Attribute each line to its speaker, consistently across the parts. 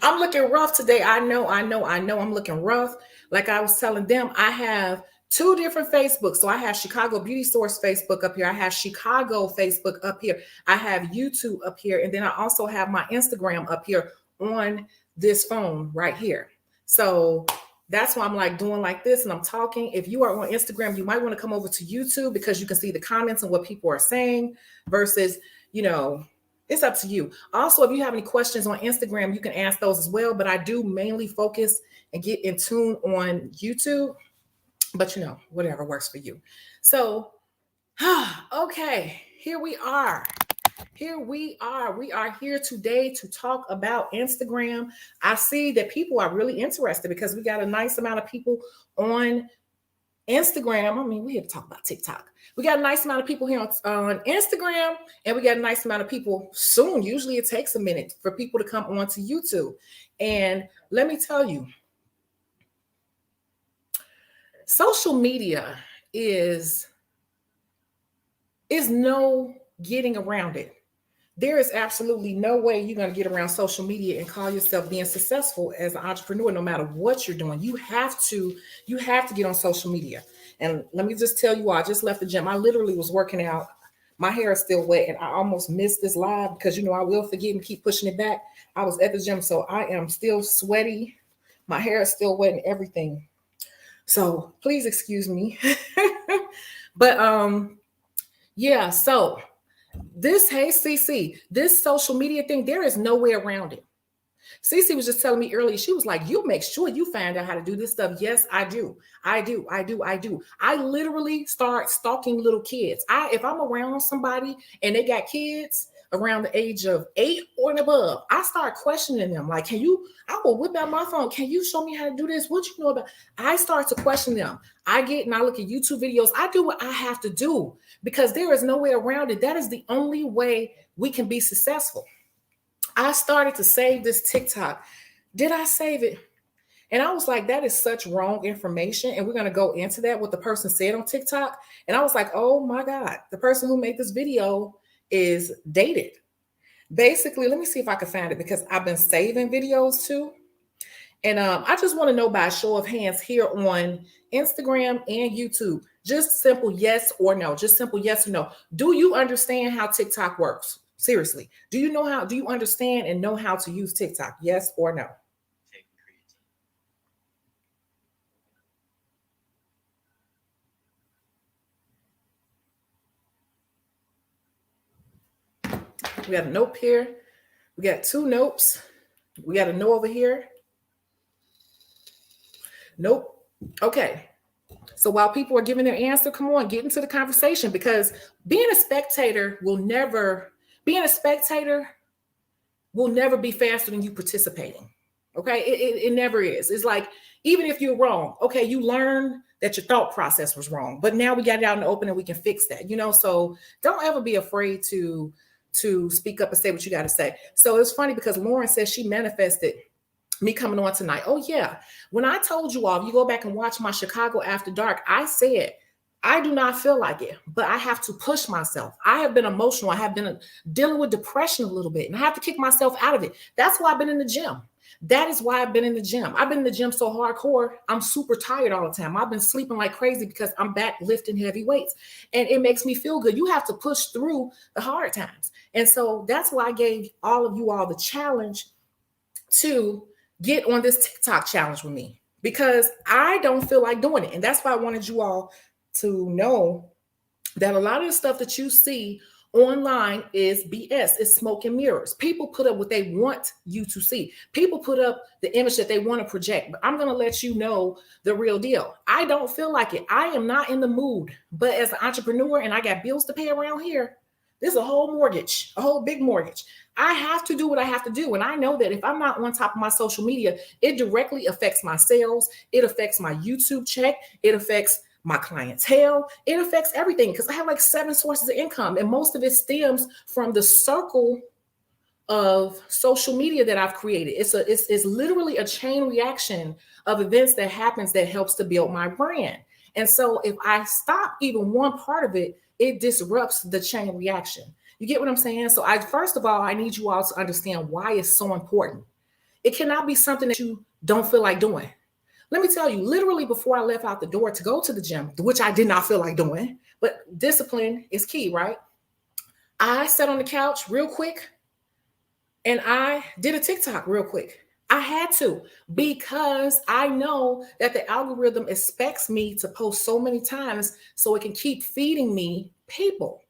Speaker 1: I'm looking rough today. I know I'm looking rough. Like I was telling them, I have two different Facebooks. So I have Chicago Beauty Source Facebook up here. I have Chicago Facebook up here. I have YouTube up here. And then I also have my Instagram up here on this phone right here. So that's why I'm like doing like this and I'm talking. If you are on Instagram, you might want to come over to YouTube because you can see the comments and what people are saying versus, you know, it's up to you. Also, if you have any questions on Instagram, you can ask those as well. But I do mainly focus and get in tune on YouTube. But you know, whatever works for you. So, okay, here we are. Here we are. We are here today to talk about Instagram. I see that people are really interested because we got a nice amount of people on Instagram. I mean, we had to talk about TikTok. We got a nice amount of people here on Instagram, and we got a nice amount of people soon. Usually it takes a minute for people to come onto YouTube. And let me tell you, social media is no getting around it. There is absolutely no way you're going to get around social media and call yourself being successful as an entrepreneur, no matter what you're doing. You have to get on social media. And let me just tell you all, I just left the gym. I literally was working out. My hair is still wet and I almost missed this live because, you know, I will forget and keep pushing it back. I was at the gym, so I am still sweaty. My hair is still wet and everything. So please excuse me. But yeah, so hey CC, this social media thing, there is no way around it. CC was just telling me earlier, she was like, you make sure you find out how to do this stuff. Yes, I do. I literally start stalking little kids. If I'm around somebody and they got kids around the age of 8 or and above, I start questioning them. Like, I will whip out my phone. Can you show me how to do this? What you know about? I start to question them. I look at YouTube videos. I do what I have to do because there is no way around it. That is the only way we can be successful. I started to save this TikTok. Did I save it? And I was like, that is such wrong information. And we're going to go into that, what the person said on TikTok. And I was like, oh my God, the person who made this video is dated. Basically, let me see if I can find it because I've been saving videos too. And I just want to know by a show of hands here on Instagram and YouTube, just simple yes or no, just simple yes or no. Do you understand how TikTok works? Seriously, do you understand and know how to use TikTok? Yes or no? We got a nope here. We got two nopes. We got a no over here. Nope. Okay. So while people are giving their answer, come on, get into the conversation because being a spectator will never be faster than you participating. Okay. It never is. It's like, even if you're wrong, okay, you learn that your thought process was wrong, but now we got it out in the open and we can fix that, so don't ever be afraid to speak up and say what you got to say. So it's funny because Lauren says she manifested me coming on tonight. Oh yeah. When I told you all, if you go back and watch my Chicago After Dark, I said, I do not feel like it, but I have to push myself. I have been emotional. I have been dealing with depression a little bit and I have to kick myself out of it. That's why I've been in the gym. That is why I've been in the gym. I've been in the gym so hardcore. I'm super tired all the time. I've been sleeping like crazy because I'm back lifting heavy weights and it makes me feel good. You have to push through the hard times. And so that's why I gave all of you all the challenge to get on this TikTok challenge with me because I don't feel like doing it. And that's why I wanted you all to know that a lot of the stuff that you see online is BS. It's smoke and mirrors. People put up what they want you to see. People put up the image that they want to project. But I'm going to let you know the real deal. I don't feel like it. I am not in the mood. But as an entrepreneur and I got bills to pay around here, there's a whole mortgage, a whole big mortgage. I have to do what I have to do. And I know that if I'm not on top of my social media, it directly affects my sales. It affects my YouTube check. It affects my clientele. It affects everything because I have like 7 sources of income and most of it stems from the circle of social media that I've created. It's literally a chain reaction of events that happens that helps to build my brand. And so if I stop even one part of it, it disrupts the chain reaction. You get what I'm saying? So first of all, I need you all to understand why it's so important. It cannot be something that you don't feel like doing. Let me tell you, literally before I left out the door to go to the gym, which I did not feel like doing, but discipline is key, right? I sat on the couch real quick and I did a TikTok real quick. I had to, because I know that the algorithm expects me to post so many times so it can keep feeding me people.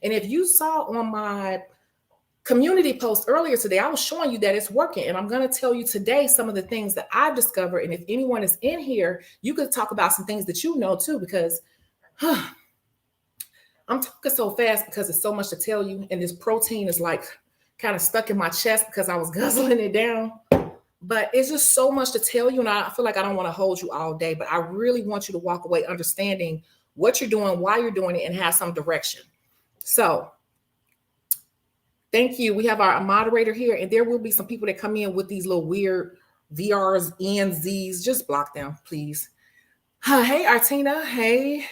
Speaker 1: And if you saw on my community post earlier today, I was showing you that it's working. And I'm going to tell you today some of the things that I've discovered. And if anyone is in here, you could talk about some things that you know too, because I'm talking so fast because it's so much to tell you. And this protein is like kind of stuck in my chest because I was guzzling it down. But it's just so much to tell you. And I feel like I don't want to hold you all day, but I really want you to walk away understanding what you're doing, why you're doing it, and have some direction. So thank you. We have our moderator here, and there will be some people that come in with these little weird VRs, NZs. Just block them, please. Hey, Artina. Hey.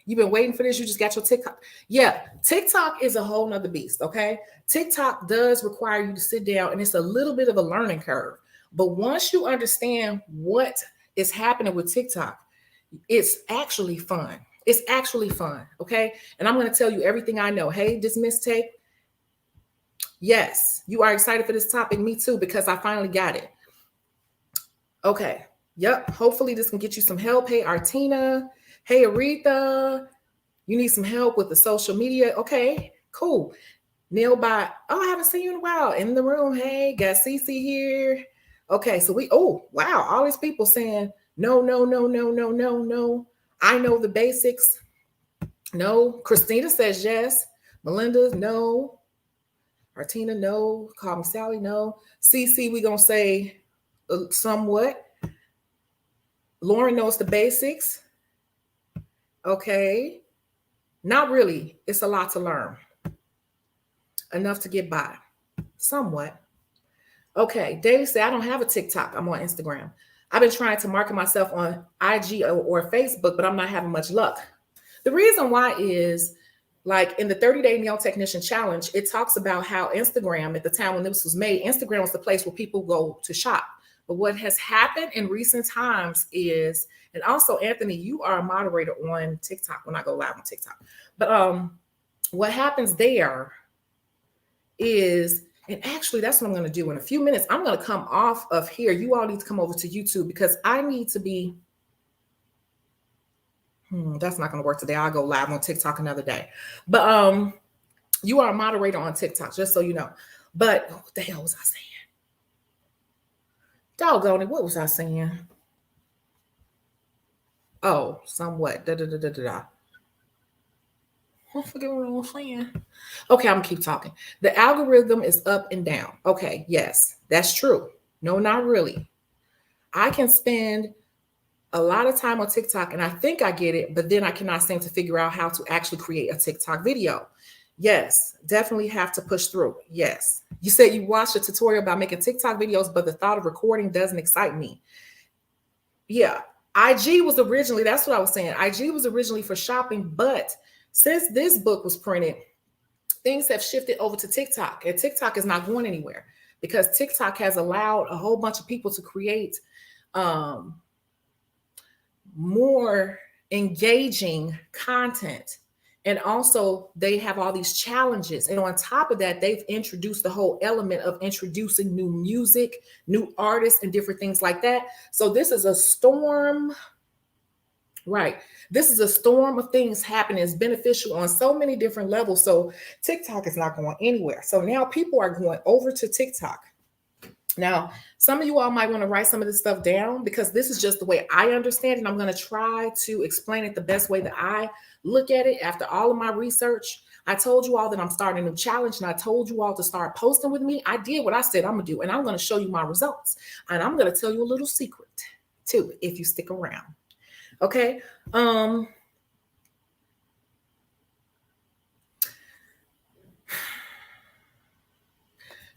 Speaker 1: You've been waiting for this. You just got your TikTok. Yeah, TikTok is a whole nother beast, okay? TikTok does require you to sit down, and it's a little bit of a learning curve. But once you understand what is happening with TikTok, it's actually fun. It's actually fun, okay? And I'm going to tell you everything I know. Hey, dismiss tape. Yes, you are excited for this topic. Me too, because I finally got it. Okay. Yep. Hopefully this can get you some help. Hey, Artina. Hey, Aretha. You need some help with the social media. Okay, cool. Neil by, oh, I haven't seen you in a while. In the room. Hey, got Cece here. Okay, so wow. All these people saying, no. I know the basics. No. Christina says yes. Melinda, no. Artina, no. Call me Sally, no. CC, we gonna say somewhat. Lauren knows the basics. Okay. Not really. It's a lot to learn. Enough to get by. Somewhat. Okay. Dave said, I don't have a TikTok. I'm on Instagram. I've been trying to market myself on IG or Facebook, but I'm not having much luck. The reason why is, like in the 30-day nail technician challenge, it talks about how Instagram, at the time when this was made, Instagram was the place where people go to shop. But what has happened in recent times is, and also Anthony, you are a moderator on TikTok when I go live on TikTok. But what happens there is, and actually that's what I'm going to do in a few minutes. I'm going to come off of here. You all need to come over to YouTube because I need to be, that's not going to work today. I'll go live on TikTok another day. But you are a moderator on TikTok, just so you know. But what the hell was I saying? Doggone it, what was I saying? Oh, somewhat. I forget what I was saying. Okay, I'm gonna keep talking. The algorithm is up and down. Okay, yes, that's true. No, not really. I can spend a lot of time on TikTok and I think I get it, but then I cannot seem to figure out how to actually create a TikTok video. Yes, definitely have to push through. Yes. You said you watched a tutorial about making TikTok videos, but the thought of recording doesn't excite me. Yeah. IG was originally, that's what I was saying. IG was originally for shopping, but since this book was printed, things have shifted over to TikTok, and TikTok is not going anywhere because TikTok has allowed a whole bunch of people to create more engaging content. And also they have all these challenges. And on top of that, they've introduced the whole element of introducing new music, new artists, and different things like that. So this is a storm, right? This is a storm of things happening. It's beneficial on so many different levels. So TikTok is not going anywhere. So now people are going over to TikTok. Now, some of you all might want to write some of this stuff down because this is just the way I understand it. And I'm going to try to explain it the best way that I look at it after all of my research. I told you all that I'm starting a new challenge, and I told you all to start posting with me. I did what I said I'm going to do, and I'm going to show you my results. And I'm going to tell you a little secret too, if you stick around. Okay.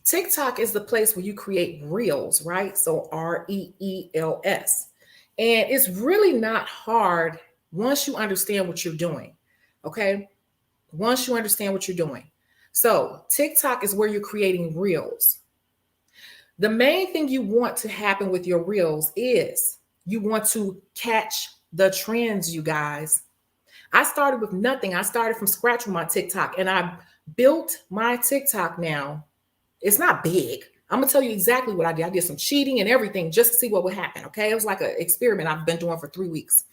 Speaker 1: TikTok is the place where you create reels, right? So REELS. And it's really not hard once you understand what you're doing. Okay. Once you understand what you're doing. So TikTok is where you're creating reels. The main thing you want to happen with your reels is you want to catch the trends, you guys. I started with nothing. I started from scratch with my TikTok, and I built my TikTok now. It's not big. I'm going to tell you exactly what I did. I did some cheating and everything just to see what would happen. Okay. It was like an experiment I've been doing for 3 weeks.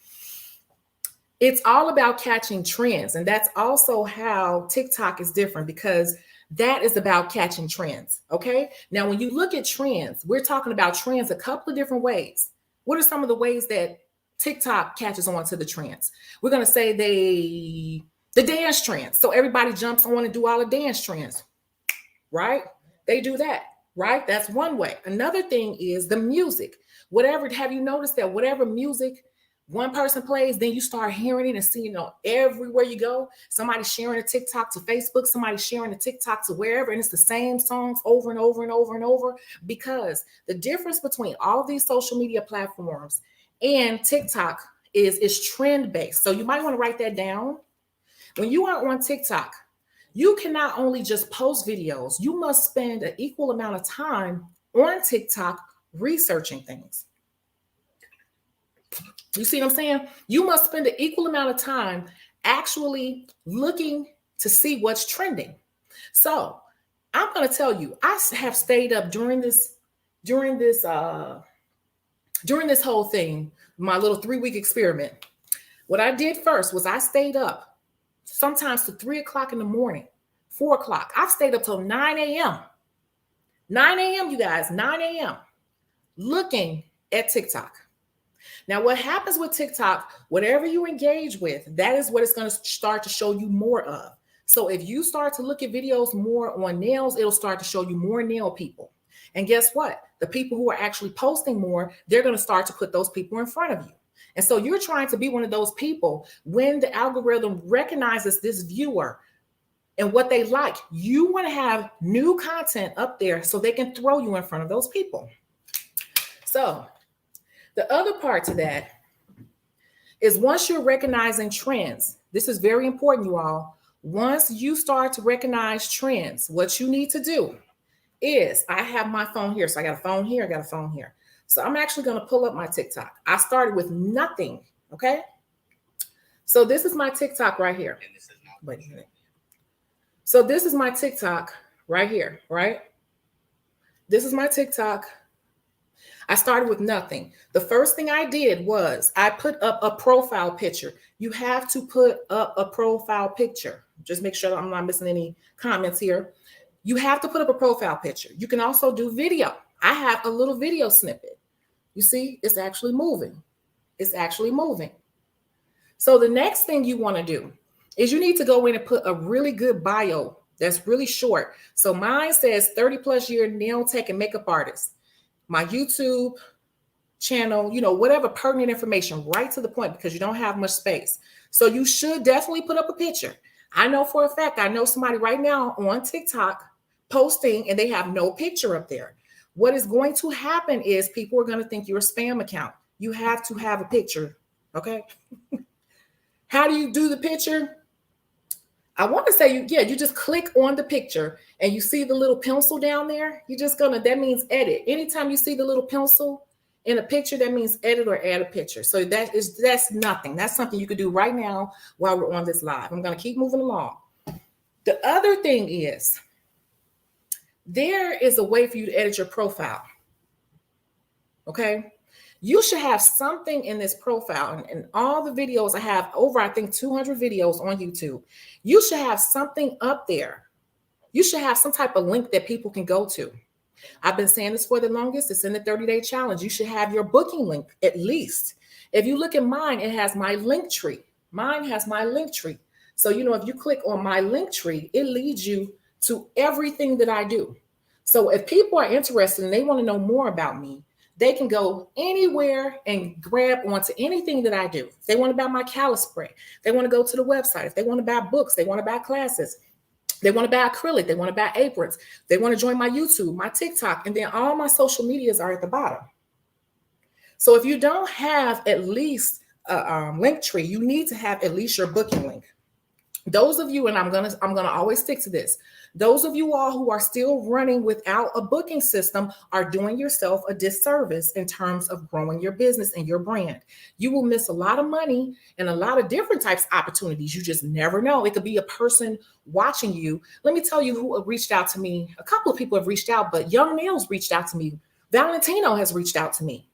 Speaker 1: It's all about catching trends. And that's also how TikTok is different, because that is about catching trends. Okay. Now, when you look at trends, we're talking about trends a couple of different ways. What are some of the ways that TikTok catches on to the trends? We're going to say the dance trends. So everybody jumps on and do all the dance trends, right? They do that, right? That's one way. Another thing is the music. Whatever, have you noticed that whatever music one person plays, then you start hearing it and seeing it everywhere you go? Somebody sharing a TikTok to Facebook, somebody sharing a TikTok to wherever, and it's the same songs over and over and over and over. Because the difference between all of these social media platforms and TikTok is trend based. So you might want to write that down. When you are on TikTok, you can not only just post videos, you must spend an equal amount of time on TikTok researching things. You see what I'm saying? You must spend an equal amount of time actually looking to see what's trending. So I'm going to tell you, I have stayed up during this whole thing, my little 3-week experiment. What I did first was I stayed up sometimes to 3 o'clock in the morning, 4 o'clock. I've stayed up till 9 a.m. 9 a.m., you guys, 9 a.m. looking at TikTok. Now, what happens with TikTok, whatever you engage with, that is what it's going to start to show you more of. So if you start to look at videos more on nails, it'll start to show you more nail people. And guess what? The people who are actually posting more, they're going to start to put those people in front of you. And so you're trying to be one of those people. When the algorithm recognizes this viewer and what they like, you want to have new content up there so they can throw you in front of those people. So the other part to that is, once you're recognizing trends, this is very important, you all. Once you start to recognize trends, what you need to do is, I have my phone here. So I got a phone here, I got a phone here. So I'm actually going to pull up my TikTok. I started with nothing. Okay. So this is my TikTok right here. Wait a minute. So this is my TikTok right here, right? This is my TikTok. I started with nothing. The first thing I did was I put up a profile picture. You have to put up a profile picture. Just make sure I'm not missing any comments here. You have to put up a profile picture. You can also do video. I have a little video snippet. You see, it's actually moving. It's actually moving. So the next thing you want to do is you need to go in and put a really good bio that's really short. So mine says 30 plus year nail tech and makeup artist. My YouTube channel, whatever pertinent information, right to the point, because you don't have much space. So you should definitely put up a picture. I know for a fact, I know somebody right now on TikTok posting and they have no picture up there. What is going to happen is people are going to think you're a spam account. You have to have a picture. Okay. How do you do the picture? I want to say you just click on the picture and you see the little pencil down there. That means edit. Anytime you see the little pencil in a picture, that means edit or add a picture. So that's nothing. That's something you could do right now while we're on this live. I'm going to keep moving along. The other thing is, there is a way for you to edit your profile. Okay. You should have something in this profile, and all the videos I have over, I think 200 videos on YouTube. You should have something up there. You should have some type of link that people can go to. I've been saying this for the longest. It's in the 30-day challenge. You should have your booking link at least. If you look at mine, it has my link tree. Mine has my link tree. So, if you click on my link tree, it leads you to everything that I do. So if people are interested and they want to know more about me, they can go anywhere and grab onto anything that I do. If they want to buy my callus spray, they want to go to the website. If they want to buy books, they want to buy classes, they want to buy acrylic, they want to buy aprons, they want to join my YouTube, my TikTok, and then all my social medias are at the bottom. So if you don't have at least a link tree, you need to have at least your booking link. Those of you, and I'm gonna always stick to this. Those of you all who are still running without a booking system are doing yourself a disservice in terms of growing your business and your brand. You will miss a lot of money and a lot of different types of opportunities. You just never know. It could be a person watching you. Let me tell you who reached out to me. A couple of people have reached out, but Young Nails reached out to me. Valentino has reached out to me.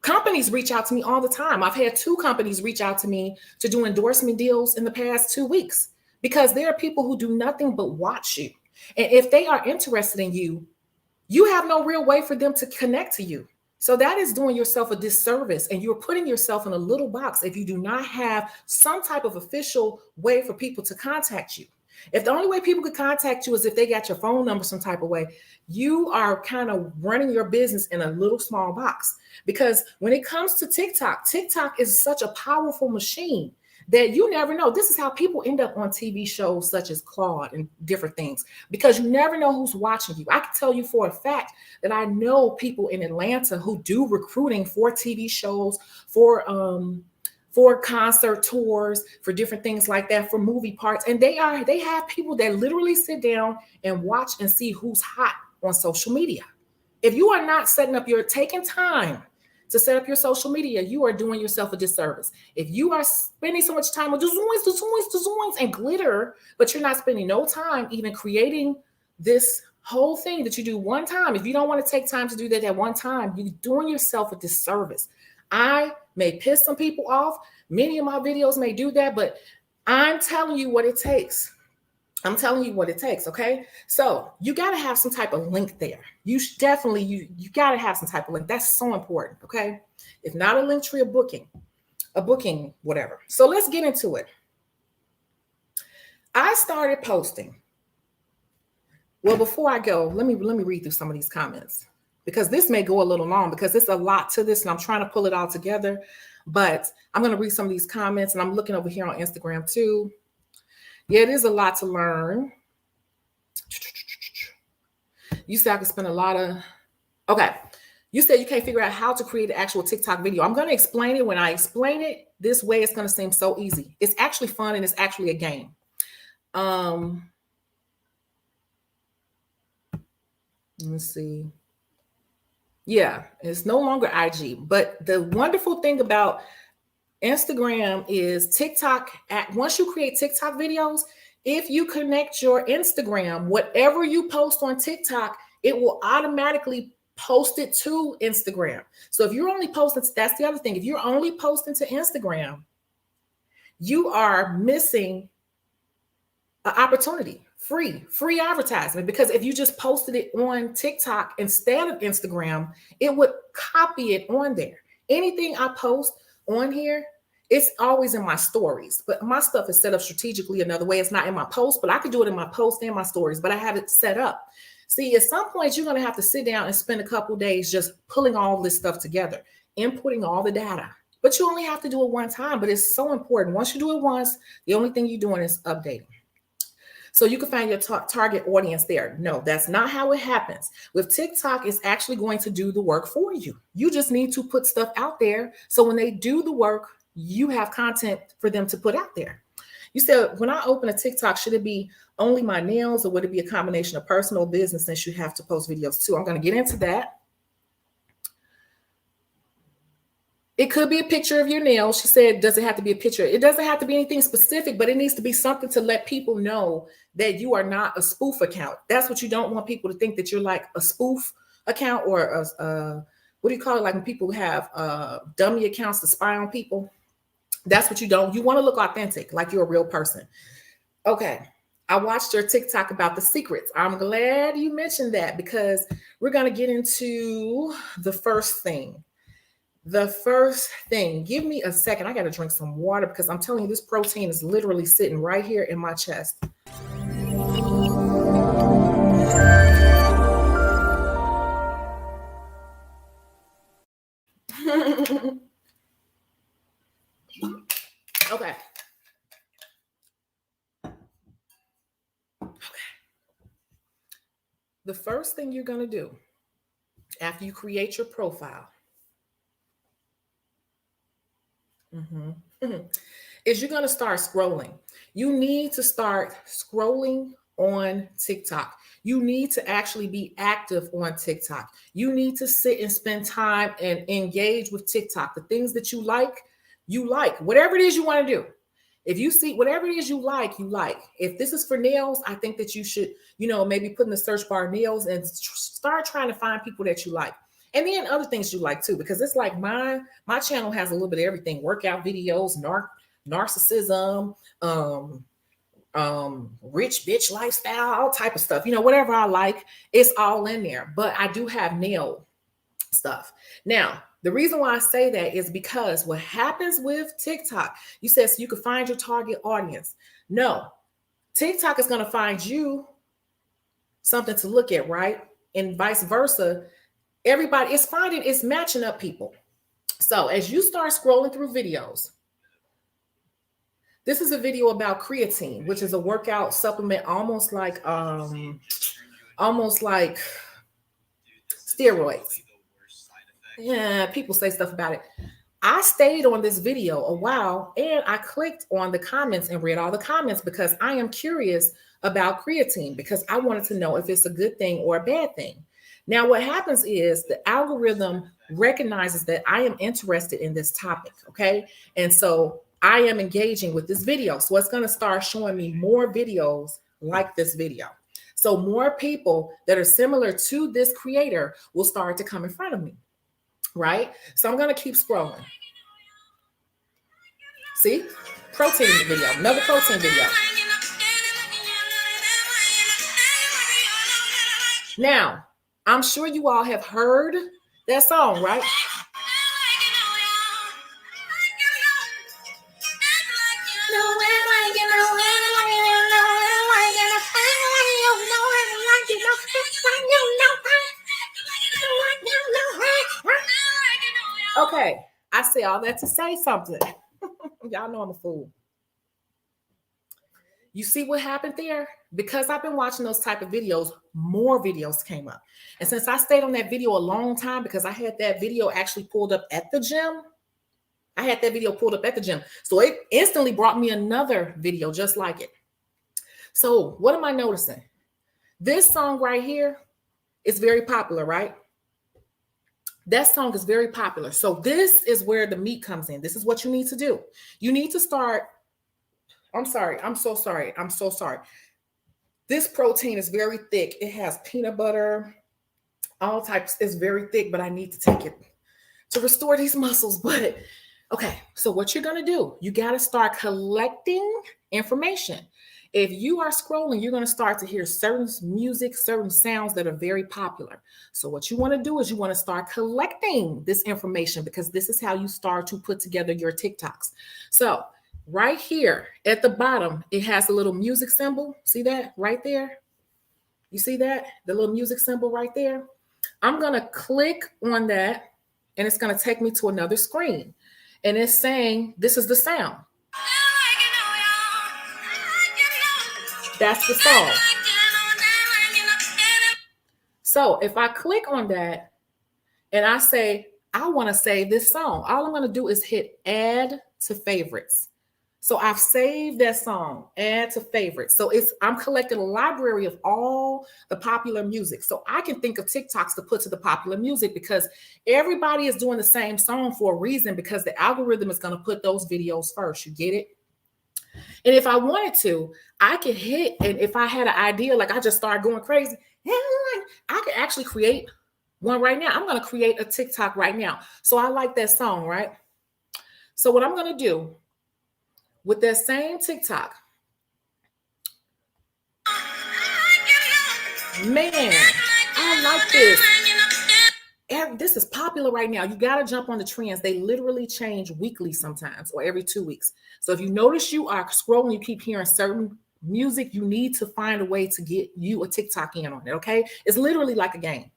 Speaker 1: Companies reach out to me all the time. I've had 2 companies reach out to me to do endorsement deals in the past 2 weeks because there are people who do nothing but watch you. And if they are interested in you, you have no real way for them to connect to you. So that is doing yourself a disservice, and you're putting yourself in a little box if you do not have some type of official way for people to contact you. If the only way people could contact you is if they got your phone number some type of way, you are kind of running your business in a little small box. Because when it comes to TikTok, TikTok is such a powerful machine that you never know. This is how people end up on TV shows such as Claude and different things, because you never know who's watching you. I can tell you for a fact that I know people in Atlanta who do recruiting for TV shows, for concert tours, for different things like that, for movie parts. And they have people that literally sit down and watch and see who's hot on social media. If you are not taking time to set up your social media, you are doing yourself a disservice. If you are spending so much time with the zooms and glitter, but you're not spending no time even creating this whole thing that you do one time, if you don't want to take time to do that at one time, you're doing yourself a disservice. I may piss some people off. Many of my videos may do that, but I'm telling you what it takes. I'm telling you what it takes, okay? So you got to have some type of link there. You got to have some type of link. That's so important, okay? If not a link tree, a booking, whatever. So let's get into it. I started posting. Well, before I go, let me read through some of these comments, because this may go a little long because there's a lot to this and I'm trying to pull it all together. But I'm going to read some of these comments, and I'm looking over here on Instagram too. Yeah, it is a lot to learn. You said I could spend a lot of... Okay. You said you can't figure out how to create an actual TikTok video. I'm going to explain it. When I explain it this way, it's going to seem so easy. It's actually fun, and it's actually a game. Let me see. Yeah, it's no longer IG. But the wonderful thing about Instagram is TikTok. Once you create TikTok videos, if you connect your Instagram, whatever you post on TikTok, it will automatically post it to Instagram. So if you're only posting, that's the other thing. If you're only posting to Instagram, you are missing an opportunity. Free advertisement. Because if you just posted it on TikTok instead of Instagram, it would copy it on there. Anything I post on here, it's always in my stories, but my stuff is set up strategically another way. It's not in my post, but I could do it in my post and my stories, but I have it set up. See, at some point, you're going to have to sit down and spend a couple days just pulling all this stuff together, inputting all the data. But you only have to do it one time, but it's so important. Once you do it once, the only thing you're doing is updating. So you can find your target audience there. No, that's not how it happens. With TikTok, it's actually going to do the work for you. You just need to put stuff out there. So when they do the work, you have content for them to put out there. You said, when I open a TikTok, should it be only my nails, or would it be a combination of personal business, since you have to post videos too? I'm going to get into that. It could be a picture of your nails. She said, does it have to be a picture? It doesn't have to be anything specific, but it needs to be something to let people know that you are not a spoof account. That's what you don't want people to think, that you're like a spoof account, or what do you call it? Like when people have dummy accounts to spy on people. That's what you don't. You want to look authentic, like you're a real person. Okay. I watched your TikTok about the secrets. I'm glad you mentioned that, because we're going to get into the first thing. The first thing, give me a second. I got to drink some water, because I'm telling you, this protein is literally sitting right here in my chest. Okay. The first thing you're going to do after you create your profile, is you're going to start scrolling. You need to start scrolling on TikTok. You need to actually be active on TikTok. You need to sit and spend time and engage with TikTok. The things that you like, you like. Whatever it is you want to do. If you see whatever it is you like, you like. If this is for nails, I think that you should, maybe put in the search bar nails and start trying to find people that you like. And then other things you like too, because it's like my channel has a little bit of everything: workout videos, narcissism, rich bitch lifestyle, all type of stuff. Whatever I like, it's all in there. But I do have nail stuff. Now, the reason why I say that is because what happens with TikTok, you said so you can find your target audience. No, TikTok is going to find you something to look at, right? And vice versa. Everybody is finding, it's matching up people. So as you start scrolling through videos, this is a video about creatine, which is a workout supplement, almost like steroids. Yeah, people say stuff about it. I stayed on this video a while and I clicked on the comments and read all the comments because I am curious about creatine, because I wanted to know if it's a good thing or a bad thing. Now, what happens is the algorithm recognizes that I am interested in this topic, okay? And so I am engaging with this video. So it's going to start showing me more videos like this video. So more people that are similar to this creator will start to come in front of me, right? So I'm going to keep scrolling. See? Protein video, another protein video. Now, I'm sure you all have heard that song, right? Okay, I say all that to say something. Y'all know I'm a fool. You see what happened there? Because I've been watching those type of videos, more videos came up. And since I stayed on that video a long time, because I had that video actually pulled up at the gym, So it instantly brought me another video just like it. So what am I noticing? This song right here is very popular, right? That song is very popular. So this is where the meat comes in. This is what you need to do. You need to start. I'm so sorry. This protein is very thick. It has peanut butter, all types. It's very thick, but I need to take it to restore these muscles. But okay, so what you're going to do, you got to start collecting information. If you are scrolling, you're going to start to hear certain music, certain sounds that are very popular. So what you want to do is you want to start collecting this information, because this is how you start to put together your TikToks. So right here at the bottom, it has a little music symbol. See that right there? You see that? The little music symbol right there? I'm going to click on that and it's going to take me to another screen. And it's saying, this is the sound. That's the song. So if I click on that and I say, I want to save this song, all I'm going to do is hit add to favorites. So I've saved that song, add to favorites. So I'm collecting a library of all the popular music. So I can think of TikToks to put to the popular music, because everybody is doing the same song for a reason, because the algorithm is going to put those videos first. You get it? And if I wanted to, I could hit, and if I had an idea, like I just started going crazy, I could actually create one right now. I'm going to create a TikTok right now. So I like that song, right? So what I'm going to do with that same TikTok, man, I like this. This is popular right now. You got to jump on the trends. They literally change weekly sometimes, or every 2 weeks. So if you notice you are scrolling, you keep hearing certain music, you need to find a way to get you a TikTok in on it, okay? It's literally like a game.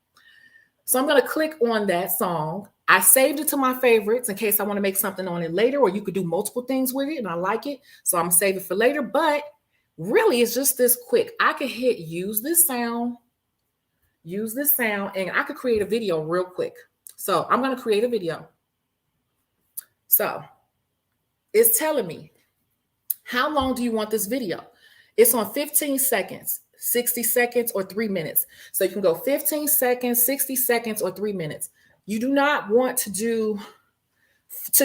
Speaker 1: So I'm going to click on that song. I saved it to my favorites in case I want to make something on it later, or you could do multiple things with it, and I like it. So I'm going to save it for later. But really, it's just this quick. I could hit use this sound, and I could create a video real quick. So I'm going to create a video. So It's telling me, how long do you want this video? It's on 15 seconds, 60 seconds, or 3 minutes. So you can go 15 seconds, 60 seconds, or 3 minutes. You do not want to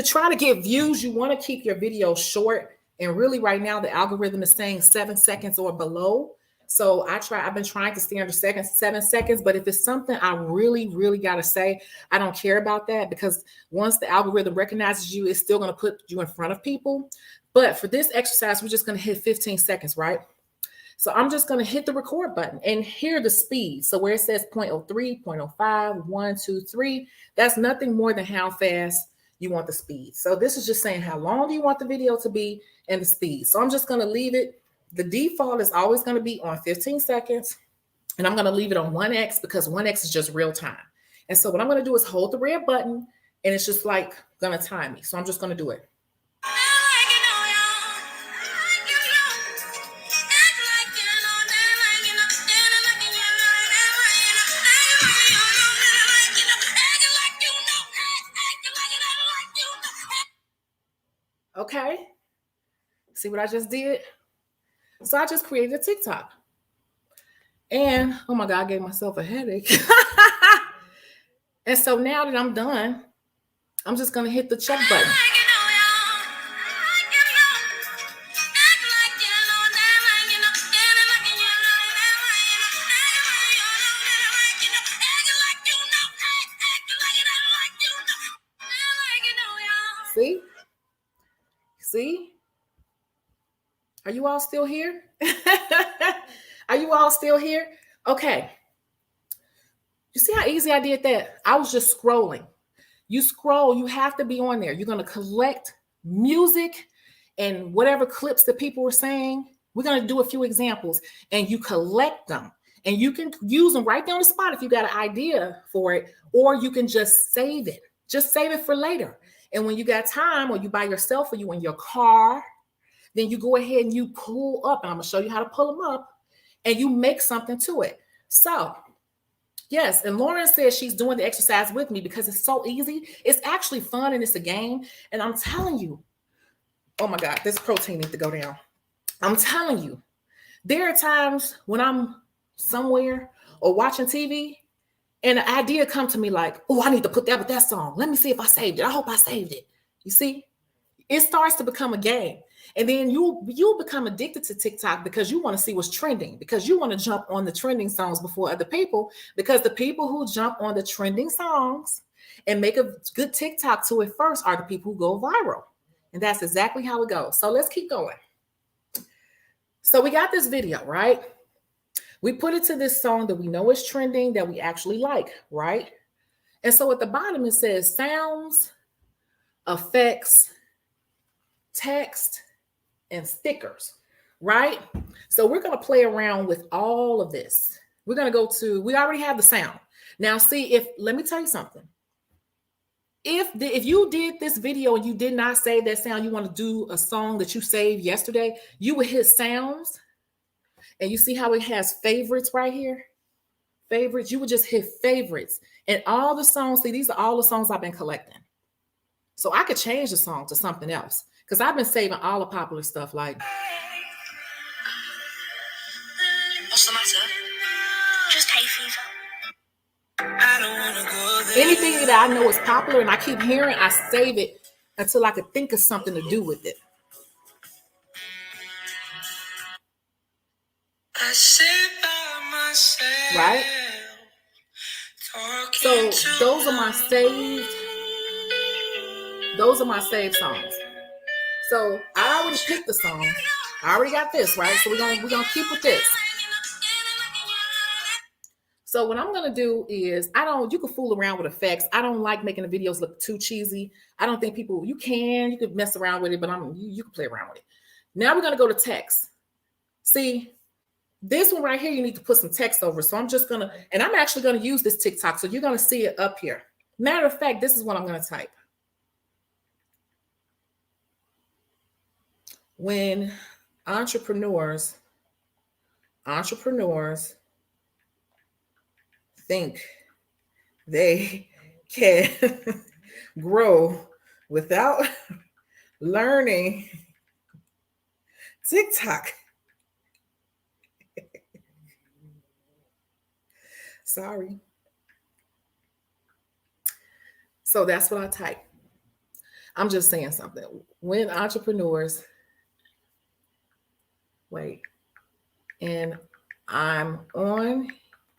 Speaker 1: try to get views. You want to keep your video short. And really right now, the algorithm is saying 7 seconds or below. So I've been trying to stay under 7 seconds, but if it's something I really, really got to say, I don't care about that, because once the algorithm recognizes you, it's still going to put you in front of people. But for this exercise, we're just going to hit 15 seconds, right? So I'm just going to hit the record button and hear the speed. So where it says 0.03, 0.05, 1, 2, 3, that's nothing more than how fast you want the speed. So this is just saying how long do you want the video to be and the speed. So I'm just going to leave it. The default is always going to be on 15 seconds. And I'm going to leave it on 1x because 1x is just real time. And so what I'm going to do is hold the red button, and it's just like going to time me. So I'm just going to do it. Okay. See what I just did? So I just created a TikTok. And oh my God, I gave myself a headache. And so now that I'm done, I'm just going to hit the check button. See? See? Are you all still here? Are you all still here? Okay. You see how easy I did that? I was just scrolling. You scroll, you have to be on there. You're going to collect music and whatever clips that people were saying. We're going to do a few examples, and you collect them, and you can use them right there on the spot if you got an idea for it, or you can just save it. Just save it for later. And when you got time, or you by yourself, or you in your car, then you go ahead and you pull up, and I'm going to show you how to pull them up, and you make something to it. So yes, and Lauren says she's doing the exercise with me because it's so easy. It's actually fun, and it's a game. And I'm telling you, oh my God, this protein needs to go down. I'm telling you, there are times when I'm somewhere or watching TV and an idea come to me like, oh, I need to put that with that song. Let me see if I saved it. I hope I saved it. You see, it starts to become a game. And then you become addicted to TikTok because you want to see what's trending, because you want to jump on the trending songs before other people, because the people who jump on the trending songs and make a good TikTok to it first are the people who go viral. And that's exactly how it goes. So let's keep going. So we got this video, right? We put it to this song that we know is trending, that we actually like, right? And so at the bottom, it says sounds, effects, text, and stickers, right? So we're going to play around with all of this. We're going to we already have the sound. Now, see, let me tell you something. If you did this video and you did not save that sound, you want to do a song that you saved yesterday, you would hit sounds, and you see how it has favorites right here? Favorites, you would just hit favorites. And all the songs, see, these are all the songs I've been collecting. So I could change the song to something else, because I've been saving all the popular stuff like. What's the matter? Just hay fever. I don't want to go there. Anything that I know is popular and I keep hearing, I save it until I could think of something to do with it. I sit by myself, right? So those are my saved songs. So I already picked the song. I already got this, right? So we're gonna keep with this. So what I'm gonna do is, you can fool around with effects. I don't like making the videos look too cheesy. I don't think you could mess around with it, but you can play around with it. Now we're gonna go to text. See, this one right here, you need to put some text over. So I'm actually gonna use this TikTok. So you're gonna see it up here. Matter of fact, this is what I'm gonna type. When entrepreneurs think they can grow without learning TikTok. Sorry. So that's what I type. I'm just saying something. When entrepreneurs, wait, and I'm on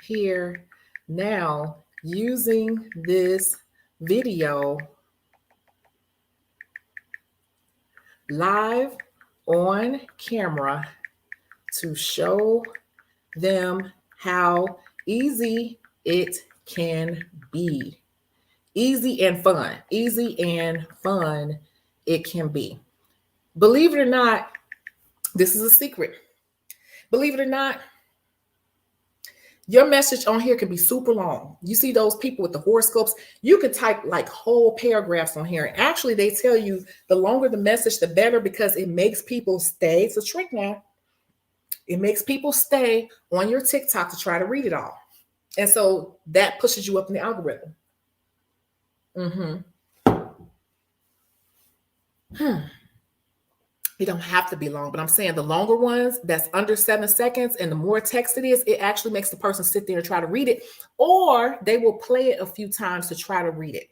Speaker 1: here now using this video live on camera to show them how easy it can be. Easy and fun. Easy and fun it can be. Believe it or not, this is a secret. Believe it or not, your message on here can be super long. You see those people with the horoscopes, you could type like whole paragraphs on here. Actually, they tell you the longer the message, the better, because it makes people stay. It's a trick now. It makes people stay on your TikTok to try to read it all. And so that pushes you up in the algorithm. It don't have to be long, but I'm saying the longer ones that's under 7 seconds and the more text it is, it actually makes the person sit there and try to read it, or they will play it a few times to try to read it.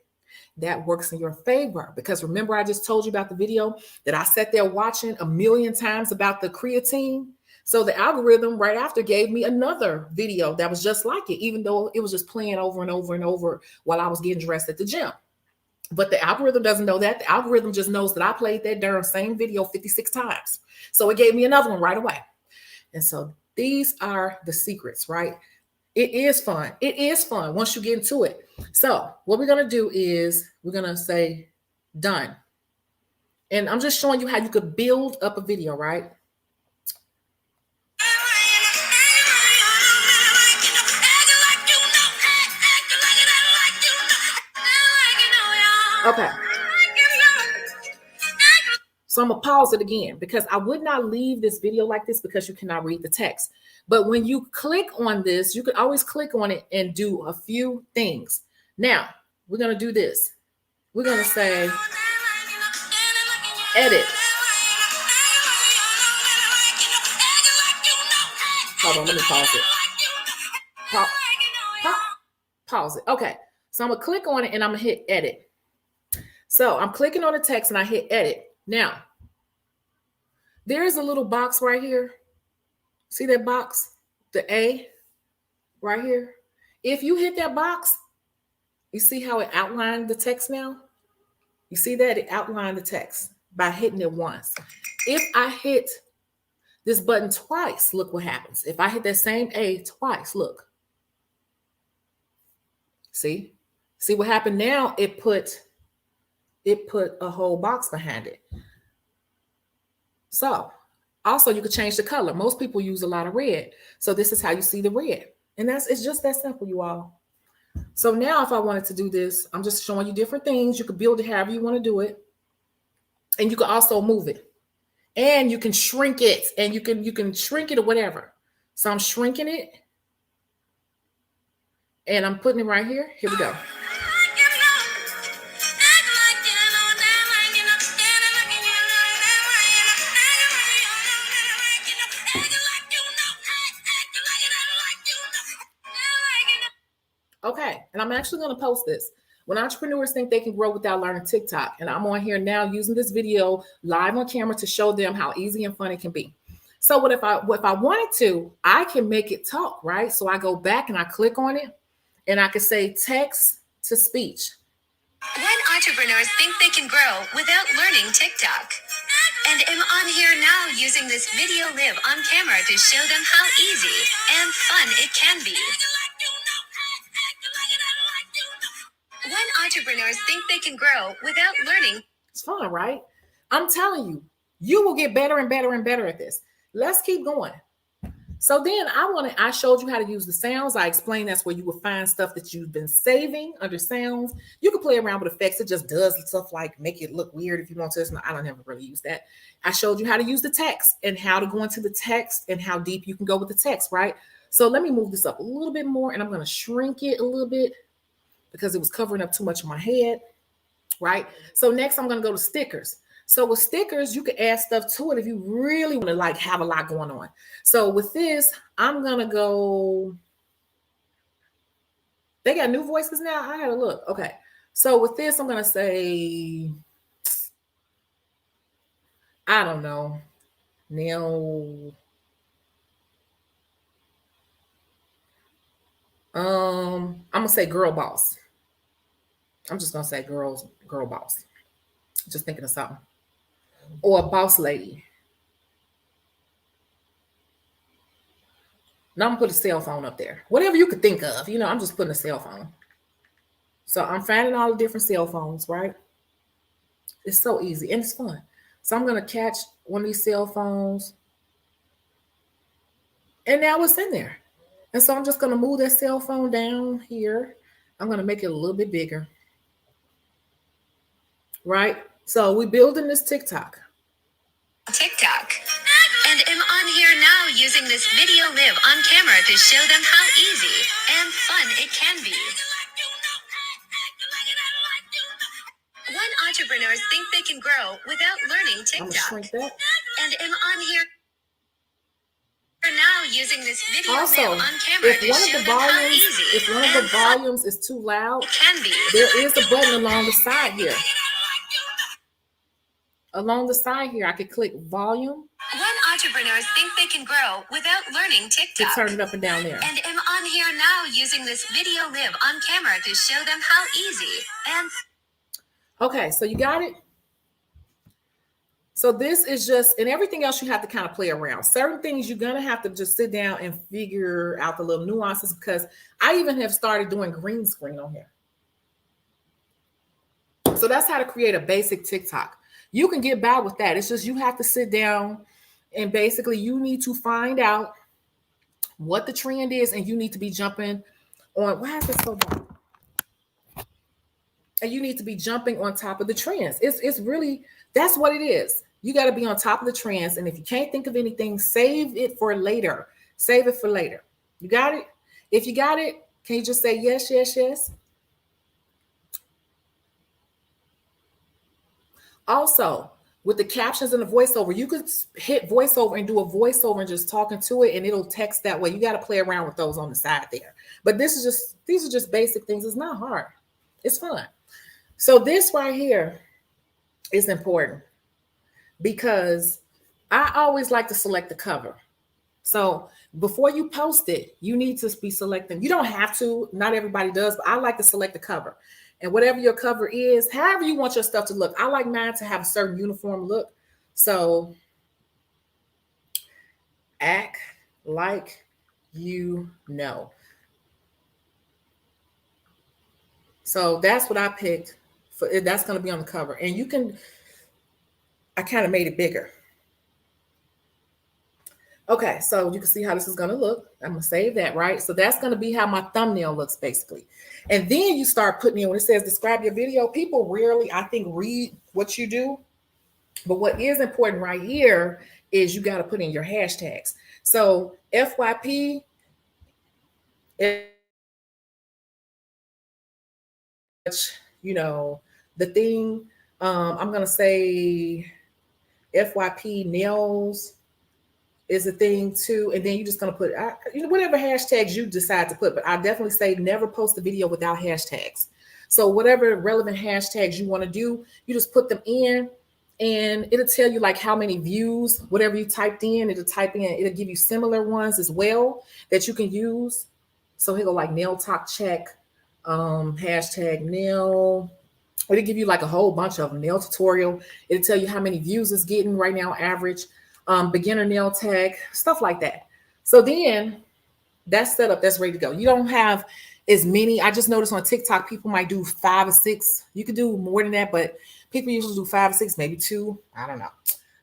Speaker 1: That works in your favor, because remember I just told you about the video that I sat there watching a million times about the creatine. So the algorithm right after gave me another video that was just like it, even though it was just playing over and over and over while I was getting dressed at the gym. But the algorithm doesn't know that. The algorithm just knows that I played that darn same video 56 times. So it gave me another one right away. And so these are the secrets, right? It is fun. It is fun once you get into it. So what we're going to do is we're going to say done. And I'm just showing you how you could build up a video, right? Okay. So I'm going to pause it again, because I would not leave this video like this because you cannot read the text. But when you click on this, you can always click on it and do a few things. Now, we're going to do this. We're going to say edit. Hold on, let me pause it. Pause it. Okay. So I'm going to click on it and I'm going to hit edit. So I'm clicking on the text and I hit edit. Now, there is a little box right here. See that box? The A right here. If you hit that box, you see how it outlined the text now? You see that? It outlined the text by hitting it once. If I hit this button twice, look what happens. If I hit that same A twice, look. See? See what happened now? It put a whole box behind it. So also you could change the color. Most people use a lot of red. So this is how you see the red. And it's just that simple, you all. So now if I wanted to do this, I'm just showing you different things. You could build it however you want to do it. And you can also move it. And you can shrink it. And you can shrink it or whatever. So I'm shrinking it. And I'm putting it right here. Here we go. Okay, and I'm actually going to post this. When entrepreneurs think they can grow without learning TikTok, and I'm on here now using this video live on camera to show them how easy and fun it can be. So what if I wanted to, I can make it talk, right? So I go back and I click on it and I can say text to speech.
Speaker 2: When entrepreneurs think they can grow without learning TikTok, and am on here now using this video live on camera to show them how easy and fun it can be. When entrepreneurs think they can grow without learning.
Speaker 1: It's fun, right? I'm telling you, you will get better and better and better at this. Let's keep going. So then I showed you how to use the sounds. I explained that's where you will find stuff that you've been saving under sounds. You can play around with effects. It just does stuff like make it look weird if you want to. I don't ever really use that. I showed you how to use the text and how to go into the text and how deep you can go with the text, right? So let me move this up a little bit more and I'm going to shrink it a little bit because it was covering up too much of my head, right? So next I'm going to go to stickers. So with stickers, you can add stuff to it if you really want to like have a lot going on. So with this, I'm gonna go. They got new voices now. I gotta look. Okay. So with this, I'm gonna say, I don't know, nail. I'm gonna say girl boss. I'm just gonna say girl boss. Just thinking of something. Or boss lady. Now I'm gonna put a cell phone up there. Whatever you could think of. I'm just putting a cell phone. So I'm finding all the different cell phones, right? It's so easy and it's fun. So I'm gonna catch one of these cell phones, and now it's in there. And so I'm just gonna move that cell phone down here. I'm gonna make it a little bit bigger, right? So we're building this TikTok.
Speaker 2: TikTok. And am on here now using this video live on camera to show them how easy and fun it can be. When entrepreneurs think they can grow without learning
Speaker 1: I'm gonna
Speaker 2: TikTok.
Speaker 1: shrink that.
Speaker 2: And am on here now using this video
Speaker 1: Also,
Speaker 2: live on camera
Speaker 1: if
Speaker 2: to
Speaker 1: one of
Speaker 2: show
Speaker 1: the
Speaker 2: them how
Speaker 1: volumes,
Speaker 2: easy
Speaker 1: if one of the
Speaker 2: and fun
Speaker 1: volumes is too loud,
Speaker 2: it can be.
Speaker 1: there is a button along the side here. Along the side here, I could click volume
Speaker 2: When entrepreneurs think they can grow without learning
Speaker 1: to
Speaker 2: TikTok.
Speaker 1: turn it up and down there.
Speaker 2: And am on here now using this video live on camera to show them how easy and
Speaker 1: Okay, so you got it. So this is just, and everything else you have to kind of play around. Certain things you're gonna have to just sit down and figure out the little nuances, because I even have started doing green screen on here. So that's how to create a basic TikTok. You can get by with that. It's just you have to sit down and basically you need to find out what the trend is, and you need to be jumping on. Why is it so dark? And you need to be jumping on top of the trends. It's really, that's what it is. You got to be on top of the trends. And if you can't think of anything, save it for later. Save it for later. You got it? If you got it, can you just say yes, yes, yes? Also, with the captions and the voiceover, you could hit voiceover and do a voiceover and just talking to it, and it'll text that way. You got to play around with those on the side there. But these are just basic things. It's not hard. It's fun. So this right here is important because I always like to select the cover. So before you post it, you need to be selecting. You don't have to, not everybody does, but I like to select the cover. And whatever your cover is, however you want your stuff to look. I like mine to have a certain uniform look. So act like you know. So that's what I picked. That's going to be on the cover. And you can, I kind of made it bigger. Okay, so you can see how this is going to look. I'm going to save that, right? So that's going to be how my thumbnail looks basically. And then you start putting in, when it says describe your video, people rarely, I think, read what you do. But what is important right here is you got to put in your hashtags. So FYP, the thing, I'm going to say FYP nails is a thing too. And then you're just going to put, whatever hashtags you decide to put, but I definitely say never post a video without hashtags. So whatever relevant hashtags you want to do, you just put them in and it'll tell you like how many views, whatever you typed in, it'll give you similar ones as well that you can use. So he'll go like nail talk check, hashtag nail. It'll give you like a whole bunch of them. Nail tutorial. It'll tell you how many views it's getting right now, average. Beginner nail tag, stuff like that. So then that's set up, that's ready to go. You don't have as many. I just noticed on TikTok, people might do 5 or 6. You could do more than that, but people usually do 5 or 6, maybe 2. I don't know.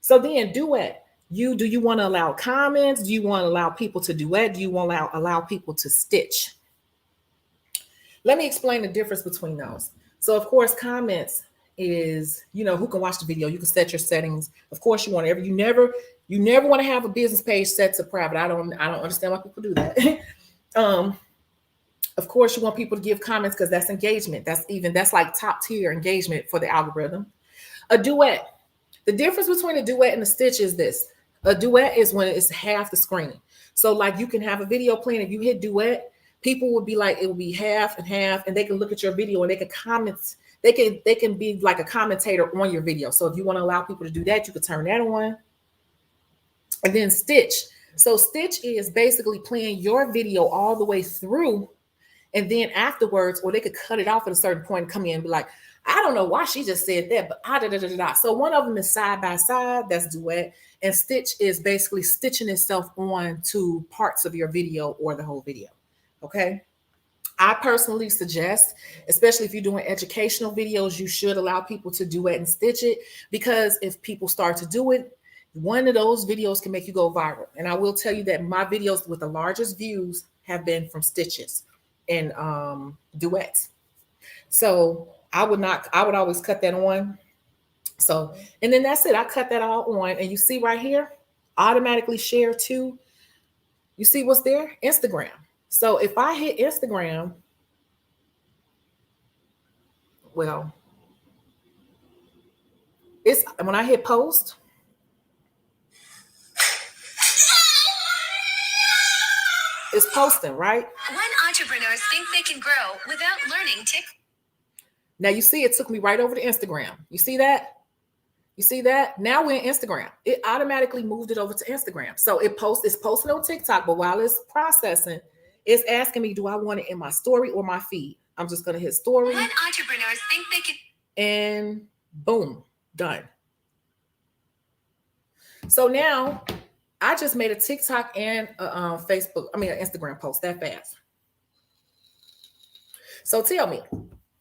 Speaker 1: So then Duet. Do you want to allow comments? Do you want to allow people to duet? Do you want to allow people to stitch? Let me explain the difference between those. So of course, comments is, who can watch the video. You can set your settings. Of course, you never want to have a business page set to private. I don't understand why people do that. Of course, you want people to give comments because that's engagement. That's like top tier engagement for the algorithm. A duet. The difference between a duet and a stitch is this. A duet is when it's half the screen. So like you can have a video playing. If you hit duet, people would be like, it will be half and half, and they can look at your video and they can comment. They can be like a commentator on your video. So if you want to allow people to do that, you could turn that on. And then stitch. So stitch is basically playing your video all the way through. And then afterwards, or they could cut it off at a certain point and come in and be like, I don't know why she just said that, but So one of them is side by side, that's duet. And stitch is basically stitching itself on to parts of your video or the whole video. Okay. I personally suggest, especially if you're doing educational videos, you should allow people to duet and stitch it, because if people start to do it, one of those videos can make you go viral. And I will tell you that my videos with the largest views have been from stitches and duets. So I would always cut that on. So, and then that's it. I cut that all on, and you see right here, automatically share to, you see what's there? Instagram. So if I hit Instagram, well, it's when I hit post, it's posting, right?
Speaker 2: When entrepreneurs think they can grow without learning TikTok.
Speaker 1: Now you see it took me right over to Instagram. You see that? You see that? Now we're in Instagram. It automatically moved it over to Instagram. So it's posting on TikTok, but while it's processing, it's asking me, do I want it in my story or my feed? I'm just going to hit story.
Speaker 2: When entrepreneurs think they can.
Speaker 1: And boom, done. So now I just made a TikTok and an Instagram post that fast. So tell me,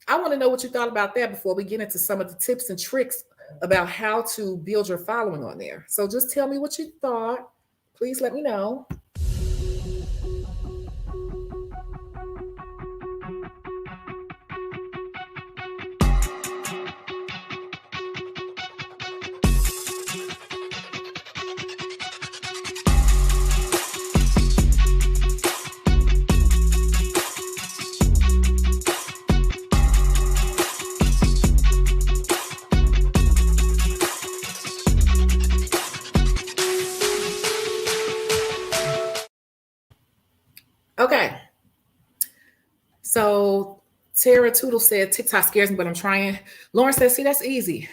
Speaker 1: I want to know what you thought about that before we get into some of the tips and tricks about how to build your following on there. So just tell me what you thought. Please let me know. Okay. So Tara Tootle said, TikTok scares me, but I'm trying. Lauren says, see, that's easy.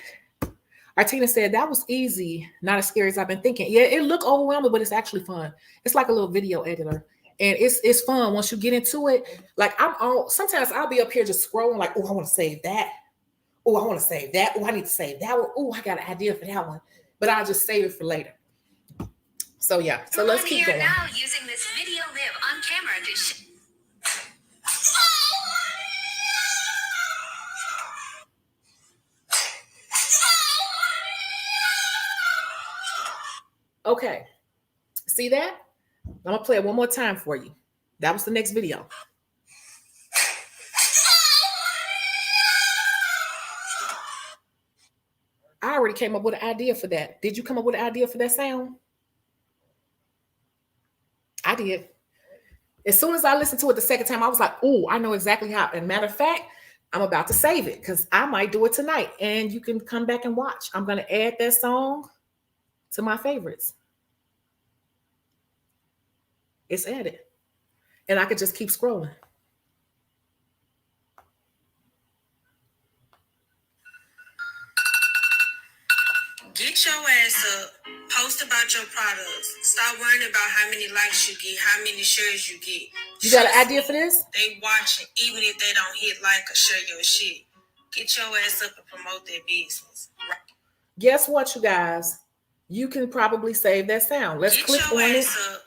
Speaker 1: Artina said, that was easy. Not as scary as I've been thinking. Yeah, it looked overwhelming, but it's actually fun. It's like a little video editor. And it's fun once you get into it. Like sometimes I'll be up here just scrolling like, oh, I want to save that. Oh, I want to save that. Oh, I need to save that one. Oh, I got an idea for that one. But I'll just save it for later. So yeah, so let's keep going.
Speaker 2: Now using this video live on camera to
Speaker 1: Okay, see that? I'm gonna play it one more time for you. That was the next video. I already came up with an idea for that. Did you come up with an idea for that sound? I did. As soon as I listened to it the second time, I was like, oh, I know exactly how. And matter of fact, I'm about to save it because I might do it tonight. And you can come back and watch. I'm going to add that song to my favorites. It's added. And I could just keep scrolling.
Speaker 3: Get your ass up. Post about your products. Stop worrying about how many likes you get, how many shares you get.
Speaker 1: You got an idea for this?
Speaker 3: They watching, even if they don't hit like or share your shit. Get your ass up and promote their business. Right.
Speaker 1: Guess what, you guys? You can probably save that sound. Let's click on it.
Speaker 3: Up.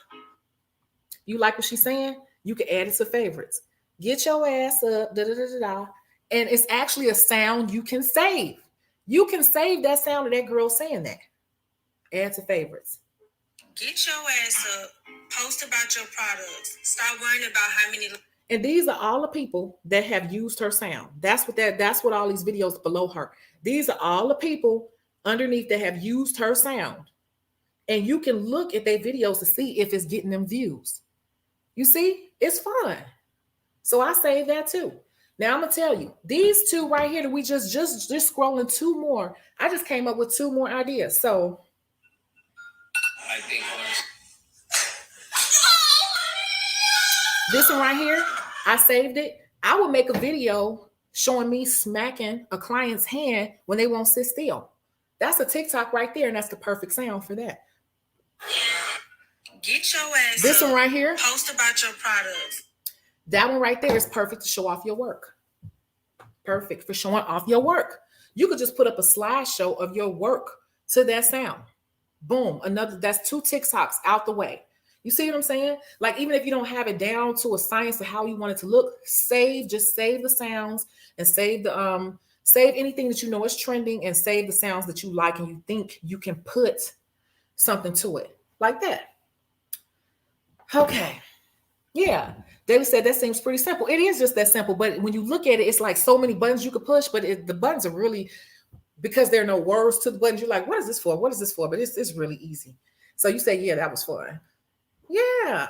Speaker 1: You like what she's saying? You can add it to favorites. Get your ass up, da da da da da. And it's actually a sound you can save. You can save that sound of that girl saying that. Add to favorites.
Speaker 3: Get your ass up. Post about your products. Stop worrying about how many.
Speaker 1: And these are all the people that have used her sound. That's what all these videos below her. These are all the people underneath that have used her sound. And you can look at their videos to see if it's getting them views. You see, it's fun. So I say that too. So Now I'm gonna tell you, these two right here that we just scrolling two more. I just came up with two more ideas. So
Speaker 2: I think
Speaker 1: this one right here, I saved it. I would make a video showing me smacking a client's hand when they won't sit still. That's a TikTok right there, and that's the perfect sound for that.
Speaker 3: Get your ass
Speaker 1: This
Speaker 3: up.
Speaker 1: one right here,
Speaker 3: Post about your products.
Speaker 1: that one right there is perfect to show off your work. Perfect for showing off your work. You could just put up a slideshow of your work to that sound. Boom, that's two TikToks out the way. You see what I'm saying? Like, even if you don't have it down to a science of how you want it to look, just save the sounds and save anything that you know is trending, and save the sounds that you like and you think you can put something to it like that. Okay. Yeah. David said that seems pretty simple. It is just that simple, but when you look at it, it's like so many buttons you could push, but the buttons are really, because there are no words to the buttons, you're like, what is this for? What is this for? But it's really easy. So you say, yeah, that was fun. Yeah.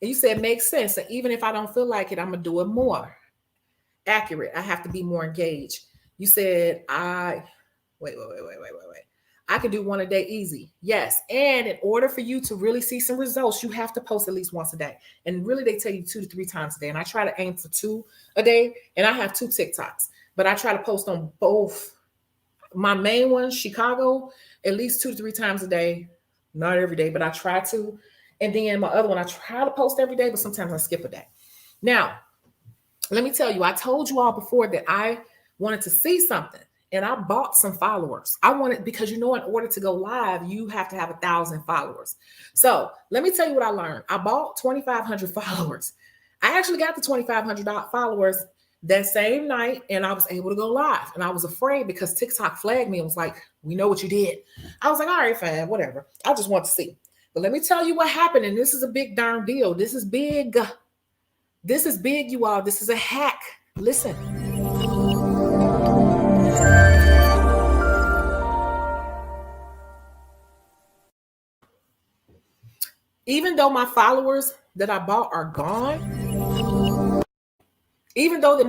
Speaker 1: And you said it makes sense. And even if I don't feel like it, I'm going to do it more accurate. I have to be more engaged. You said, wait. I can do one a day easy. Yes. And in order for you to really see some results, you have to post at least once a day. And really, they tell you 2 to 3 times a day. And I try to aim for 2 a day. And I have 2 TikToks, but I try to post on both. My main one, Chicago, at least 2 to 3 times a day. Not every day, but I try to. And then my other one, I try to post every day, but sometimes I skip a day. Now, let me tell you, I told you all before that I wanted to see something, and I bought some followers. I wanted, because in order to go live, you have to have 1,000 followers. So let me tell you what I learned. I bought 2,500 followers. I actually got the 2,500 followers that same night, and I was able to go live. And I was afraid because TikTok flagged me and was like, we know what you did. I was like, all right, fine, whatever. I just want to see. But let me tell you what happened, and this is a big darn deal. This is big. This is big, you all. This is a hack. Listen. Even though my followers that I bought are gone, even though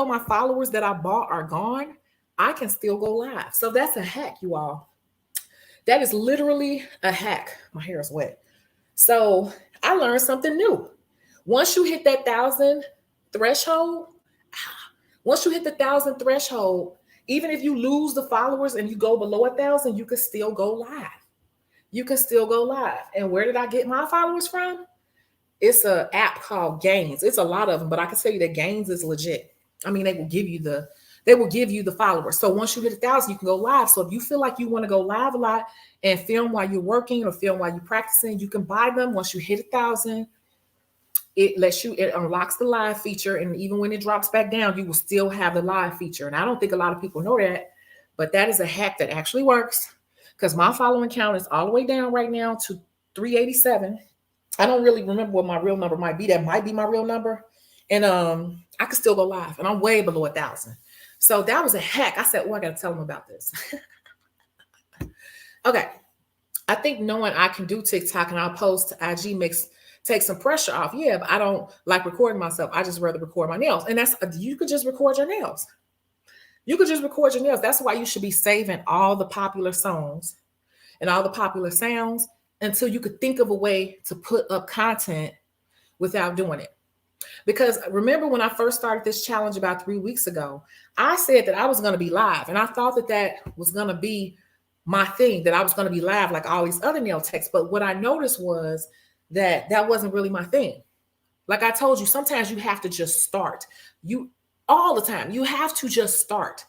Speaker 1: my followers that I bought are gone, I can still go live. So that's a hack, you all. That is literally a hack. My hair is wet. So I learned something new. Once you hit that 1,000 threshold, even if you lose the followers and you go below 1,000, you can still go live. And where did I get my followers from? It's an app called Gains. It's a lot of them, but I can tell you that Gains is legit. I mean, they will give you the followers. So once you hit 1,000, you can go live. So if you feel like you want to go live a lot and film while you're working or film while you're practicing, you can buy them. Once you hit 1,000, it unlocks the live feature. And even when it drops back down, you will still have the live feature. And I don't think a lot of people know that, but that is a hack that actually works, because my following count is all the way down right now to 387. I don't really remember what my real number might be. That might be my real number. And I could still go live, and I'm way below 1,000. So that was a hack. I said, I got to tell them about this. Okay. I think knowing I can do TikTok and I'll post to IG take some pressure off. Yeah, but I don't like recording myself. I just rather record my nails. And you could just record your nails. That's why you should be saving all the popular songs and all the popular sounds until you could think of a way to put up content without doing it. Because remember when I first started this challenge about 3 weeks ago, I said that I was going to be live, and I thought that was going to be my thing, that I was going to be live like all these other nail techs. But what I noticed was that wasn't really my thing. Like I told you, sometimes you have to just start. All the time, you have to just start.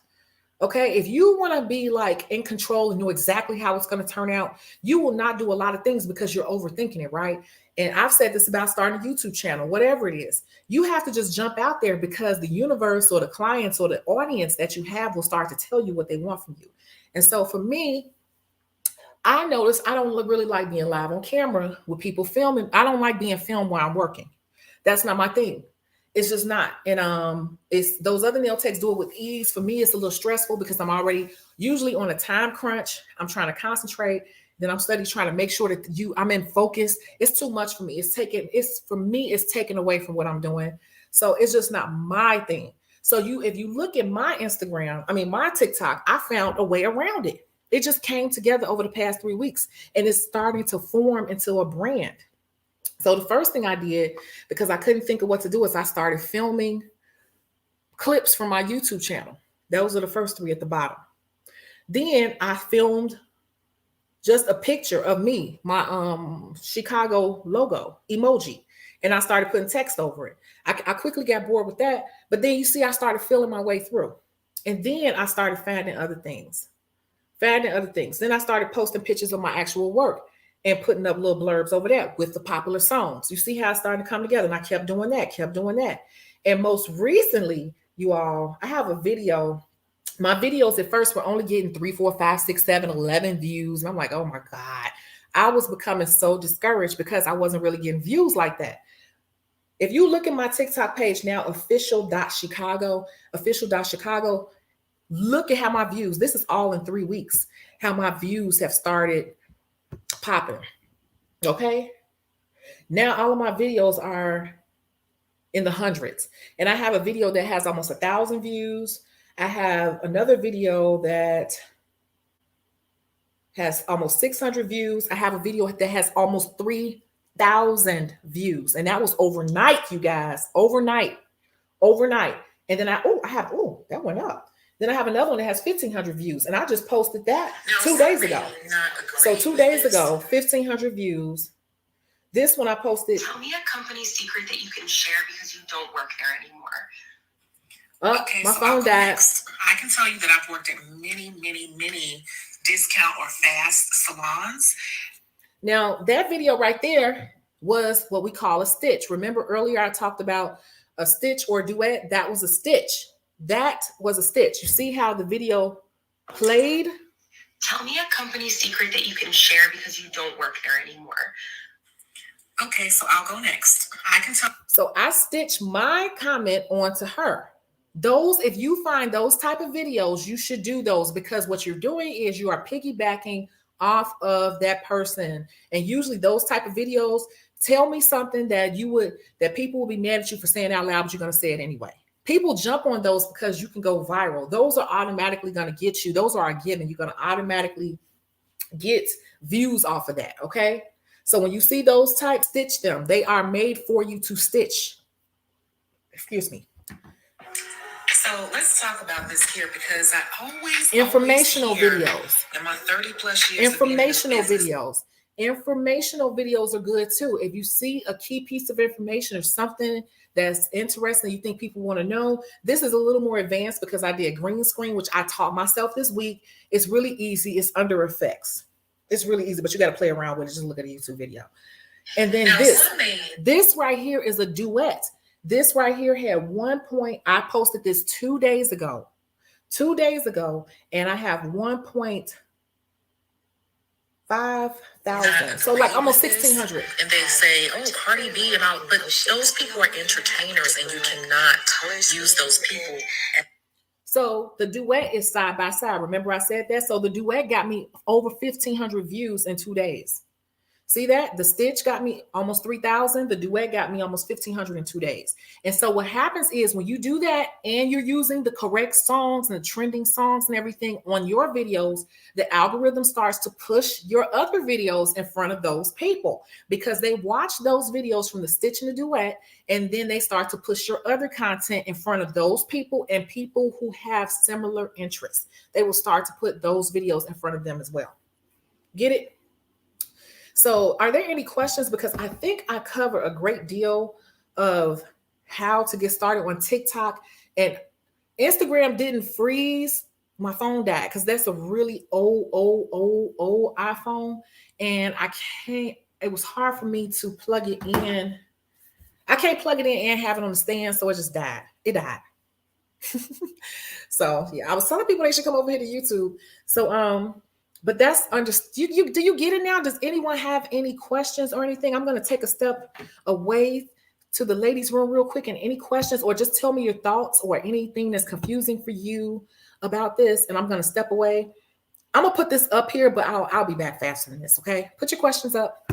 Speaker 1: Okay, if you want to be like in control and know exactly how it's going to turn out, you will not do a lot of things because you're overthinking it, right? And I've said this about starting a YouTube channel, whatever it is. You have to just jump out there, because the universe or the clients or the audience that you have will start to tell you what they want from you. And so for me, I noticed I don't really like being live on camera with people filming. I don't like being filmed while I'm working. That's not my thing. It's just not. And it's those other nail techs do it with ease. For me, it's a little stressful because I'm already usually on a time crunch. I'm trying to concentrate. Then I'm trying to make sure that I'm in focus. It's too much for me. It's taken away from what I'm doing. So it's just not my thing. So if you look at my Instagram, my TikTok, I found a way around it. It just came together over the past 3 weeks, and it's starting to form into a brand. So the first thing I did, because I couldn't think of what to do, is I started filming clips from my YouTube channel. Those are the first 3 at the bottom. Then I filmed just a picture of me, my Chicago logo emoji, and I started putting text over it. I quickly got bored with that, but then you see I started feeling my way through. And then I started finding other things. Then I started posting pictures of my actual work and putting up little blurbs over there with the popular songs. You see how it started to come together, and I kept doing that. And most recently, you all, I have a video. My videos at first were only getting 3, 4, 5, 6, 7, 11 views. And I'm like, oh my God, I was becoming so discouraged because I wasn't really getting views like that. If you look at my TikTok page now, official.chicago, look at how my views, this is all in 3 weeks, how my views have started popping. Okay. Now all of my videos are in the hundreds. And I have a video that has almost 1,000 views. I have another video that has almost 600 views. I have a video that has almost 3,000 views. And that was overnight, you guys, overnight. And then that went up. Then I have another one that has 1,500 views. And I just posted that 2 days ago. So 2 days ago, 1,500 views. This one I posted.
Speaker 2: Tell me a company secret that you can share because you don't work there anymore.
Speaker 1: Okay, my phone died.
Speaker 4: Next. I can tell you that I've worked at many discount or fast salons.
Speaker 1: Now, that video right there was what we call a stitch. Remember earlier I talked about a stitch or a duet? That was a stitch. You see how the video played?
Speaker 2: Tell me a company secret that you can share because you don't work there anymore.
Speaker 4: Okay, so I'll go next. I can tell.
Speaker 1: So I stitched my comment onto her. If you find those type of videos, you should do those, because what you're doing is you are piggybacking off of that person. And usually those type of videos tell me something that people will be mad at you for saying out loud, but you're going to say it anyway. People jump on those because you can go viral. Those are automatically going to get you. Those are a given. You're going to automatically get views off of that. Okay. So when you see those types, stitch them. They are made for you to stitch. Excuse me.
Speaker 4: So let's talk about this here, because I always
Speaker 1: informational
Speaker 4: hear
Speaker 1: videos.
Speaker 4: In my 30 plus years.
Speaker 1: Informational videos. Informational videos are good too. If you see a key piece of information or something that's interesting, you think people want to know, this is a little more advanced because I did green screen, which I taught myself this week. It's really easy. It's under effects. It's really easy, but you got to play around with it. Just look at a YouTube video. And then this right here is a duet. This right here had I posted this 2 days ago, and I have 1,500. So like almost 1,600.
Speaker 4: And they say, oh, Cardi B and all, but those people are entertainers and you cannot use those people.
Speaker 1: So the duet is side by side. Remember I said that? So the duet got me over 1,500 views in 2 days. See that? The stitch got me almost 3,000. The duet got me almost 1,500 in 2 days. And so what happens is when you do that and you're using the correct songs and the trending songs and everything on your videos, the algorithm starts to push your other videos in front of those people because they watch those videos from the stitch and the duet, and then they start to push your other content in front of those people and people who have similar interests. They will start to put those videos in front of them as well. Get it? So are there any questions? Because I think I cover a great deal of how to get started on TikTok, and Instagram didn't freeze. My phone died because that's a really old iPhone. And it was hard for me to plug it in. I can't plug it in and have it on the stand. So it just died. It died. So yeah, I was telling people they should come over here to YouTube. So, but that's do you get it now? Does anyone have any questions or anything? I'm going to take a step away to the ladies' room real quick, and any questions, or just tell me your thoughts or anything that's confusing for you about this. And I'm going to step away. I'm going to put this up here, but I'll be back faster than this. Okay. Put your questions up.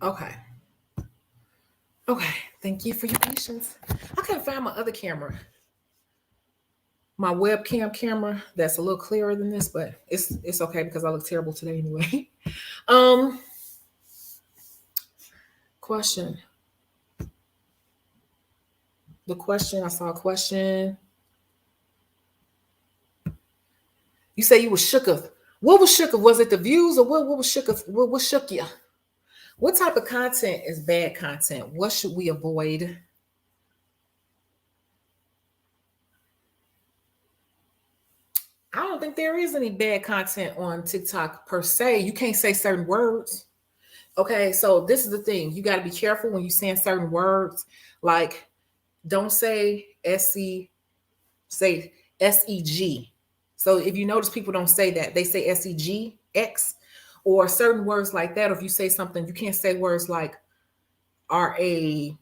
Speaker 1: Okay. Okay. Thank you for your patience. I couldn't find my other camera, my webcam camera that's a little clearer than this, but it's okay because I look terrible today anyway. Um, question. The question, I saw a question. You say you were shook of. What was shook of? Was it the views or what was shook of? What shook you? What type of content is bad content? What should we avoid? I don't think there is any bad content on TikTok per se. You can't say certain words. Okay, so this is the thing. You got to be careful when you saying certain words. Like, don't say SC, say SEG. So if you notice, people don't say that. They say SEGX or certain words like that. Or if you say something, you can't say words like RAP.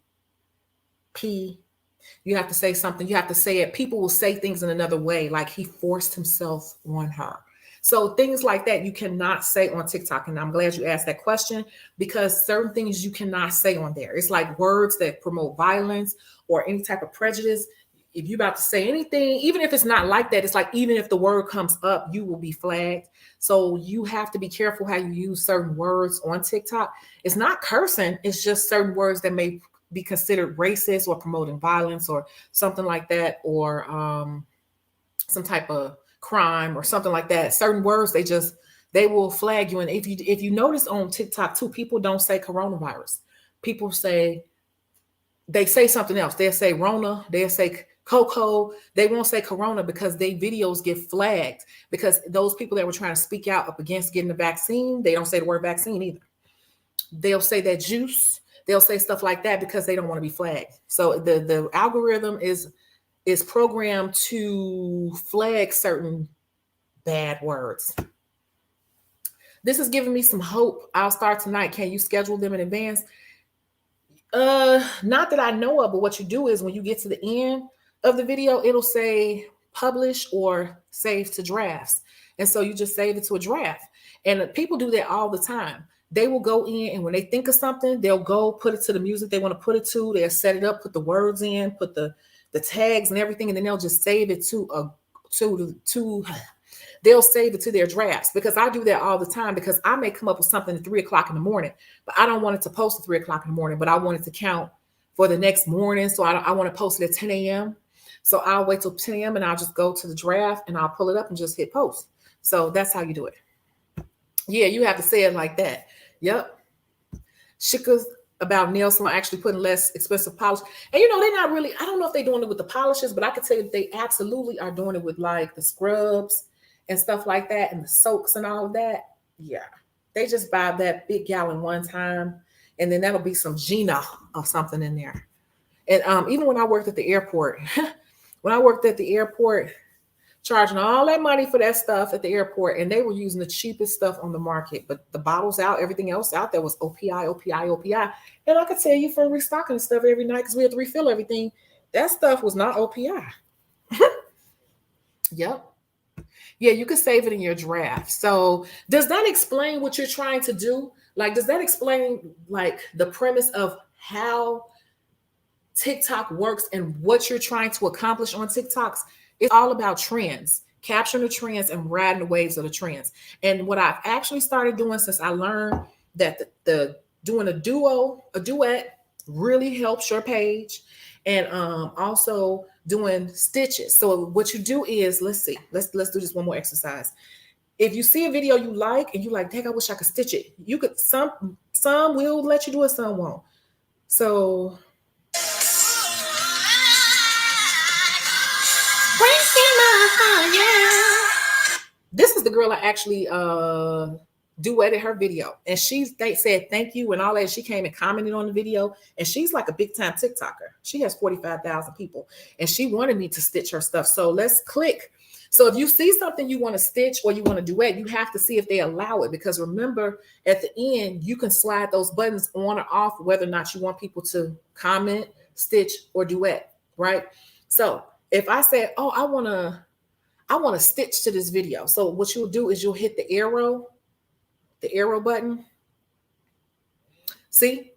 Speaker 1: You have to say something. You have to say it. People will say things in another way, like he forced himself on her. So things like that you cannot say on TikTok. And I'm glad you asked that question because certain things you cannot say on there. It's like words that promote violence or any type of prejudice. If you're about to say anything, even if it's not like that, it's like even if the word comes up, you will be flagged. So you have to be careful how you use certain words on TikTok. It's not cursing. It's just certain words that may be considered racist or promoting violence or something like that, or some type of crime or something like that. Certain words, they will flag you. And if you notice on TikTok too, people don't say coronavirus. People say, they say something else. They'll say Rona, they'll say Coco. They won't say Corona because their videos get flagged because those people that were trying to speak out up against getting the vaccine, they don't say the word vaccine either. They'll say that juice. They'll say stuff like that because they don't want to be flagged. So the algorithm is programmed to flag certain bad words. This is giving me some hope. I'll start tonight. Can you schedule them in advance? Not that I know of, but what you do is when you get to the end of the video, it'll say publish or save to drafts. And so you just save it to a draft. And people do that all the time. They will go in and when they think of something, they'll go put it to the music they want to put it to. They'll set it up, put the words in, put the tags and everything, and then they'll just save it they'll save it to their drafts because I do that all the time because I may come up with something at 3:00 in the morning, but I don't want it to post at 3:00 in the morning, but I want it to count for the next morning. So I want to post it at 10 a.m. So I'll wait till 10 a.m. and I'll just go to the draft and I'll pull it up and just hit post. So that's how you do it. Yeah, you have to say it like that. Yep. Shika's about nail salon actually putting less expensive polish. And they're not really, I don't know if they're doing it with the polishes, but I could tell you they absolutely are doing it with like the scrubs and stuff like that and the soaks and all of that. Yeah. They just buy that big gallon one time and then that'll be some Gina or something in there. And even when I worked at the airport, charging all that money for that stuff at the airport, and they were using the cheapest stuff on the market. But the bottles out, everything else out there was OPI. And I could tell you from restocking stuff every night because we had to refill everything. That stuff was not OPI. Yep. Yeah, you can save it in your draft. So does that explain what you're trying to do? Like, does that explain like the premise of how TikTok works and what you're trying to accomplish on TikToks? It's all about trends, capturing the trends and riding the waves of the trends. And what I've actually started doing since I learned that the doing a duet really helps your page, and also doing stitches. So what you do is, let's do this one more exercise. If you see a video you like and you like, dang, I wish I could stitch it. You could some will let you do it, some won't. So this is the girl I actually duetted her video, and they said thank you and all that. She came and commented on the video, and she's like a big time TikToker. She has 45,000 people, and she wanted me to stitch her stuff. So let's click. So if you see something you want to stitch or you want to duet, you have to see if they allow it, because remember at the end you can slide those buttons on or off whether or not you want people to comment, stitch, or duet, right? So if I say, oh, I want to stitch to this video. So what you'll do is you'll hit the arrow button. See?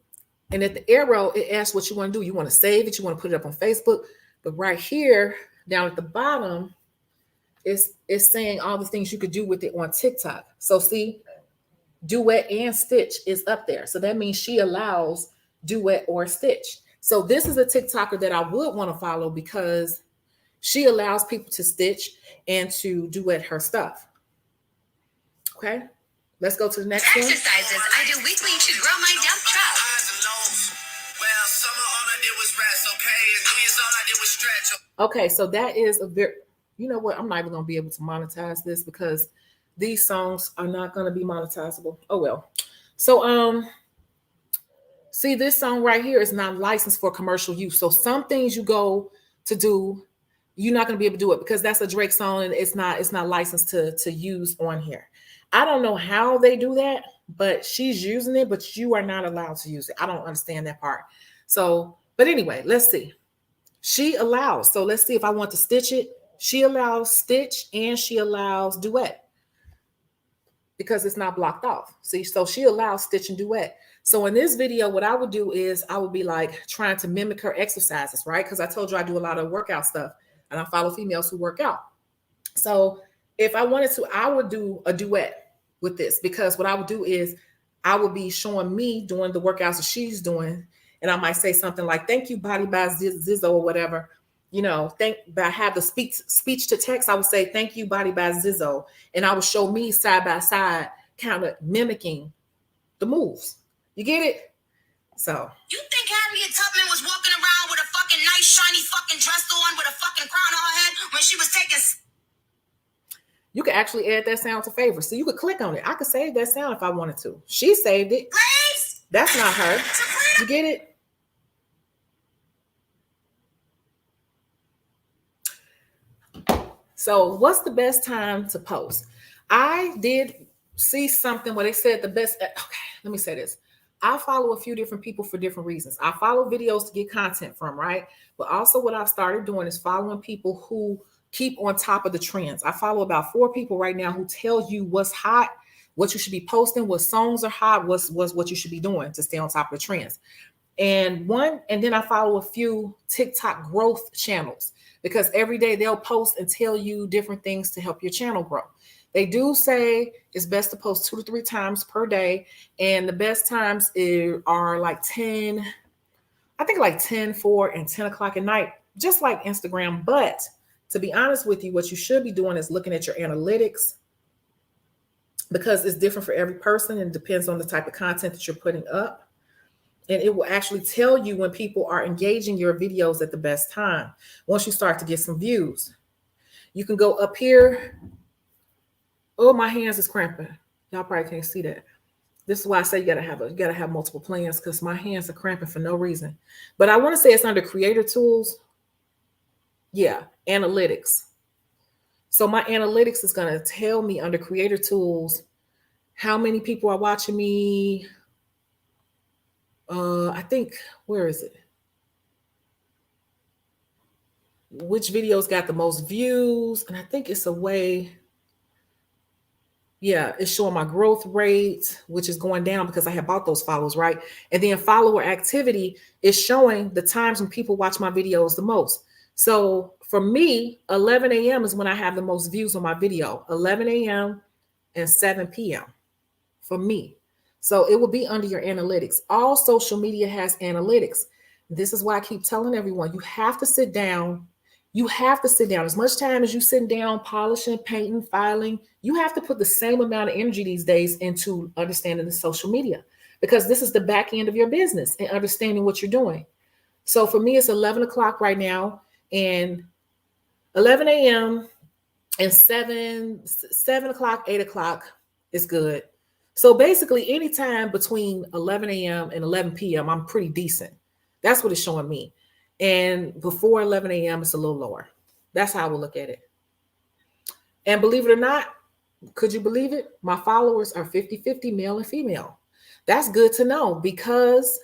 Speaker 1: And at the arrow, it asks what you want to do. You want to save it, you want to put it up on Facebook. But right here, down at the bottom, it's saying all the things you could do with it on TikTok. So see, Duet and Stitch is up there. So that means she allows Duet or Stitch. So this is a TikToker that I would want to follow because she allows people to stitch and to duet her stuff. Okay, let's go to the next one.
Speaker 2: Exercises I do weekly to grow my dump truck.
Speaker 1: Okay, so that is a very, you know what? I'm not even going to be able to monetize this because these songs are not going to be monetizable. Oh, well. So, see, this song right here is not licensed for commercial use. So some things you go to do, you're not going to be able to do it because that's a Drake song and it's not licensed to use on here. I don't know how they do that, but she's using it, but you are not allowed to use it. I don't understand that part. So, but anyway, let's see. She allows. So let's see if I want to stitch it. She allows Stitch and she allows Duet because it's not blocked off. See, so she allows Stitch and Duet. So in this video, what I would do is I would be like trying to mimic her exercises, right? Because I told you I do a lot of workout stuff and I follow females who work out. So if I wanted to, I would do a duet with this because what I would do is I would be showing me doing the workouts that she's doing. And I might say something like, thank you, Body by Zizzo or whatever. You know, but I have the speech to text. I would say, thank you, Body by Zizzo. And I would show me side by side, kind of mimicking the moves. You get it? So.
Speaker 3: You think Harriet Tubman was walking around with a fucking nice, shiny fucking dress on with a fucking crown on her head when she was taking...
Speaker 1: You could actually add that sound to favorites. So you could click on it. I could save that sound if I wanted to. She saved it.
Speaker 3: Please?
Speaker 1: That's not her. You get it? So what's the best time to post? I did see something where they said the best. Okay, let me say this. I follow a few different people for different reasons. I follow videos to get content from, right? But also what I've started doing is following people who keep on top of the trends. I follow about 4 people right now who tell you what's hot, what you should be posting, what songs are hot, what's what you should be doing to stay on top of the trends. And then I follow a few TikTok growth channels because every day they'll post and tell you different things to help your channel grow. They do say it's best to post 2 to 3 times per day. And the best times are like 10, I think like 10, 4, and 10 o'clock at night, just like Instagram. But to be honest with you, what you should be doing is looking at your analytics because it's different for every person and depends on the type of content that you're putting up. And it will actually tell you when people are engaging your videos at the best time. Once you start to get some views, you can go up here. Oh, my hands is cramping. Y'all probably can't see that. This is why I say you gotta have multiple plans because my hands are cramping for no reason. But I want to say it's under creator tools. Yeah, analytics. So my analytics is gonna tell me under creator tools how many people are watching me. I think, where is it? Which videos got the most views? And I think it's a way. Yeah, it's showing my growth rate, which is going down because I have bought those follows, right? And then follower activity is showing the times when people watch my videos the most. So for me, 11 a.m. is when I have the most views on my video, 11 a.m. and 7 p.m. for me. So it will be under your analytics. All social media has analytics. This is why I keep telling everyone, you have to sit down. You have to sit down. As much time as you sitting down, polishing, painting, filing, you have to put the same amount of energy these days into understanding the social media because this is the back end of your business and understanding what you're doing. So for me, it's 11 o'clock right now and 11 a.m. and 7 o'clock, 8 o'clock is good. So basically anytime between 11 a.m. and 11 p.m., I'm pretty decent. That's what it's showing me. And before 11 a.m., it's a little lower. That's how I would look at it. And believe it or not, could you believe it? My followers are 50-50 male and female. That's good to know because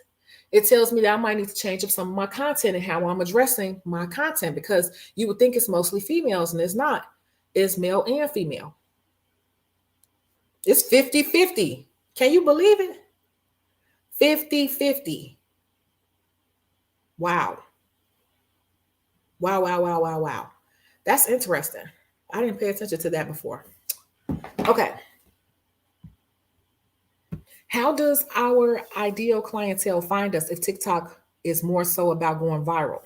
Speaker 1: it tells me that I might need to change up some of my content and how I'm addressing my content because you would think it's mostly females and it's not. It's male and female. It's 50-50. Can you believe it? 50-50. Wow. Wow, wow, wow, wow, wow. That's interesting. I didn't pay attention to that before. Okay. How does our ideal clientele find us if TikTok is more so about going viral?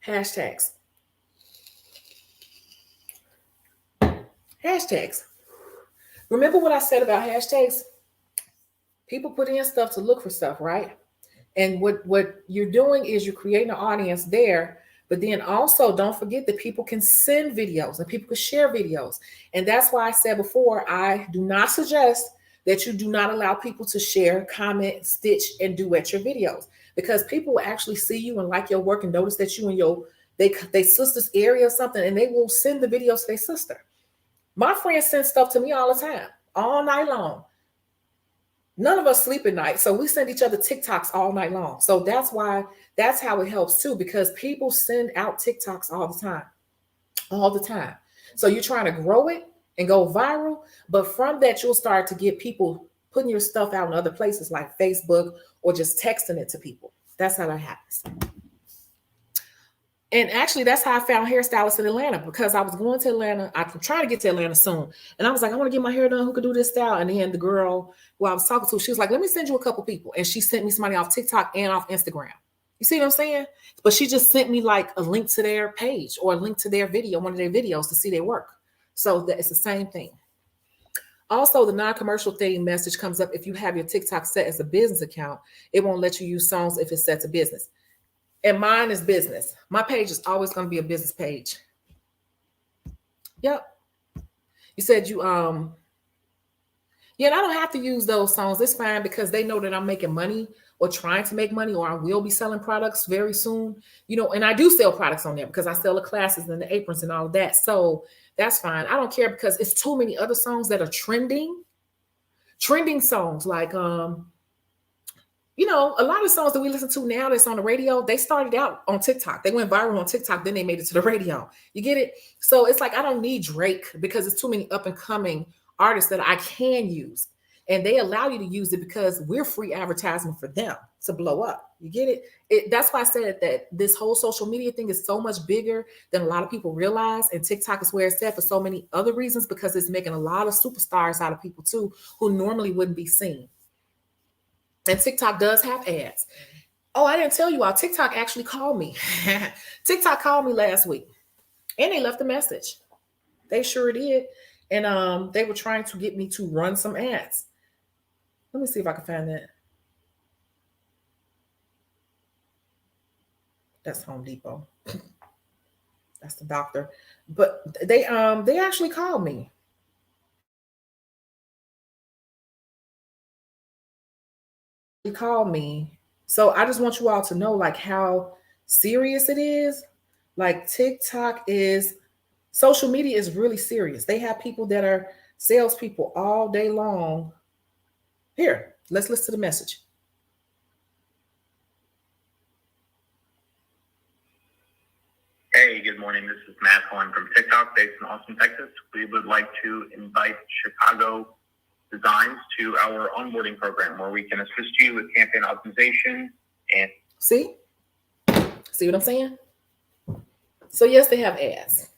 Speaker 1: Hashtags. Hashtags. Remember what I said about hashtags? People put in stuff to look for stuff, right? And what you're doing is you're creating an audience there, but then also don't forget that people can send videos and people can share videos. And that's why I said before, I do not suggest that you do not allow people to share, comment, stitch, and duet your videos, because people will actually see you and like your work and notice that you and they sister's area or something, and they will send the videos to their sister. My friends send stuff to me all the time, all night long. None of us sleep at night, so we send each other TikToks all night long. So that's how it helps too, because people send out TikToks all the time. So you're trying to grow it and go viral, but from that you'll start to get people putting your stuff out in other places like Facebook or just texting it to people. That's how that happens. And actually, that's how I found hairstylists in Atlanta, because I was going to Atlanta. I'm trying to get to Atlanta soon. And I was like, I want to get my hair done. Who could do this style? And then the girl who I was talking to, she was like, let me send you a couple people. And she sent me somebody off TikTok and off Instagram. You see what I'm saying? But she just sent me like a link to their page or a link to their video, one of their videos, to see their work. So that it's the same thing. Also, the non-commercial thing message comes up if you have your TikTok set as a business account. It won't let you use songs if it's set to business. And mine is business. My page is always going to be a business page. Yep. You said you yeah, and I don't have to use those songs. It's fine, because they know that I'm making money or trying to make money, or I will be selling products very soon. You know, and I do sell products on there because I sell the classes and the aprons and all of that. So that's fine. I don't care, because it's too many other songs that are trending songs like you know, a lot of songs that we listen to now that's on the radio, they started out on TikTok. They went viral on TikTok, then they made it to the radio. You get it? So it's like, I don't need Drake, because it's too many up and coming artists that I can use. And they allow you to use it because we're free advertisement for them to blow up. You get it? That's why I said that this whole social media thing is so much bigger than a lot of people realize. And TikTok is where it's at for so many other reasons, because it's making a lot of superstars out of people too, who normally wouldn't be seen. And TikTok does have ads. Oh, I didn't tell you all. TikTok actually called me. TikTok called me last week, and they left a message. They sure did. And they were trying to get me to run some ads. Let me see if I can find that. That's Home Depot. That's the doctor. But they actually called me. Call me. So I just want you all to know like how serious it is. Like TikTok is, social media is really serious. They have people that are salespeople all day long. Here, let's listen to the message.
Speaker 5: Hey, good morning. This is Matt calling from TikTok, based in Austin, Texas. We would like to invite Chicago Designs to our onboarding program, where we can assist you with campaign optimization and
Speaker 1: see what I'm saying? So yes, they have ads.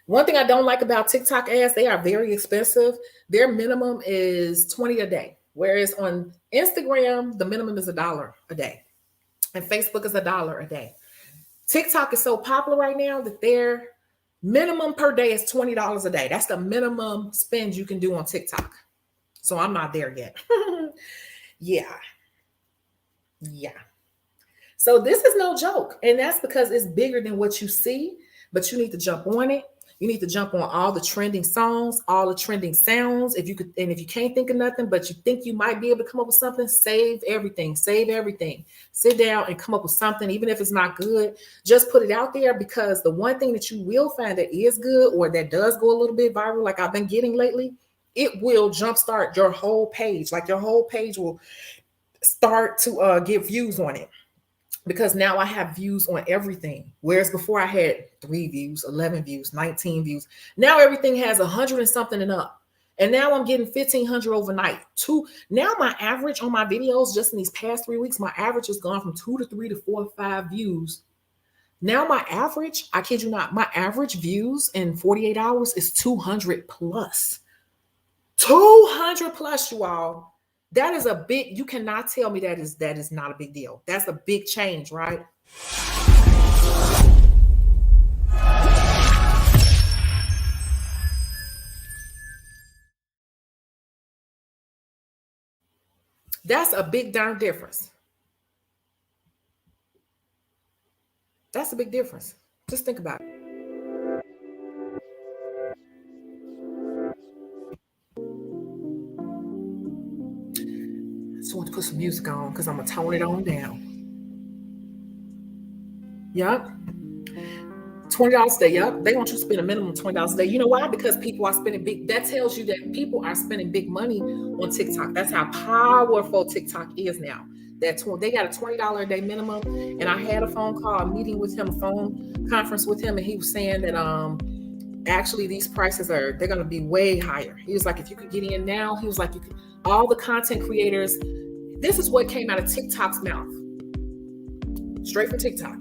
Speaker 1: One thing I don't like about TikTok ads, they are very expensive. Their minimum is $20 a day, whereas on Instagram the minimum is $1 a day, and Facebook is $1 a day. TikTok is so popular right now that their minimum per day is $20 a day. That's the minimum spend you can do on TikTok. So I'm not there yet. Yeah. So this is no joke. And that's because it's bigger than what you see, but you need to jump on it. You need to jump on all the trending songs, all the trending sounds. If you can't think of nothing, but you think you might be able to come up with something, save everything. Sit down and come up with something, even if it's not good. Just put it out there, because the one thing that you will find that is good, or that does go a little bit viral, like I've been getting lately, it will jumpstart your whole page. Like your whole page will start to get views on it, because now I have views on everything. Whereas before I had 3 views, 11 views, 19 views. Now everything has 100 and something and up. And now I'm getting 1,500 overnight. Now my average on my videos, just in these past 3 weeks, my average has gone from 2 to 3 to 4 to 5 views. Now my average, I kid you not, my average views in 48 hours is 200 plus. 200 plus, you all. That is a big, you cannot tell me that is not a big deal. That's a big change, right? That's a big darn difference. That's a big difference. Just think about it. I just want to put some music on because I'm going to tone it on down. Yup. $20 a day. Yup. They want you to spend a minimum of $20 a day. You know why? Because people are spending big. That tells you that people are spending big money on TikTok. That's how powerful TikTok is now. They got a $20 a day minimum. And I had a phone call, a meeting with him, a phone conference with him, and he was saying that actually these prices they're going to be way higher. He was like, if you could get in now, he was like, all the content creators. This is what came out of TikTok's mouth, straight from TikTok.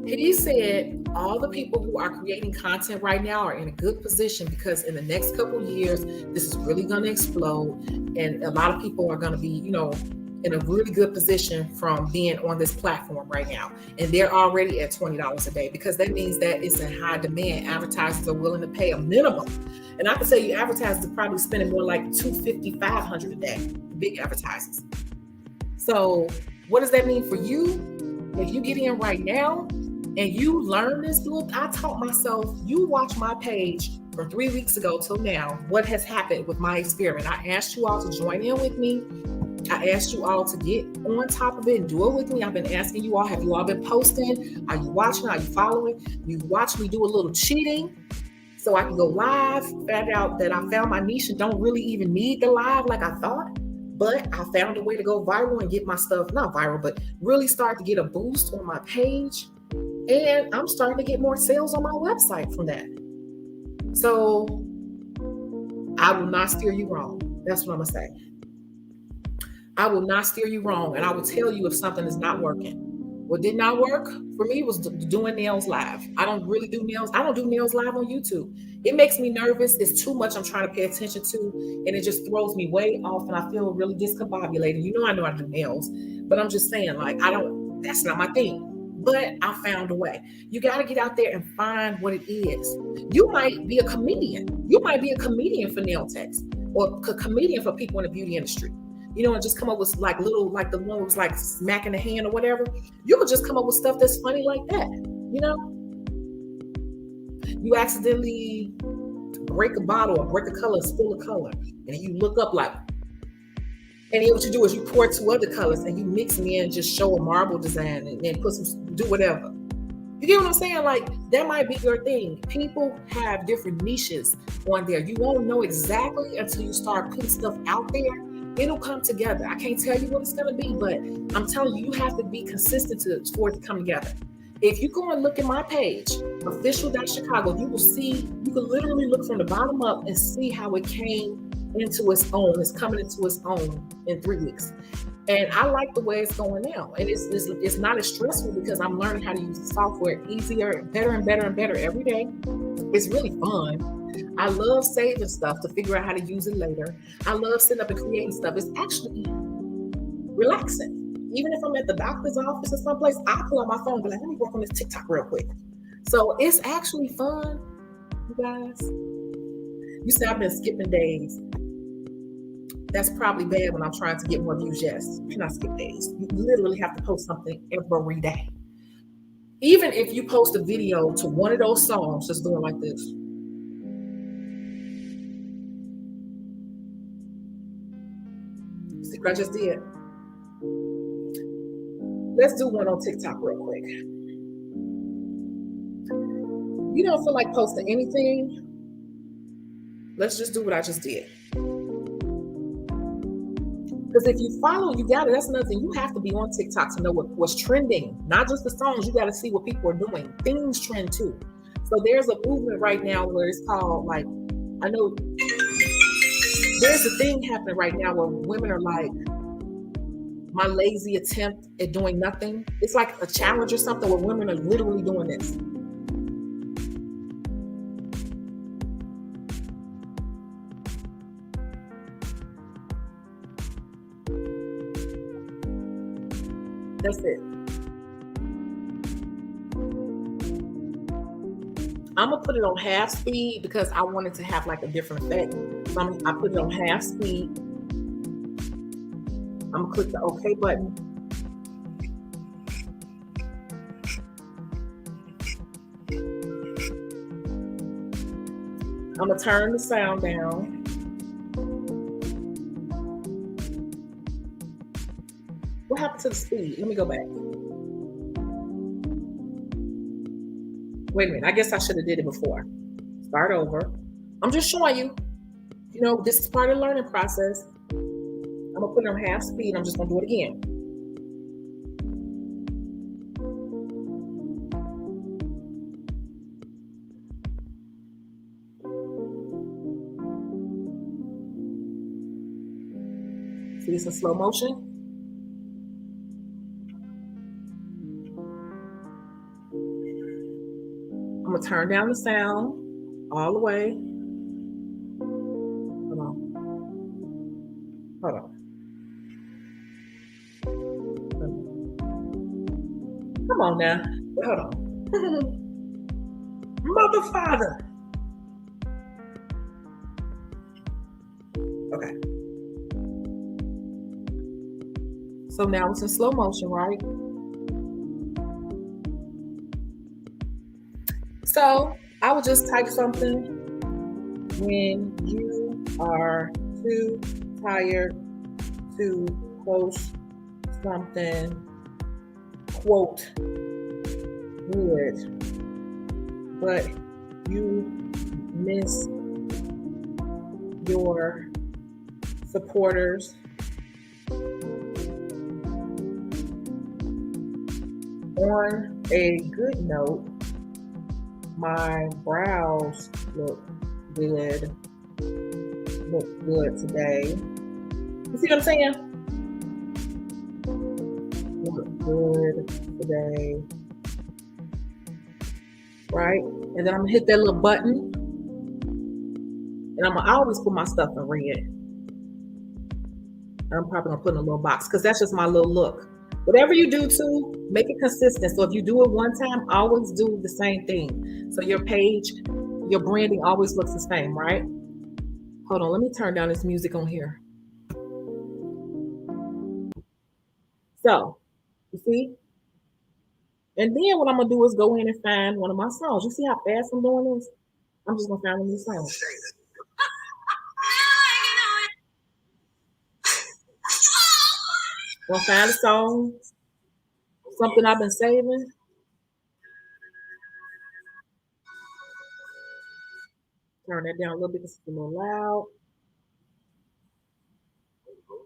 Speaker 1: He said all the people who are creating content right now are in a good position because in the next couple of years, this is really going to explode. And a lot of people are going to be, in a really good position from being on this platform right now. And they're already at $20 a day because that means that it's in high demand. Advertisers are willing to pay a minimum. And I can tell you advertisers are probably spending more like $250, $500 a day, big advertisers. So what does that mean for you? If you get in right now and you learn this, look, I taught myself, you watch my page from 3 weeks ago till now, what has happened with my experiment. I asked you all to join in with me. I asked you all to get on top of it and do it with me. I've been asking you all, have you all been posting? Are you watching? Are you following? You watch me do a little cheating so I can go live, found out that I found my niche and don't really even need the live like I thought. But I found a way to go viral and get my stuff, not viral, but really start to get a boost on my page. And I'm starting to get more sales on my website from that. So I will not steer you wrong. That's what I'm going to say. I will not steer you wrong. And I will tell you if something is not working. What did not work for me was doing nails live. I don't really do nails. I don't do nails live on YouTube. It makes me nervous. It's too much I'm trying to pay attention to. And it just throws me way off. And I feel really discombobulated. I know I do nails. But I'm just saying, that's not my thing. But I found a way. You got to get out there and find what it is. You might be a comedian. You might be a comedian for nail techs or a comedian for people in the beauty industry. And just come up with like the one was like smacking the hand or whatever. You could just come up with stuff that's funny like that. You accidentally break a bottle or break a color, spill a color, and you look up and then what you do is you pour 2 other colors and you mix them in and just show a marble design and then do whatever. You get what I'm saying? That might be your thing. People have different niches on there. You won't know exactly until you start putting stuff out there. It'll come together. I can't tell you what it's going to be, but I'm telling you, you have to be consistent for it to come together. If you go and look at my page, official.chicago, you will see, you can literally look from the bottom up and see how it came into its own. It's coming into its own in 3 weeks. And I like the way it's going now. And it's not as stressful because I'm learning how to use the software easier, better and better and better every day. It's really fun. I love saving stuff to figure out how to use it later. I love sitting up and creating stuff. It's actually relaxing. Even if I'm at the doctor's office or someplace, I pull out my phone and be like, let me work on this TikTok real quick. So it's actually fun, you guys. You say I've been skipping days. That's probably bad when I'm trying to get more views. Yes, you cannot skip days. You literally have to post something every day. Even if you post a video to one of those songs, just doing like this. See what I just did? Let's do one on TikTok real quick. You don't feel like posting anything? Let's just do what I just did. Because if you follow, you got it. That's another thing. You have to be on TikTok to know what's trending. Not just the songs. You got to see what people are doing. Things trend too. So there's a movement right now where it's called I know there's a thing happening right now where women are like, my lazy attempt at doing nothing. It's like a challenge or something where women are literally doing this. That's it. I'm gonna put it on half speed because I want it to have like a different effect. So I put it on half speed. I'm gonna click the OK button. I'm gonna turn the sound down. What happened to the speed? Let me go back. Wait a minute, I guess I should have did it before. Start over. I'm just showing you, this is part of the learning process. I'm gonna put it on half speed. I'm just gonna do it again. See, it's in slow motion. I'm gonna turn down the sound all the way. Hold on. Come on now. Hold on. Mother father. Okay. So now it's in slow motion, right? So I would just type something. When you are too tired to post something, quote, good, but you miss your supporters. On a good note, my brows look good today. You see what I'm saying? Look good today. Right? And then I'm gonna hit that little button. And I always put my stuff in red. I'm probably gonna put in a little box because that's just my little look. Whatever you do too, make it consistent. So if you do it one time, always do the same thing. So your page, your branding always looks the same, right? Hold on, let me turn down this music on here. So, you see? And then what I'm gonna do is go in and find one of my songs. You see how fast I'm doing this? I'm just gonna find one of these songs. Gonna find a song, something I've been saving. Turn that down a little bit because it's a little loud.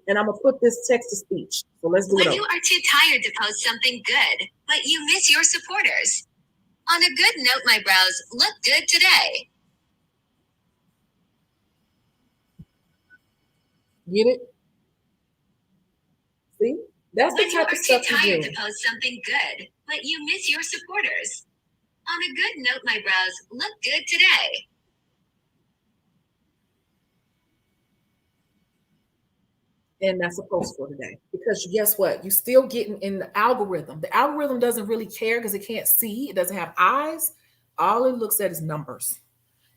Speaker 1: And I'm gonna put this text to speech. So let's do it.
Speaker 2: When you are too tired to post something good, but you miss your supporters. On a good note, my brows look good today.
Speaker 1: Get it? See? That's the
Speaker 2: When you
Speaker 1: type
Speaker 2: are
Speaker 1: of
Speaker 2: too
Speaker 1: stuff you
Speaker 2: tired
Speaker 1: do.
Speaker 2: to post something good, but you miss your supporters. On a good note, my brows look good today.
Speaker 1: And that's a post for today. Because guess what? You're still getting in the algorithm. The algorithm doesn't really care because it can't see. It doesn't have eyes. All it looks at is numbers.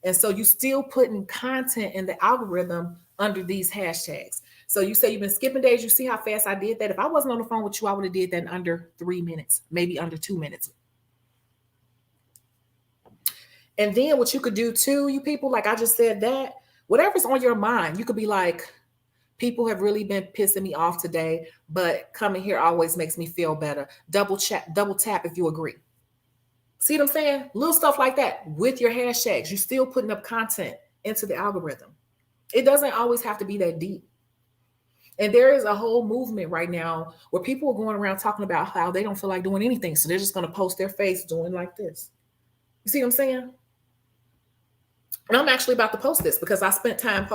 Speaker 1: And so you still putting content in the algorithm under these hashtags. So you say you've been skipping days. You see how fast I did that? If I wasn't on the phone with you, I would have did that in under 3 minutes, maybe under 2 minutes. And then what you could do too, you people, like I just said that, whatever's on your mind, you could be like, people have really been pissing me off today, but coming here always makes me feel better. Double tap if you agree. See what I'm saying? Little stuff like that with your hashtags. You're still putting up content into the algorithm. It doesn't always have to be that deep. And there is a whole movement right now where people are going around talking about how they don't feel like doing anything. So they're just going to post their face doing like this. You see what I'm saying? And I'm actually about to post this because I spent time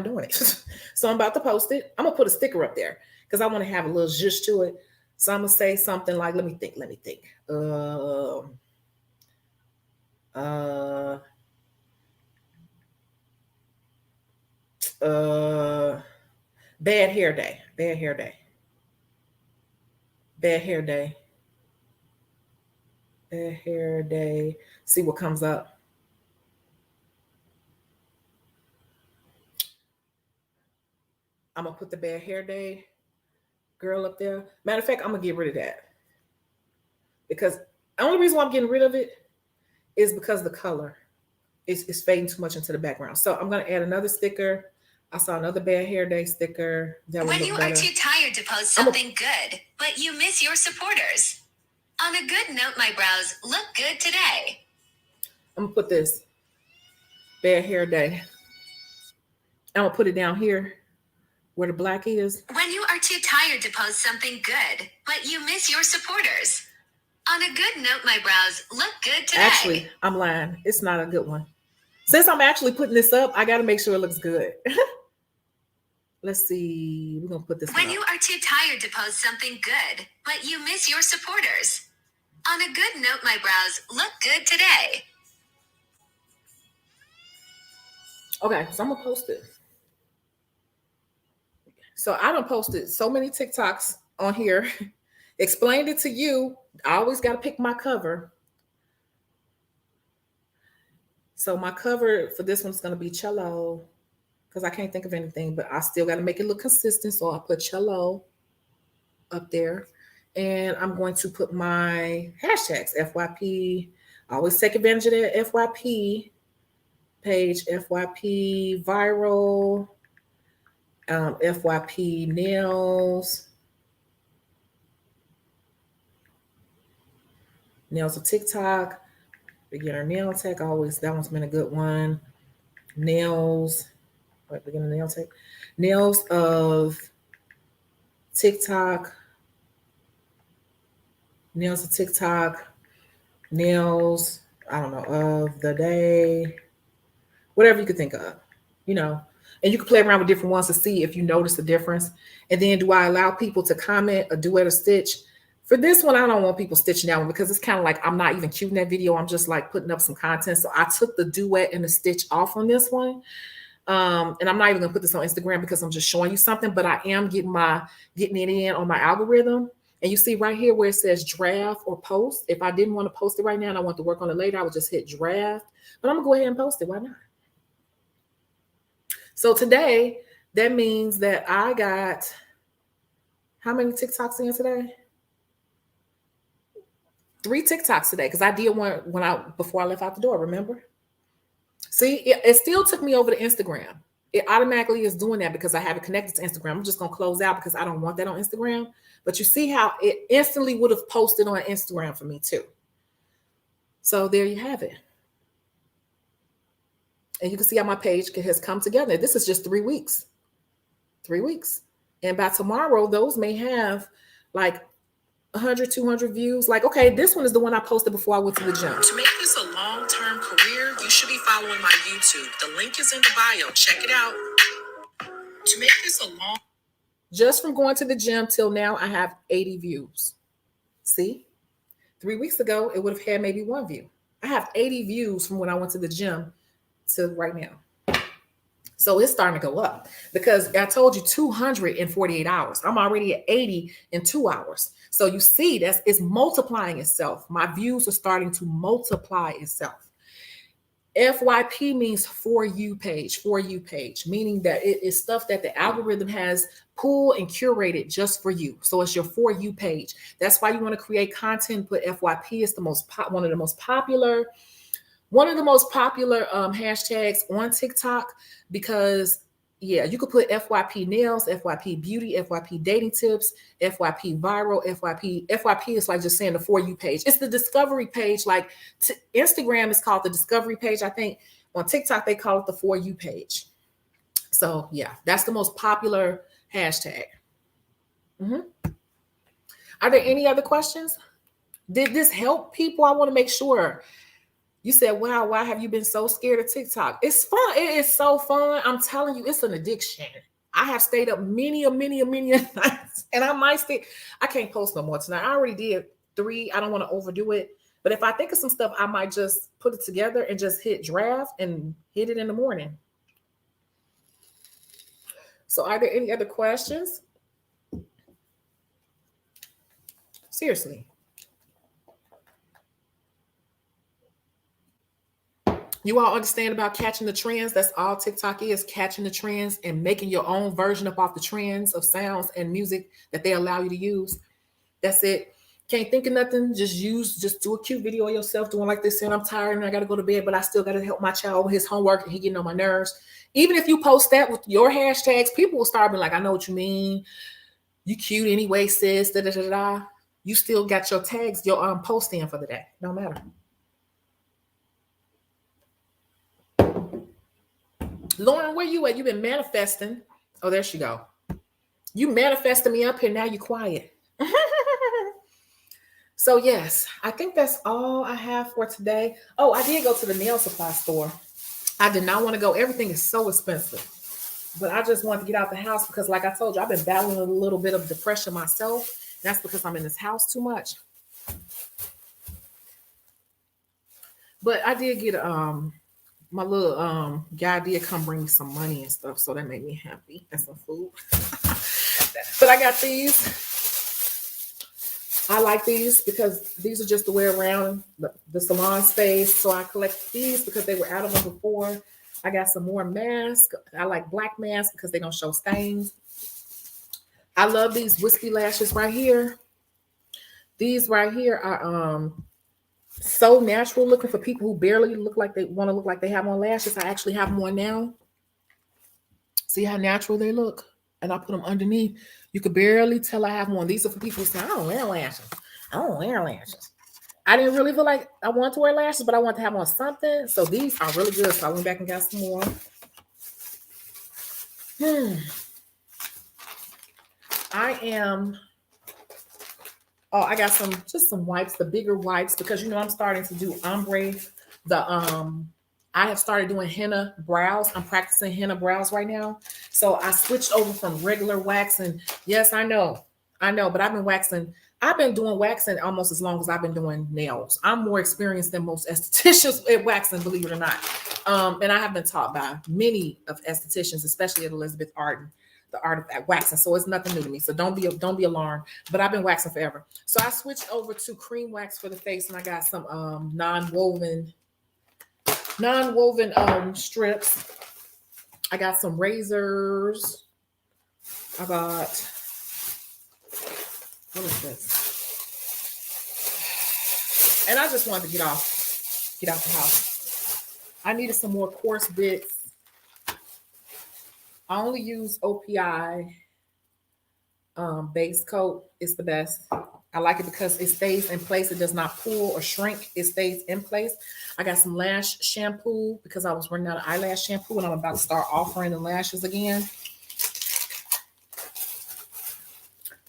Speaker 1: doing it. So I'm about to post it. I'm gonna put a sticker up there because I want to have a little zhuzh to it. So I'm gonna say something like, let me think. Bad hair day. Bad hair day. Bad hair day. Bad hair day. See what comes up. I'm gonna put the bad hair day girl up there. Matter of fact, I'm gonna get rid of that because the only reason why I'm getting rid of it is because the color is fading too much into the background. So I'm gonna add another sticker. I saw another bad hair day sticker. That would
Speaker 2: When
Speaker 1: look
Speaker 2: you
Speaker 1: better.
Speaker 2: are too tired to post something good, but you miss your supporters. On a good note, my brows look good today.
Speaker 1: I'm gonna put this bad hair day. I'm gonna put it down here where the black is.
Speaker 2: When you are too tired to post something good, but you miss your supporters. On a good note, my brows look good today.
Speaker 1: Actually, I'm lying. It's not a good one. Since I'm actually putting this up, I got to make sure it looks good. Let's see. We're going to put this
Speaker 2: When
Speaker 1: one
Speaker 2: you
Speaker 1: up.
Speaker 2: are too tired to post something good, but you miss your supporters. On a good note, my brows look good today.
Speaker 1: Okay, so I'm going to post it. So I done posted so many TikToks on here. Explained it to you. I always got to pick my cover. So my cover for this one's going to be cello because I can't think of anything, but I still got to make it look consistent. So I put cello up there. And I'm going to put my hashtags, FYP. I always take advantage of that FYP page, FYP viral, FYP nails. Nails of TikTok. Beginner nail tech, always that one's been a good one. Nails, beginner nail tech. Nails of TikTok. Nails of TikTok. Nails, I don't know, of the day. Whatever you could think of, you know. And you can play around with different ones to see if you notice the difference. And then do I allow people to comment a duet or stitch? For this one, I don't want people stitching that one because it's kind of like I'm not even cute in that video. I'm just like putting up some content. So I took the duet and the stitch off on this one. And I'm not even gonna put this on Instagram because I'm just showing you something, but I am getting it in on my algorithm. And you see right here where it says draft or post. If I didn't want to post it right now and I want to work on it later, I would just hit draft. But I'm gonna go ahead and post it. Why not? So today, that means that I got how many TikToks in today? 3 TikToks today because I did one before I left out the door, remember? See, it still took me over to Instagram. It automatically is doing that because I have it connected to Instagram. I'm just going to close out because I don't want that on Instagram. But you see how it instantly would have posted on Instagram for me too. So there you have it. And you can see how my page has come together. This is just 3 weeks. 3 weeks. And by tomorrow, those may have like 100, 200 views. Like, okay, this one is the one I posted before I went to the gym.
Speaker 4: To make this a long-term career, you should be following my YouTube. The link is in the bio. Check it out. To make this a long...
Speaker 1: Just from going to the gym till now, I have 80 views. See? 3 weeks ago, it would have had maybe 1 view. I have 80 views from when I went to the gym to right now. So it's starting to go up because I told you 200 in 48 hours. I'm already at 80 in 2 hours. So you see it's multiplying itself. My views are starting to multiply itself. FYP means for you page, meaning that it is stuff that the algorithm has pulled and curated just for you. So it's your for you page. That's why you want to create content, put FYP. It's one of the most popular hashtags on TikTok because, yeah, you could put FYP nails, FYP beauty, FYP dating tips, FYP viral, FYP is like just saying the For You page. It's the discovery page. Like Instagram is called the discovery page. I think on TikTok, they call it the For You page. So yeah, that's the most popular hashtag. Are there any other questions? Did this help people? I want to make sure. You said, wow, why have you been so scared of TikTok? It's fun. It is so fun. I'm telling you, it's an addiction. I have stayed up many nights, and I might stay. I can't post no more tonight. I already did 3. I don't want to overdo it. But if I think of some stuff, I might just put it together and just hit draft and hit it in the morning. So are there any other questions? Seriously. You all understand about catching the trends? That's all TikTok is, catching the trends and making your own version up off the trends of sounds and music that they allow you to use. That's it. Can't think of nothing. Just do a cute video of yourself doing like this, saying I'm tired and I got to go to bed, but I still got to help my child with his homework and he getting on my nerves. Even if you post that with your hashtags, people will start being like, I know what you mean. You cute anyway, sis. Da, da, da, da. You still got your tags, your post in for the day. No matter. Lauren, where you at? You been manifesting. Oh, there she go. You manifested me up here. Now you quiet. So yes, I think that's all I have for today. Oh, I did go to the nail supply store. I did not want to go. Everything is so expensive. But I just wanted to get out the house because, like I told you, I've been battling a little bit of depression myself. That's because I'm in this house too much. But I did get my little guy did come bring me some money and stuff, so that made me happy, and some food. But I got these. I like these because these are just the way around the salon space. So I collect these because they were out of them before. I got some more masks. I like black masks because they don't show stains. I love these wispy lashes right here. These right here are so natural looking for people who barely look like they want to look like they have on lashes. I actually have them on now. See how natural they look? And I put them underneath. You could barely tell I have them on. These are for people who say, I don't wear lashes. I don't wear lashes. I didn't really feel like I wanted to wear lashes, but I want to have on something. So these are really good. So I went back and got some more. I got some wipes, the bigger wipes, because I'm starting to do ombre. I have started doing henna brows. I'm practicing henna brows right now. So I switched over from regular waxing. Yes, I know, but I've been doing waxing almost as long as I've been doing nails. I'm more experienced than most estheticians at waxing, believe it or not. And I have been taught by many of estheticians, especially at Elizabeth Arden, the art of waxing. So it's nothing new to me. So don't be alarmed. But I've been waxing forever. So I switched over to cream wax for the face, and I got some non-woven strips. I got some razors. I got, what is this? And I just wanted to get out the house. I needed some more coarse bits. I only use OPI base coat. It's the best. I like it because it stays in place. It does not pull or shrink. It stays in place. I got some lash shampoo because I was running out of eyelash shampoo and I'm about to start offering the lashes again.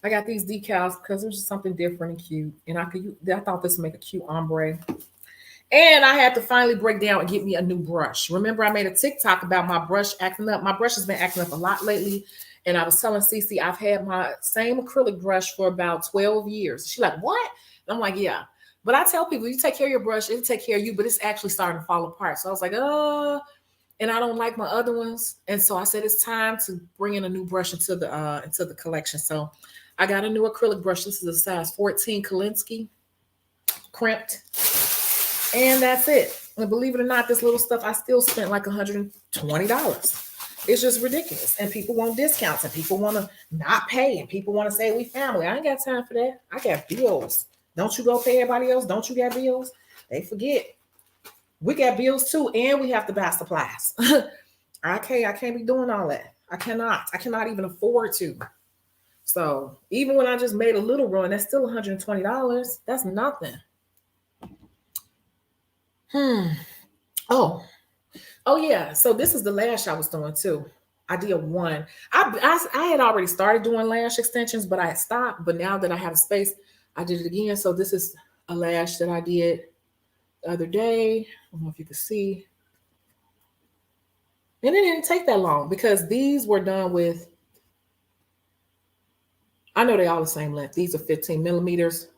Speaker 1: I got these decals because there's just something different and cute. And I thought this would make a cute ombre. And I had to finally break down and get me a new brush. Remember, I made a TikTok about my brush acting up. My brush has been acting up a lot lately. And I was telling Cece, I've had my same acrylic brush for about 12 years. She's like, what? And I'm like, yeah. But I tell people, you take care of your brush, it'll take care of you, but it's actually starting to fall apart. So I was like, and I don't like my other ones. And so I said, it's time to bring in a new brush into the collection. So I got a new acrylic brush. This is a size 14 Kolinsky, crimped. And that's it. And believe it or not, this little stuff, I still spent like $120. It's just ridiculous. And people want discounts and people want to not pay and people want to say we family. I ain't got time for that. I got bills. Don't you go pay everybody else? Don't you got bills? They forget. We got bills too, and we have to buy supplies. I can't be doing all that. I cannot even afford to. So even when I just made a little run, that's still $120. That's nothing. Oh yeah. So this is the lash I was doing too. I did one. I had already started doing lash extensions, but I stopped. But now that I have space, I did it again. So this is a lash that I did the other day. I don't know if you can see. And it didn't take that long because these were done with, I know they all the same length. These are 15 millimeters.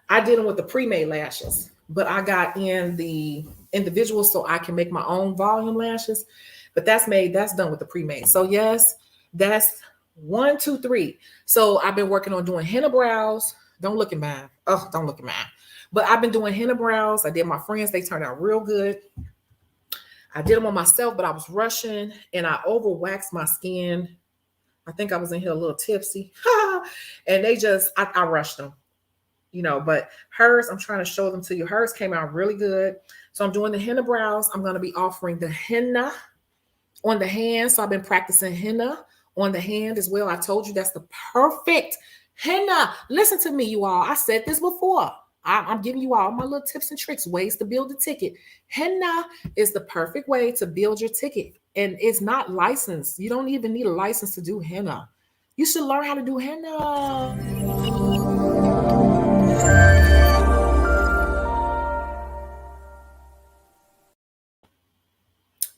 Speaker 1: I did them with the pre-made lashes, but I got in the individual so I can make my own volume lashes. But that's done with the pre-made. So yes, that's 1, 2, 3. So I've been working on doing henna brows. Don't look at mine. Oh, don't look at mine. But I've been doing henna brows. I did my friends. They turned out real good. I did them on myself, but I was rushing and I overwaxed my skin. I think I was in here a little tipsy. And I rushed them, but hers, I'm trying to show them to you. Hers came out really good. So I'm doing the henna brows. I'm going to be offering the henna on the hand. So I've been practicing henna on the hand as well. I told you that's the perfect henna. Listen to me, you all. I said this before. I'm giving you all my little tips and tricks, ways to build a ticket. Henna is the perfect way to build your ticket. And it's not licensed. You don't even need a license to do henna. You should learn how to do henna.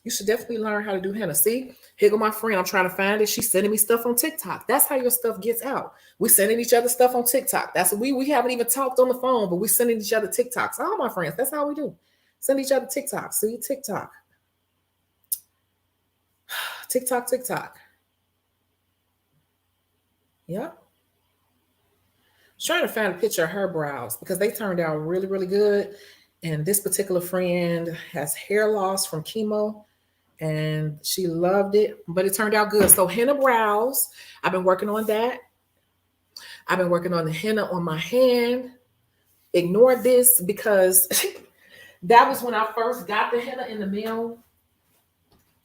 Speaker 1: You should definitely learn how to do henna. See, here go my friend. I'm trying to find it. She's sending me stuff on TikTok. That's how your stuff gets out. We're sending each other stuff on TikTok. That's what we haven't even talked on the phone, but we're sending each other TikToks. All my friends, that's how we do. Send each other TikToks. See, TikTok. TikTok. Yeah. Trying to find a picture of her brows because they turned out really, really good. And this particular friend has hair loss from chemo and she loved it, but it turned out good. So henna brows, I've been working on that. I've been working on the henna on my hand. Ignore this because that was when I first got the henna in the mail.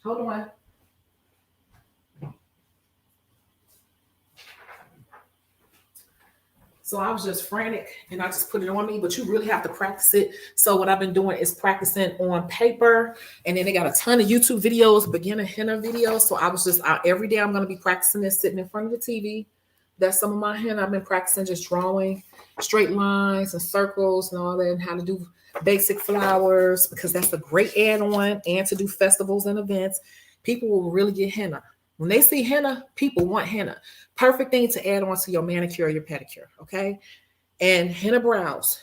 Speaker 1: Hold on. So I was just frantic and I just put it on me, but you really have to practice it. So what I've been doing is practicing on paper, and then they got a ton of YouTube videos, beginner henna videos. So I was just out every day. I'm going to be practicing this sitting in front of the TV. That's some of my henna. I've been practicing just drawing straight lines and circles and all that, and how to do basic flowers, because that's a great add-on, and to do festivals and events. People will really get henna. When they see henna, people want henna. Perfect thing to add on to your manicure or your pedicure, okay? And henna brows.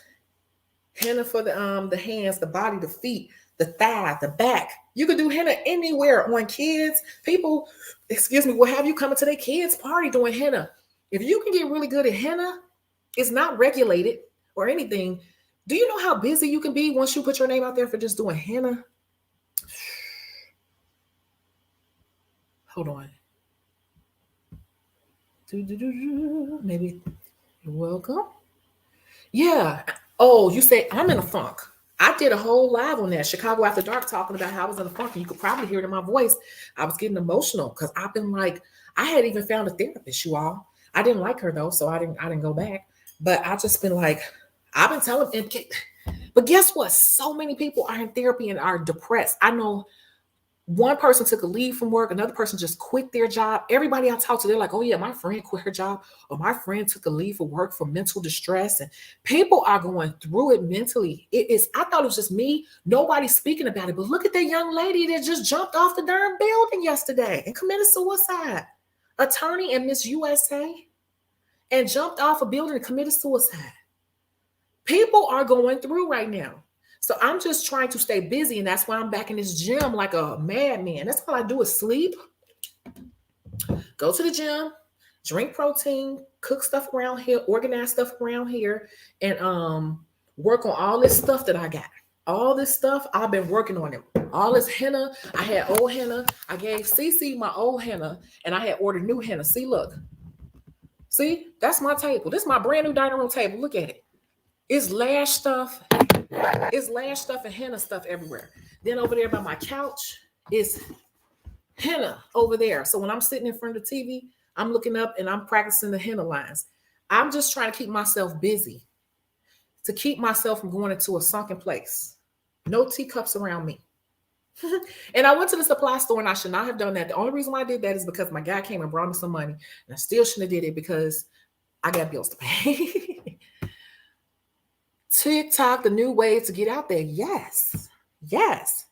Speaker 1: Henna for the hands, the body, the feet, the thigh, the back. You could do henna anywhere on kids. People, will have you coming to their kids' party doing henna. If you can get really good at henna, it's not regulated or anything. Do you know how busy you can be once you put your name out there for just doing henna? Hold on. Maybe. You're welcome. Yeah. Oh, you say I'm in a funk. I did a whole live on that, Chicago After Dark, talking about how I was in a funk. And you could probably hear it in my voice. I was getting emotional because I've been like, I had even found a therapist, you all. I didn't like her though, so I didn't go back. But I just been like, I've been telling them. But guess what? So many people are in therapy and are depressed. I know one person took a leave from work, another person just quit their job. Everybody I talk to, they're like, oh yeah, my friend quit her job, or my friend took a leave for work for mental distress. And people are going through it mentally. I thought it was just me. Nobody's speaking about it. But look at that young lady that just jumped off the darn building yesterday and committed suicide. Attorney and Miss USA, and jumped off a building and committed suicide. People are going through right now. So I'm just trying to stay busy, and that's why I'm back in this gym like a madman. That's all I do is sleep, go to the gym, drink protein, cook stuff around here, organize stuff around here, and work on all this stuff that I got. All this stuff, I've been working on it. All this henna, I had old henna. I gave Cece my old henna, and I had ordered new henna. See, look. See, that's my table. This is my brand new dining room table. Look at it. It's lash stuff. It's lash stuff and henna stuff everywhere. Then over there by my couch is henna over there. So when I'm sitting in front of the TV, I'm looking up and I'm practicing the henna lines. I'm just trying to keep myself busy, to keep myself from going into a sunken place. No teacups around me. And I went to the supply store and I should not have done that. The only reason why I did that is because my guy came and brought me some money. And I still shouldn't have did it because I got bills to pay. TikTok, the new way to get out there. Yes. Yes.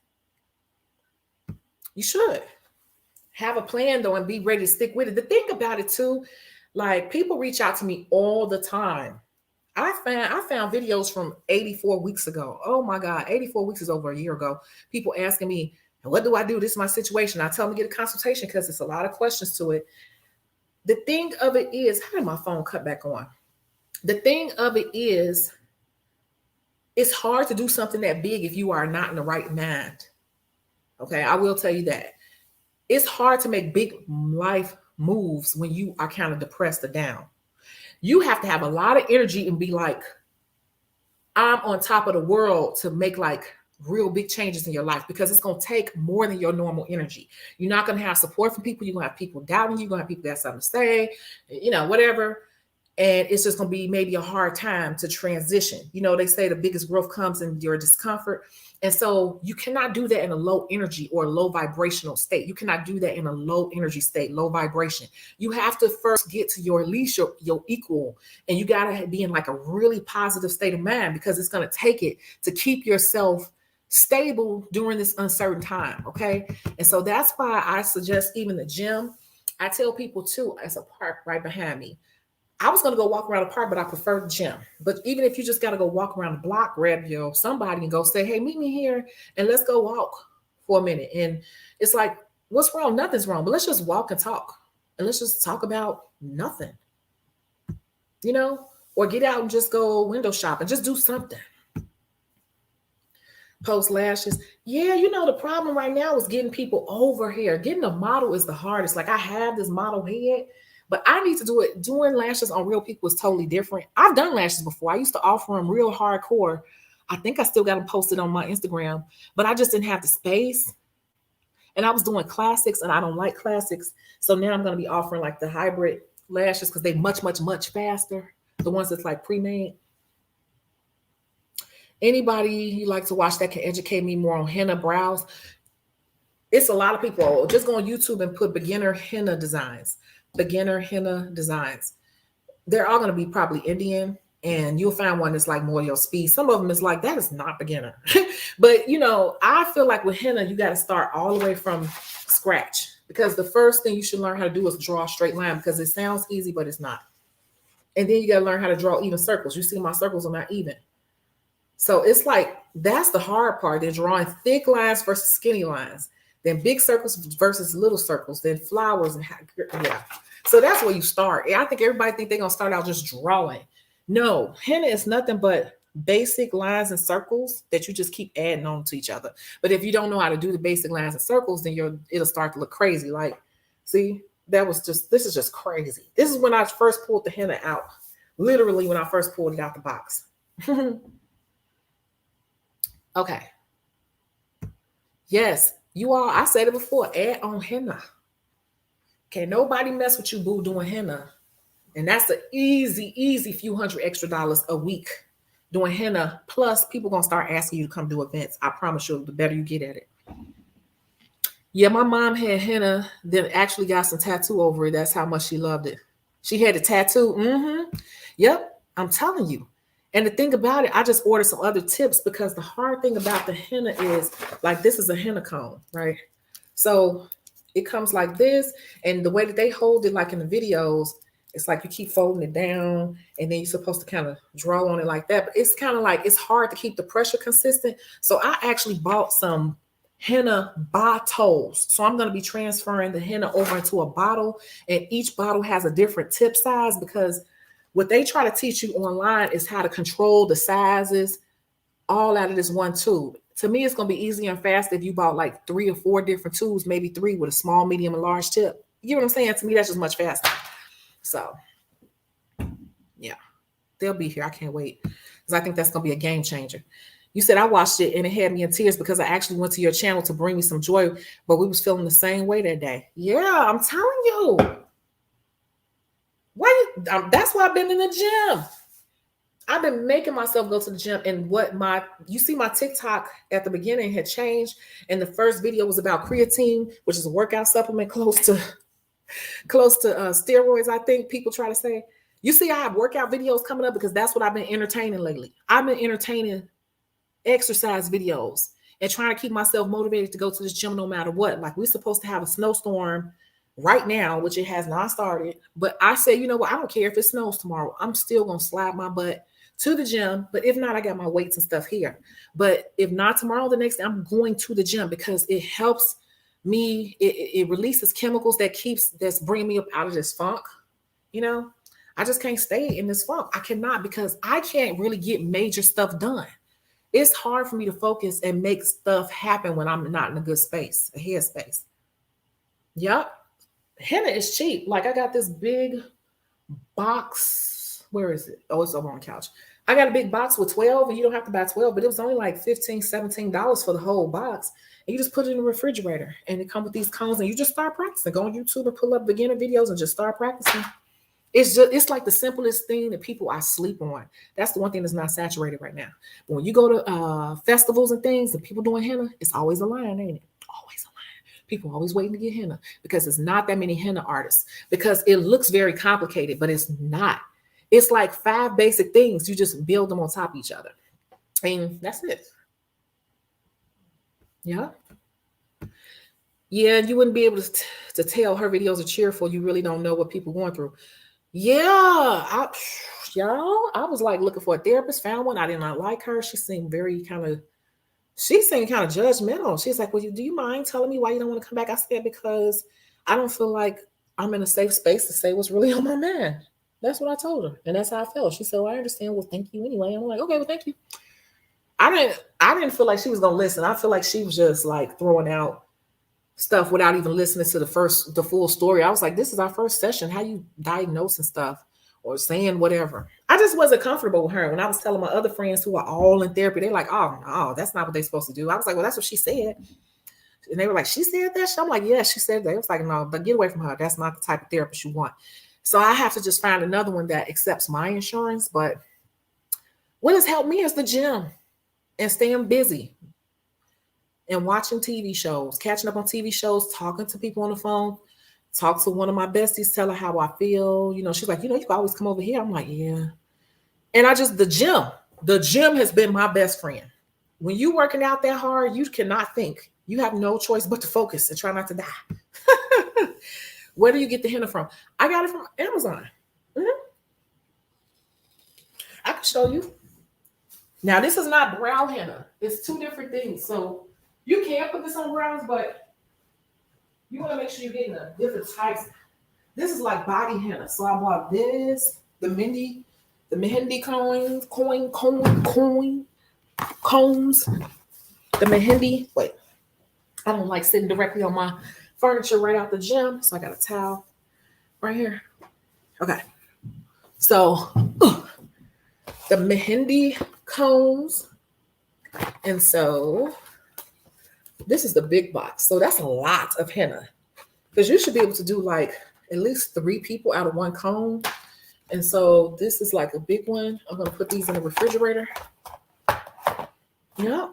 Speaker 1: You should have a plan though and be ready to stick with it. The thing about it too, like people reach out to me all the time. I found videos from 84 weeks ago. Oh my God, 84 weeks is over a year ago. People asking me, what do I do? This is my situation. I tell them to get a consultation because it's a lot of questions to it. The thing of it is, how did my phone cut back on? The thing of it is, it's hard to do something that big if you are not in the right mind. Okay, I will tell you that. It's hard to make big life moves when you are kind of depressed or down. You have to have a lot of energy and be like, I'm on top of the world to make like real big changes in your life, because it's going to take more than your normal energy. You're not going to have support from people. You're going to have people doubting you. You're going to have people that have something to say, whatever. And it's just going to be maybe a hard time to transition. They say the biggest growth comes in your discomfort. And so you cannot do that in a low energy or low vibrational state. You cannot do that in a low energy state, low vibration. You have to first get to at least your equal. And you got to be in like a really positive state of mind, because it's going to take it to keep yourself stable during this uncertain time. Okay. And so that's why I suggest even the gym. I tell people too, as a park right behind me. I was going to go walk around the park, but I prefer the gym. But even if you just got to go walk around the block, grab somebody and go say, hey, meet me here and let's go walk for a minute. And it's like, what's wrong? Nothing's wrong, but let's just walk and talk. And let's just talk about nothing, or get out and just go window shop and just do something. Post lashes. Yeah, the problem right now is getting people over here. Getting a model is the hardest. Like I have this model head, but I need to do it. Doing lashes on real people is totally different. I've done lashes before. I used to offer them real hardcore. I think I still got them posted on my Instagram, but I just didn't have the space. And I was doing classics, and I don't like classics. So now I'm going to be offering like the hybrid lashes, because they're much, much, much faster. The ones that's like pre-made. Anybody you like to watch that can educate me more on henna brows? It's a lot of people. Just go on YouTube and put beginner henna designs. Beginner henna designs. They're all going to be probably Indian, and you'll find one that's like more your speed. Some of them is like, that is not beginner. But I feel like with henna, you got to start all the way from scratch, because the first thing you should learn how to do is draw a straight line, because it sounds easy, but it's not. And then you got to learn how to draw even circles. You see my circles are not even. So it's like, that's the hard part. They're drawing thick lines versus skinny lines, then big circles versus little circles, then flowers. Yeah. So that's where you start. I think everybody think they're going to start out just drawing. No, henna is nothing but basic lines and circles that you just keep adding on to each other. But if you don't know how to do the basic lines and circles, then it'll start to look crazy. Like, see, this is just crazy. This is when I first pulled the henna out. Literally when I first pulled it out the box. Okay. Yes, you all, I said it before, add on henna. Can nobody mess with you, boo, doing henna. And that's an easy few $100 extra a week doing henna. Plus, people going to start asking you to come do events. I promise you, the better you get at it. Yeah, my mom had henna, then actually got some tattoo over it. That's how much she loved it. She had a tattoo. Yep, I'm telling you. And the thing about it, I just ordered some other tips, because the hard thing about the henna is, like, this is a henna cone, right? So it comes like this, and the way that they hold it, like in the videos, it's like you keep folding it down, and then you're supposed to kind of draw on it like that. But it's kind of like, it's hard to keep the pressure consistent. So I actually bought some henna bottles. So I'm going to be transferring the henna over into a bottle, and each bottle has a different tip size, because what they try to teach you online is how to control the sizes all out of this one tube. To me, it's going to be easier and faster if you bought like 3 or 4 different tubes, maybe 3 with a small, medium, and large tip. You know what I'm saying? To me, that's just much faster. So, yeah, they'll be here. I can't wait, because I think that's going to be a game changer. You said I watched it and it had me in tears, because I actually went to your channel to bring me some joy, but we was feeling the same way that day. Yeah, I'm telling you. That's why I've been in the gym. I've been making myself go to the gym, and you see my TikTok at the beginning had changed, and the first video was about creatine, which is a workout supplement close to steroids, I think people try to say. You see, I have workout videos coming up because that's what I've been entertaining lately. I've been entertaining exercise videos and trying to keep myself motivated to go to this gym no matter what. Like, we're supposed to have a snowstorm right now, which it has not started. But I say, you know what? I don't care if it snows tomorrow. I'm still going to slide my butt to the gym. But if not, I got my weights and stuff here. But if not tomorrow, the next day, I'm going to the gym because it helps me. It releases chemicals that's bringing me up out of this funk. You know, I just can't stay in this funk. I cannot, because I can't really get major stuff done. It's hard for me to focus and make stuff happen when I'm not in a good space, a head space. Yep. Henna is cheap. Like, I got this big box. Where is it? Oh, it's over on the couch. I got a big box with 12, and you don't have to buy 12, but it was only like $15, $17 for the whole box. And you just put it in the refrigerator, and it comes with these cones, and you just start practicing. Go on YouTube and pull up beginner videos and just start practicing. It's like the simplest thing that people are sleep on. That's the one thing that's not saturated right now. But when you go to festivals and things and people doing henna, it's always a line, ain't it? Always a line. People always waiting to get henna because there's not that many henna artists, because it looks very complicated, but it's not. It's like 5 basic things. You just build them on top of each other. And that's it. Yeah. Yeah, you wouldn't be able to tell her videos are cheerful. You really don't know what people are going through. Yeah, y'all, I was like looking for a therapist, found one. I did not like her. She seemed kind of judgmental. She's like, well, do you mind telling me why you don't want to come back? I said, because I don't feel like I'm in a safe space to say what's really on my mind. That's what I told her. And that's how I felt. She said, well, I understand. Well, thank you anyway. I'm like, okay, well, thank you. I didn't feel like she was going to listen. I feel like she was just like throwing out stuff without even listening to the full story. I was like, this is our first session. How you diagnosing stuff or saying whatever? I just wasn't comfortable with her. When I was telling my other friends who are all in therapy, they're like, oh no, that's not what they're supposed to do. I was like, well, that's what she said. And they were like, she said that? I'm like, yeah, she said that. It was like, no, but get away from her. That's not the type of therapist you want. So I have to just find another one that accepts my insurance. But what has helped me is the gym and staying busy and watching TV shows, catching up on TV shows, talking to people on the phone. Talk to one of my besties, tell her how I feel. You know, she's like, you can always come over here. I'm like, yeah. And the gym has been my best friend. When you working out that hard, you cannot think. You have no choice but to focus and try not to die. Where do you get the henna from? I got it from Amazon. I can show you. Now, this is not brow henna. It's 2 different things. So you can put this on brows, but you want to make sure you're getting the different types. This is like body henna. So I bought this, the Mehendi combs, the Mehendi. Wait, I don't like sitting directly on my furniture right out the gym. So I got a towel right here. Okay. So the Mehendi combs. And so this is the big box. So that's a lot of henna, because you should be able to do like at least 3 people out of 1 comb. And so this is like a big one. I'm going to put these in the refrigerator. Yeah.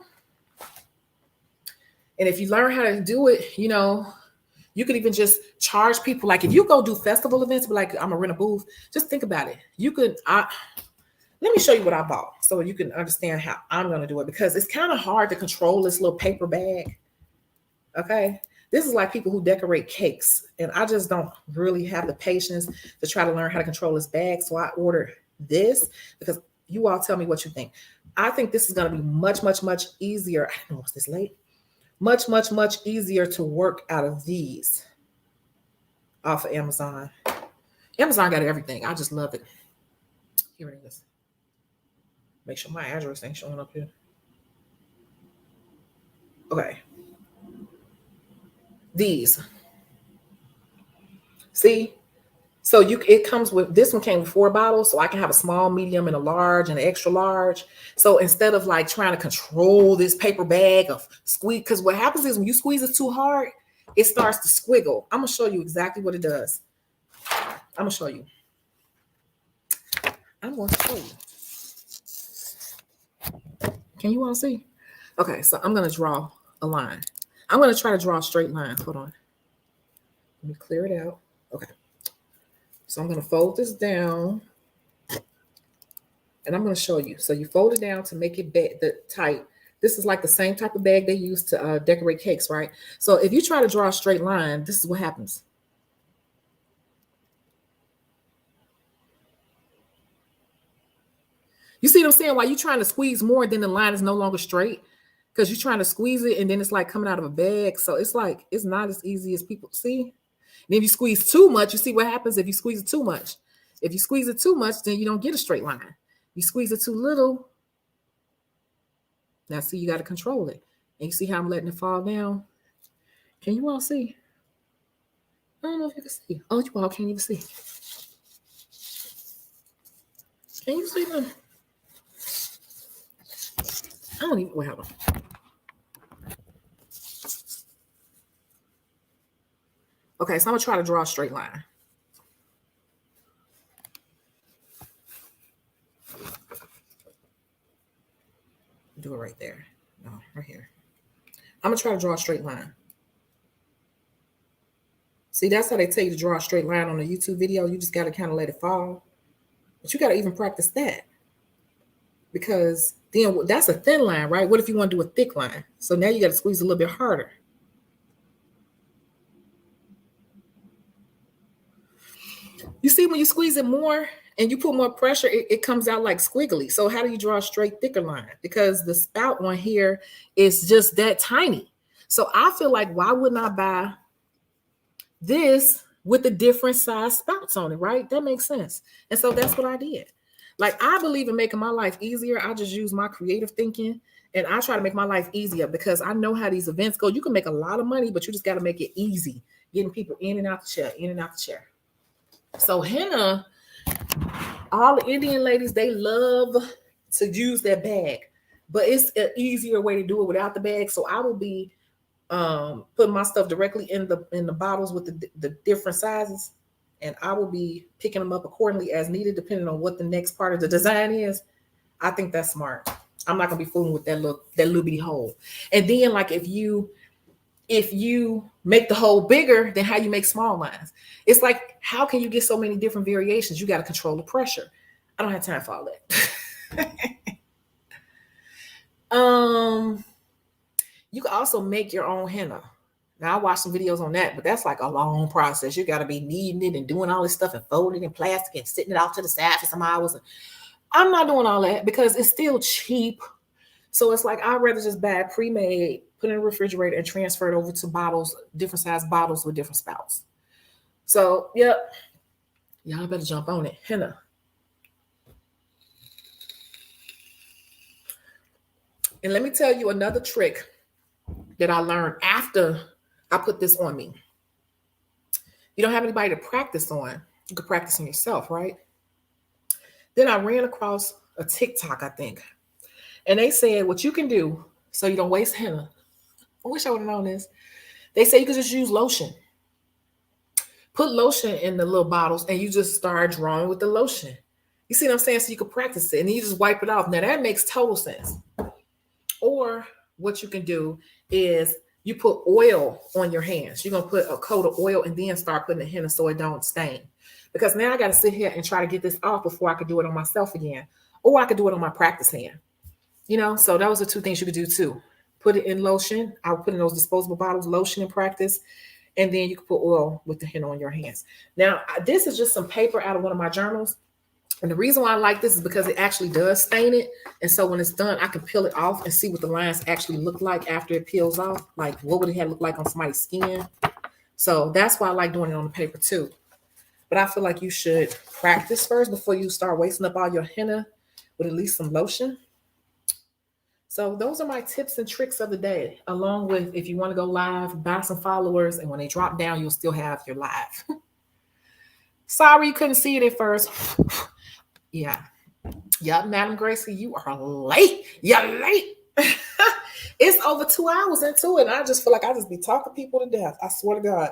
Speaker 1: And if you learn how to do it, you could even just charge people. Like if you go do festival events, but like I'm gonna rent a booth, just think about it. Let me show you what I bought so you can understand how I'm going to do it, because it's kind of hard to control this little paper bag. Okay. This is like people who decorate cakes, and I just don't really have the patience to try to learn how to control this bag. So I ordered this because you all tell me what you think. I think this is going to be much, much, much easier. I don't know, it's this late. Much, much, much easier to work out of these off of Amazon. Amazon got everything. I just love it. Here it is. Make sure my address ain't showing up here. Okay. These. See? So it comes with, this one came with 4 bottles, so I can have a small, medium, and a large, and an extra large. So instead of like trying to control this paper bag of squeeze, because what happens is when you squeeze it too hard, it starts to squiggle. I'm going to show you exactly what it does. I'm going to show you. Can you all see? Okay, so I'm going to draw a line. I'm going to try to draw a straight line. Hold on. Let me clear it out. Okay. So I'm going to fold this down And I'm going to show you. So you fold it down to make it tight. This is like the same type of bag they use to decorate cakes, right? So if you try to draw a straight line, this is what happens. You see what I'm saying? While you're trying to squeeze more, then the line is no longer straight because you're trying to squeeze it and then it's like coming out of a bag. So it's like, it's not as easy as people see. And if you squeeze too much, you see what happens if you squeeze it too much. If you squeeze it too much, then you don't get a straight line. You squeeze it too little. Now see, you got to control it. And you see how I'm letting it fall down? Can you all see? I don't know if you can see. Oh, you all can't even see. Can you see them? I don't even, well, hold on. Okay, so I'm gonna try to draw a straight line. Do it right there. No, right here. I'm gonna try to draw a straight line. See, that's how they tell you to draw a straight line on a YouTube video. You just gotta kind of let it fall. But you gotta even practice that. Because then that's a thin line, right? What if you want to do a thick line? So now you gotta squeeze a little bit harder. You see, when you squeeze it more and you put more pressure, it comes out like squiggly. So how do you draw a straight, thicker line? Because the spout one here is just that tiny. So I feel like, why wouldn't I buy this with the different size spouts on it, right? That makes sense. And so that's what I did. Like, I believe in making my life easier. I just use my creative thinking and I try to make my life easier because I know how these events go. You can make a lot of money, but you just got to make it easy, getting people in and out the chair, in and out the chair. So henna, all the Indian ladies, they love to use their bag, but it's an easier way to do it without the bag. So I will be putting my stuff directly in the bottles with the different sizes, and I will be picking them up accordingly as needed, depending on what the next part of the design is. I think that's smart. I'm not gonna be fooling with that little bitty hole. And then, like, if you make the hole bigger, then how you make small lines? It's like, how can you get so many different variations? You got to control the pressure. I don't have time for all that. You can also make your own henna. Now, I watched some videos on that, but that's like a long process. You got to be kneading it and doing all this stuff and folding it in plastic and sitting it out to the side for some hours. I'm not doing all that because it's still cheap. So it's like, I'd rather just buy pre-made, put it in the refrigerator, and transfer it over to bottles, different size bottles with different spouts. So, yep, y'all better jump on it. Henna. And let me tell you another trick that I learned after I put this on me. You don't have anybody to practice on. You can practice on yourself, right? Then I ran across a TikTok, I think. And they said what you can do so you don't waste henna. I wish I would have known this. They say you can just use lotion. Put lotion in the little bottles and you just start drawing with the lotion. You see what I'm saying? So you can practice it and then you just wipe it off. Now that makes total sense. Or what you can do is you put oil on your hands. You're going to put a coat of oil and then start putting the henna so it don't stain. Because now I got to sit here and try to get this off before I could do it on myself again. Or I could do it on my practice hand. You know, so those are two things you could do too. Put it in lotion. I would put in those disposable bottles, lotion in practice. And then you can put oil with the henna on your hands. Now, this is just some paper out of one of my journals. And the reason why I like this is because it actually does stain it. And so when it's done, I can peel it off and see what the lines actually look like after it peels off. Like, what would it have looked like on somebody's skin? So that's why I like doing it on the paper too. But I feel like you should practice first before you start wasting up all your henna with at least some lotion. So those are my tips and tricks of the day, along with, if you want to go live, buy some followers, and when they drop down, you'll still have your live. Sorry you couldn't see it at first. Yeah. Yep, Madam Gracie, you are late. You're late. It's over 2 hours into it, and I just feel like I just be talking people to death. I swear to God.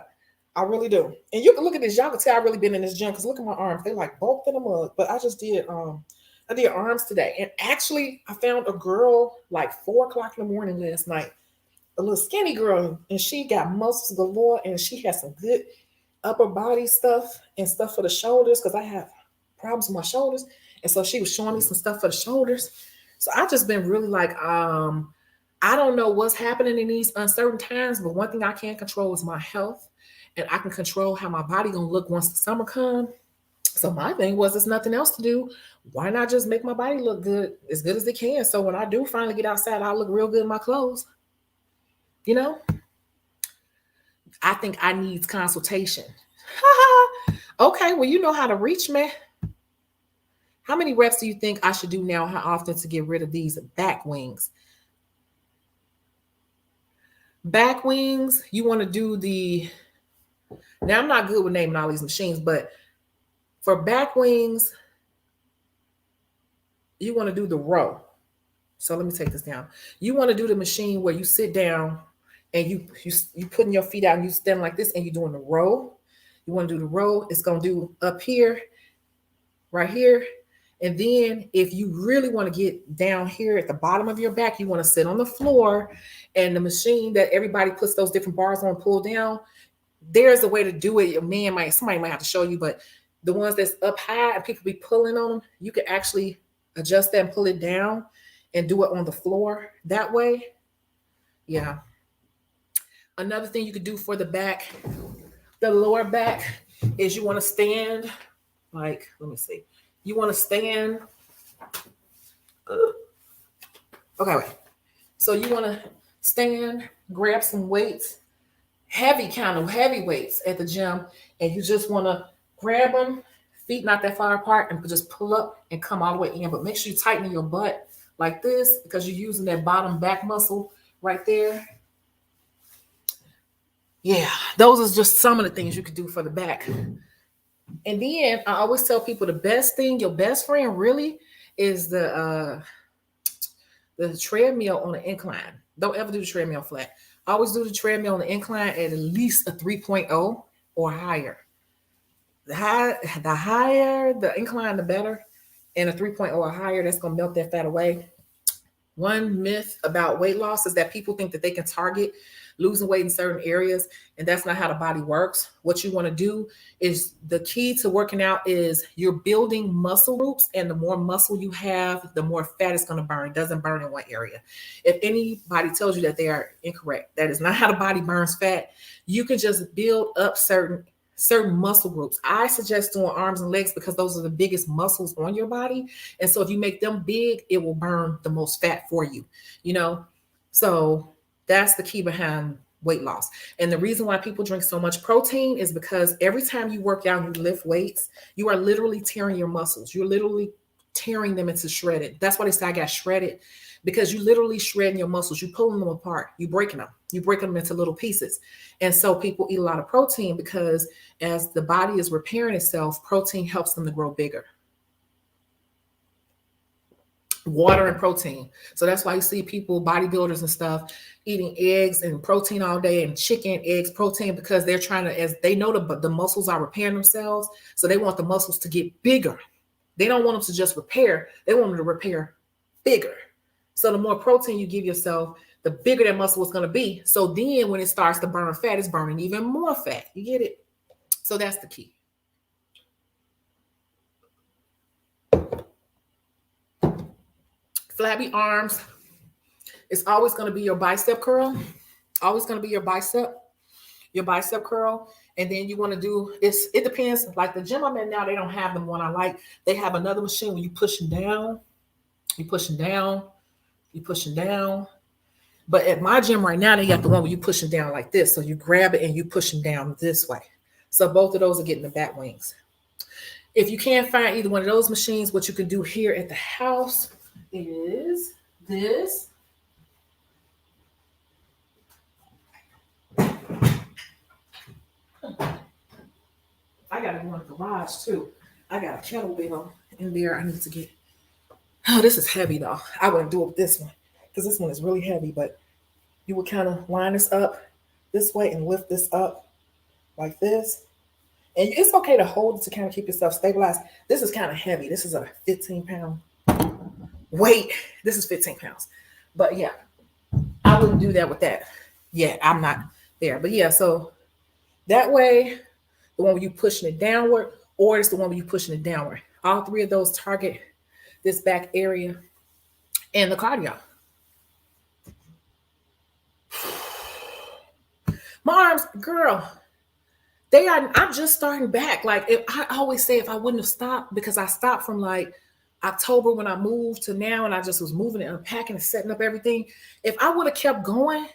Speaker 1: I really do. And you can look at this. Y'all can tell I've really been in this gym because look at my arms. They like bulked in the mud. But I just did I did arms today. And actually, I found a girl like 4 o'clock in the morning last night, a little skinny girl, and she got muscles galore, and she has some good upper body stuff and stuff for the shoulders because I have problems with my shoulders. And so she was showing me some stuff for the shoulders. So I just been really like, I don't know what's happening in these uncertain times, but one thing I can control is my health, and I can control how my body gonna look once the summer comes. So my thing was, there's nothing else to do. Why not just make my body look good as it can? So when I do finally get outside, I look real good in my clothes. You know, I think I need consultation. Okay, well, you know how to reach me. How many reps do you think I should do now? How often to get rid of these back wings? Back wings, you want to do the, now I'm not good with naming all these machines, but for back wings, you want to do the row. So let me take this down. You want to do the machine where you sit down and you putting your feet out and you stand like this and you're doing the row. You want to do the row. It's going to do up here, right here. And then if you really want to get down here at the bottom of your back, you want to sit on the floor, and the machine that everybody puts those different bars on, pull down. There's a way to do it. Somebody might have to show you, but the ones that's up high and people be pulling on them, you can actually adjust that and pull it down and do it on the floor that way. Yeah. Another thing you could do for the back, the lower back, is you want to stand like, let me see. You want to stand. Okay, wait. So you want to stand, grab some weights, heavy weights at the gym, and you just want to grab them, feet not that far apart, and just pull up and come all the way in. But make sure you tighten your butt like this, because you're using that bottom back muscle right there. Yeah, those are just some of the things you could do for the back. And then I always tell people the best thing, your best friend really is the treadmill on the incline. Don't ever do the treadmill flat. Always do the treadmill on the incline at least a 3.0 or higher. The higher the incline, the better. And a 3.0 or higher, that's going to melt that fat away. One myth about weight loss is that people think that they can target losing weight in certain areas, and that's not how the body works. What you want to do is, the key to working out is you're building muscle groups, and the more muscle you have, the more fat it's going to burn. It doesn't burn in one area. If anybody tells you that, they are incorrect. That is not how the body burns fat. You can just build up certain muscle groups. I suggest doing arms and legs because those are the biggest muscles on your body. And so if you make them big, it will burn the most fat for you, you know? So that's the key behind weight loss. And the reason why people drink so much protein is because every time you work out and you lift weights, you are literally tearing your muscles. You're literally tearing them into shredded. That's why they say I got shredded, because you literally shredding your muscles. You're pulling them apart. You're breaking them. You break them into little pieces. And so people eat a lot of protein because as the body is repairing itself, protein helps them to grow bigger. Water and protein. So that's why you see people, bodybuilders and stuff, eating eggs and protein all day, and chicken, eggs, protein, because they're trying to, as they know the muscles are repairing themselves. So they want the muscles to get bigger. They don't want them to just repair. They want them to repair bigger. So the more protein you give yourself, the bigger that muscle is going to be. So then when it starts to burn fat, it's burning even more fat. You get it? So that's the key. Flabby arms. It's always going to be your bicep curl. Always going to be your bicep curl. And then you want to do this. It depends. Like the gym I'm in now, they don't have the one I like. They have another machine where you pushing down. You pushing down. You pushing down. But at my gym right now, they got the one where you pushing down like this. So you grab it and you pushing down this way. So both of those are getting the back wings. If you can't find either one of those machines, what you can do here at the house is this. I got to go in the garage too. I got a kettlebell in there I need to get. Oh, this is heavy though. I wouldn't do it with this one because this one is really heavy, but you would kind of line this up this way and lift this up like this. And it's okay to hold it to kind of keep yourself stabilized. This is kind of heavy. This is a 15-pound weight. This is 15 pounds. But yeah, I wouldn't do that with that. Yeah, I'm not there. But yeah, so that way, the one where you pushing it downward, or it's the one where you pushing it downward. All three of those target this back area and the cardio. My arms, girl, I'm just starting back. Like I always say, if I wouldn't have stopped, because I stopped from like October when I moved to now, and I just was moving and unpacking and setting up everything. If I would have kept going,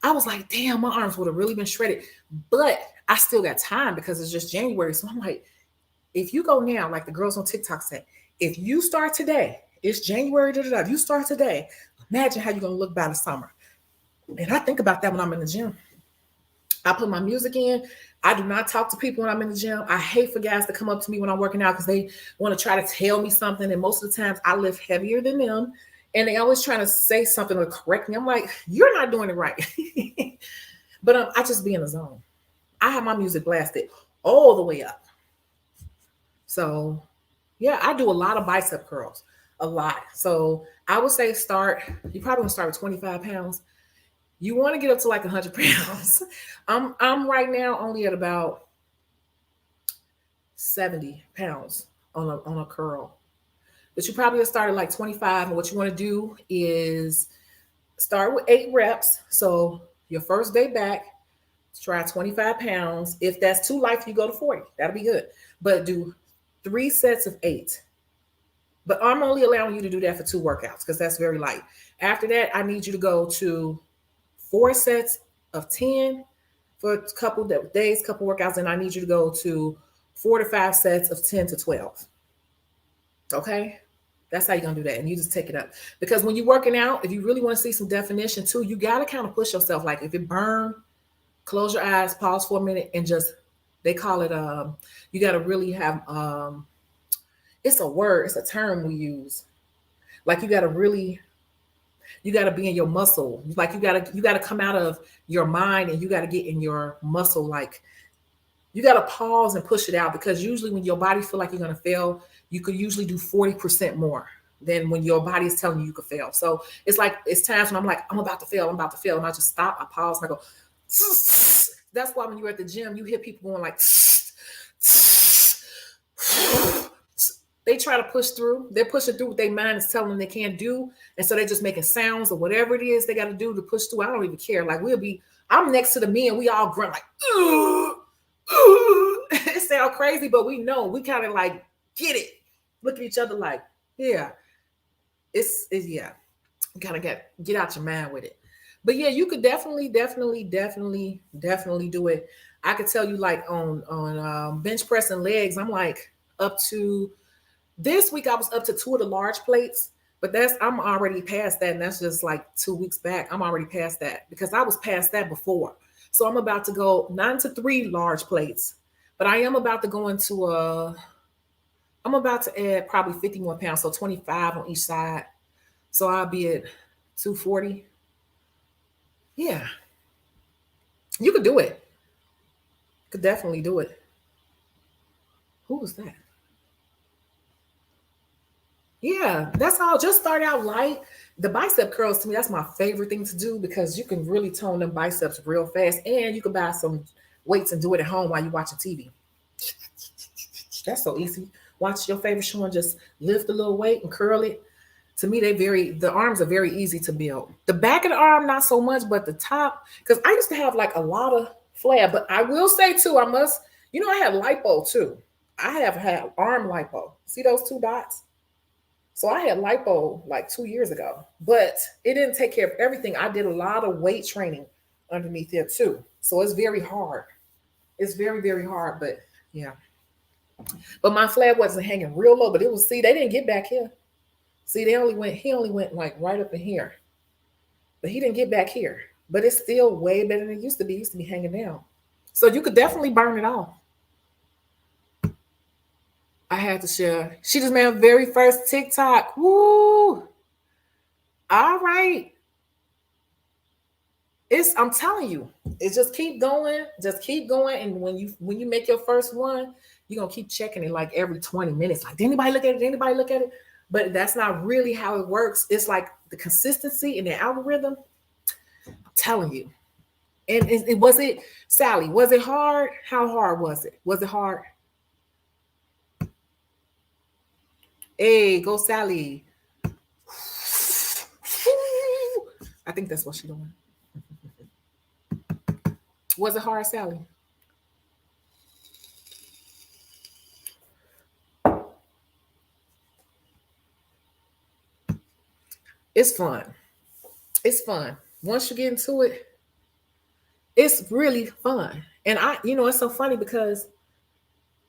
Speaker 1: I was like, damn, my arms would have really been shredded. But I still got time because it's just January. So I'm like, if you go now, like the girls on TikTok say, if you start today, it's January, if you start today, imagine how you're going to look by the summer. And I think about that when I'm in the gym. I put my music in. I do not talk to people when I'm in the gym. I hate for guys to come up to me when I'm working out because they want to try to tell me something. And most of the times I lift heavier than them. And they always trying to say something or correct me. I'm like, you're not doing it right. But I just be in the zone. I have my music blasted all the way up. So, yeah, I do a lot of bicep curls, a lot. So I would say you probably want to start with 25 pounds. You want to get up to like 100 pounds. I'm right now only at about 70 pounds on a curl. But you probably start at like 25. And what you want to do is start with 8 reps. So your first day back, try 25 pounds. If that's too light, you go to 40. That'll be good. But do 3 sets of 8. But I'm only allowing you to do that for 2 workouts because that's very light. After that, I need you to go to 4 sets of 10 for a couple days, couple workouts, and I need you to go to 4 to 5 sets of 10 to 12. Okay? That's how you're going to do that. And you just take it up. Because when you're working out, if you really want to see some definition too, you got to kind of push yourself. Like if it burns, close your eyes, pause for a minute, and just, they call it, you got to really have, it's a word, it's a term we use. Like you got to be in your muscle. Like you got to come out of your mind and you got to get in your muscle. Like you got to pause and push it out, because usually when your body feel like you're going to fail, you could usually do 40% more than when your body is telling you could fail. So it's like, it's times when I'm like, I'm about to fail. And I just stop, I pause, and I go, that's why when you're at the gym, you hear people going like, they try to push through. They're pushing through what their mind is telling them they can't do. And so they're just making sounds or whatever it is they got to do to push through. I don't even care. Like I'm next to the men, we all grunt like, it sounds crazy, but we know, we kind of like get it. Look at each other like, yeah, it's yeah. You kind of get out your mind with it. But yeah, you could definitely do it. I could tell you like on bench press and legs, I'm like up to, this week I was up to 2 of the large plates, but I'm already past that. And that's just like 2 weeks back. I'm already past that because I was past that before. So I'm about to go 9 to 3 large plates, but I am about to go into I'm about to add probably 50 more pounds. So 25 on each side. So I'll be at 240. Yeah. You could do it. Could definitely do it. Who was that? Yeah, that's all. Just start out light. The bicep curls, to me, that's my favorite thing to do because you can really tone them biceps real fast, and you can buy some weights and do it at home while you're watching TV. That's so easy. Watch your favorite show and just lift a little weight and curl it. To me, the arms are very easy to build. The back of the arm, not so much, but the top, because I used to have like a lot of flab, but I will say too, I had lipo too. I have had arm lipo. See those 2 dots? So I had lipo like 2 years ago, but it didn't take care of everything. I did a lot of weight training underneath there too. So it's very hard. It's very, very hard, but yeah. But my flab wasn't hanging real low, but it was, see, they didn't get back here. See, he only went like right up in here, but he didn't get back here, but it's still way better than it used to be. It used to be hanging down. So you could definitely burn it off. I had to share. She just made her very first TikTok. Woo! All right. I'm telling you, it's just keep going. And when you make your first one, you're gonna keep checking it like every 20 minutes. Like, did anybody look at it? Did anybody look at it? But that's not really how it works. It's like the consistency in the algorithm. I'm telling you. And was it, Sally, was it hard? How hard was it? Was it hard? Hey, go Sally. I think that's what she's doing. Was it hard, Sally? It's fun. It's fun. Once you get into it, it's really fun. And it's so funny because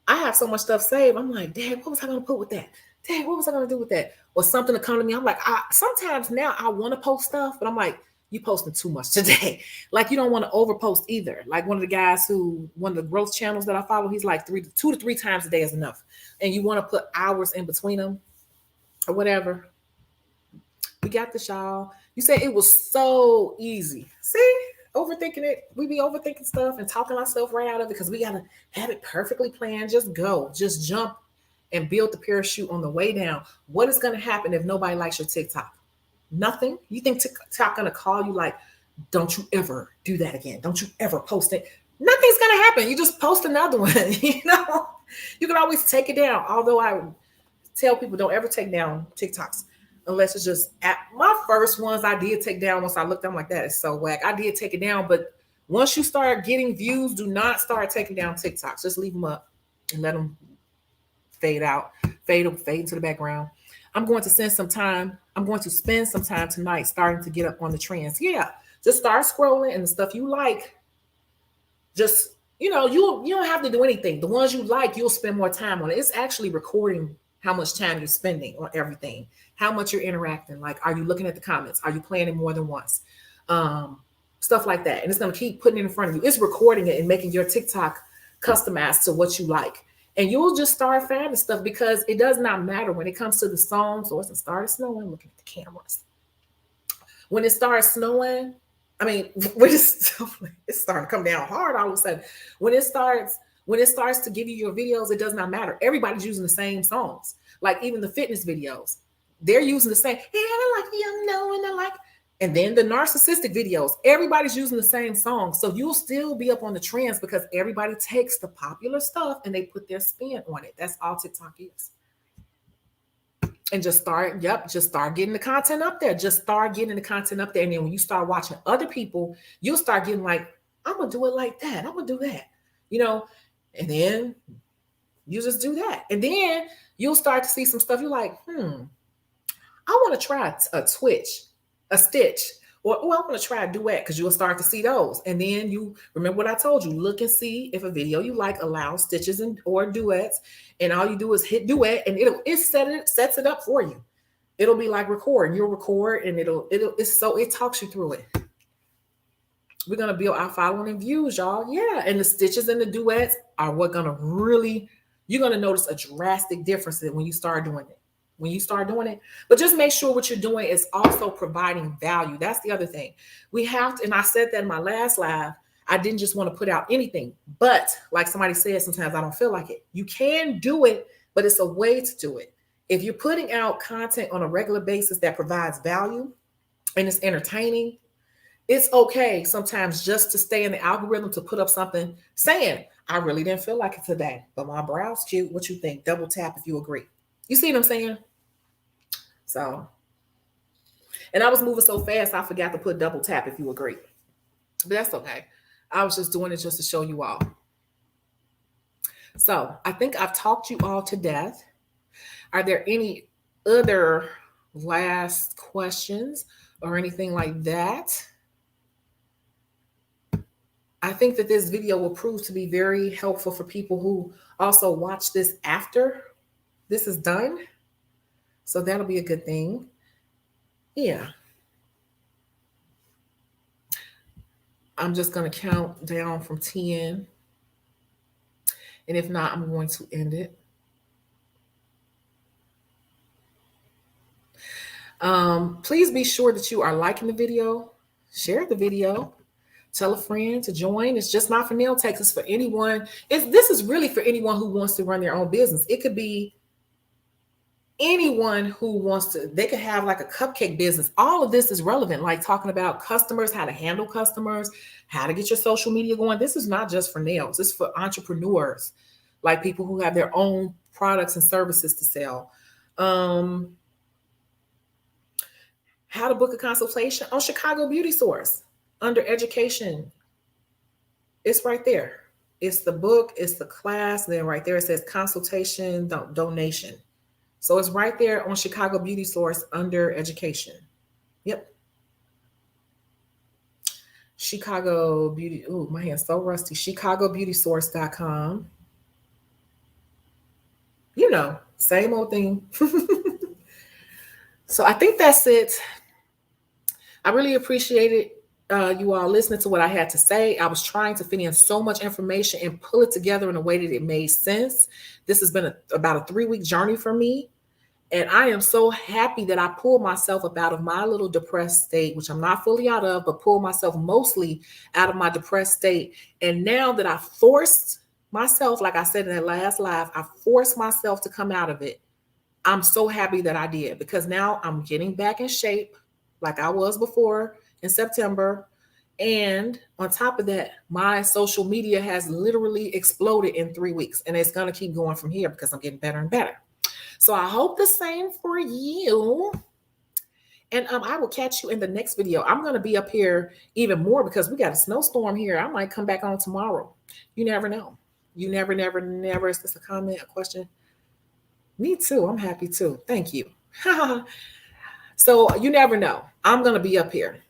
Speaker 1: I have so much stuff saved. I'm like, Dad, what was I going to put with that? Dad, what was I going to do with that? Or something to come to me. I'm like, sometimes now I want to post stuff, but I'm like, you posting too much today. Like, you don't want to overpost either. Like one of the growth channels that I follow, he's like 2 to 3 times a day is enough. And you want to put hours in between them or whatever. We got this, y'all. You said it was so easy. See? Overthinking it. We be overthinking stuff and talking ourselves right out of it because we got to have it perfectly planned. Just go. Just jump and build the parachute on the way down. What is going to happen if nobody likes your TikTok? Nothing. You think TikTok going to call you like, don't you ever do that again. Don't you ever post it. Nothing's going to happen. You just post another one. You can always take it down. Although I tell people don't ever take down TikToks unless it's just my first ones I did take down. Once I looked, I'm like, that is so whack. I did take it down, but once you start getting views, do not start taking down TikToks. Just leave them up and let them fade out, fade into the background. I'm going to spend some time tonight starting to get up on the trends. Yeah, just start scrolling and the stuff you like. Just, you don't have to do anything. The ones you like, you'll spend more time on it. It's actually recording how much time you're spending on everything, how much you're interacting. Like, are you looking at the comments? Are you playing it more than once? Stuff like that. And it's going to keep putting it in front of you. It's recording it and making your TikTok customized to what you like. And you'll just start finding stuff because it does not matter when it comes to the songs. Or it started snowing, looking at the cameras. When it starts snowing, it's starting to come down hard all of a sudden. When it starts to give you your videos, it does not matter. Everybody's using the same songs. Like even the fitness videos, they're using the same. Hey, I like and I like. And then the narcissistic videos, everybody's using the same song. So you'll still be up on the trends because everybody takes the popular stuff and they put their spin on it. That's all TikTok is. And just start getting the content up there. Just start getting the content up there. And then when you start watching other people, you'll start getting like, I'm going to do it like that. I'm going to do that, and then you just do that. And then you'll start to see some stuff. You're like, I want to try a stitch, or I want to try a duet, because you'll start to see those. And then you remember what I told you, look and see if a video you like allows stitches or duets. And all you do is hit duet and it sets it up for you. It'll be like record. You'll record and it talks you through it. We're going to build our following and views, y'all. Yeah. And the stitches and the duets are you're going to notice a drastic difference when you start doing it. But just make sure what you're doing is also providing value. That's the other thing. We have to, and I said that in my last live, I didn't just want to put out anything. But like somebody said, sometimes I don't feel like it. You can do it, but it's a way to do it. If you're putting out content on a regular basis that provides value and it's entertaining, it's okay sometimes just to stay in the algorithm, to put up something saying, I really didn't feel like it today, but my brow's cute. What you think? Double tap if you agree. You see what I'm saying? So, and I was moving so fast, I forgot to put double tap if you agree. But that's okay. I was just doing it just to show you all. So I think I've talked you all to death. Are there any other last questions or anything like that? I think that this video will prove to be very helpful for people who also watch this after this is done. So that'll be a good thing. Yeah. I'm just going to count down from 10. And if not, I'm going to end it. Please be sure that you are liking the video, share the video, tell a friend to join. It's just not for nail techs. It's for anyone. This is really for anyone who wants to run their own business. It could be anyone who wants to. They could have like a cupcake business. All of this is relevant, like talking about customers, how to handle customers, how to get your social media going. This is not just for nails. It's for entrepreneurs, like people who have their own products and services to sell. How to book a consultation on Chicago Beauty Source under education. It's right there. It's the book, it's the class. Then right there it says consultation donation. So it's right there on Chicago Beauty Source under education. Yep. Chicago Beauty. Oh, my hand's so rusty. ChicagoBeautySource.com. You know, same old thing. So I think that's it. I really appreciated you all listening to what I had to say. I was trying to fit in so much information and pull it together in a way that it made sense. This has been about a 3-week journey for me. And I am so happy that I pulled myself up out of my little depressed state, which I'm not fully out of, but pulled myself mostly out of my depressed state. And now that I forced myself, like I said in that last live, I forced myself to come out of it. I'm so happy that I did, because now I'm getting back in shape like I was before in September. And on top of that, my social media has literally exploded in 3 weeks, and it's going to keep going from here because I'm getting better and better. So I hope the same for you. And I will catch you in the next video. I'm going to be up here even more because we got a snowstorm here. I might come back on tomorrow. You never know. You never. Is this a comment, a question? Me too. I'm happy too. Thank you. So you never know. I'm going to be up here.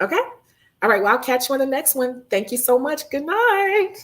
Speaker 1: Okay. All right. Well, I'll catch you in the next one. Thank you so much. Good night.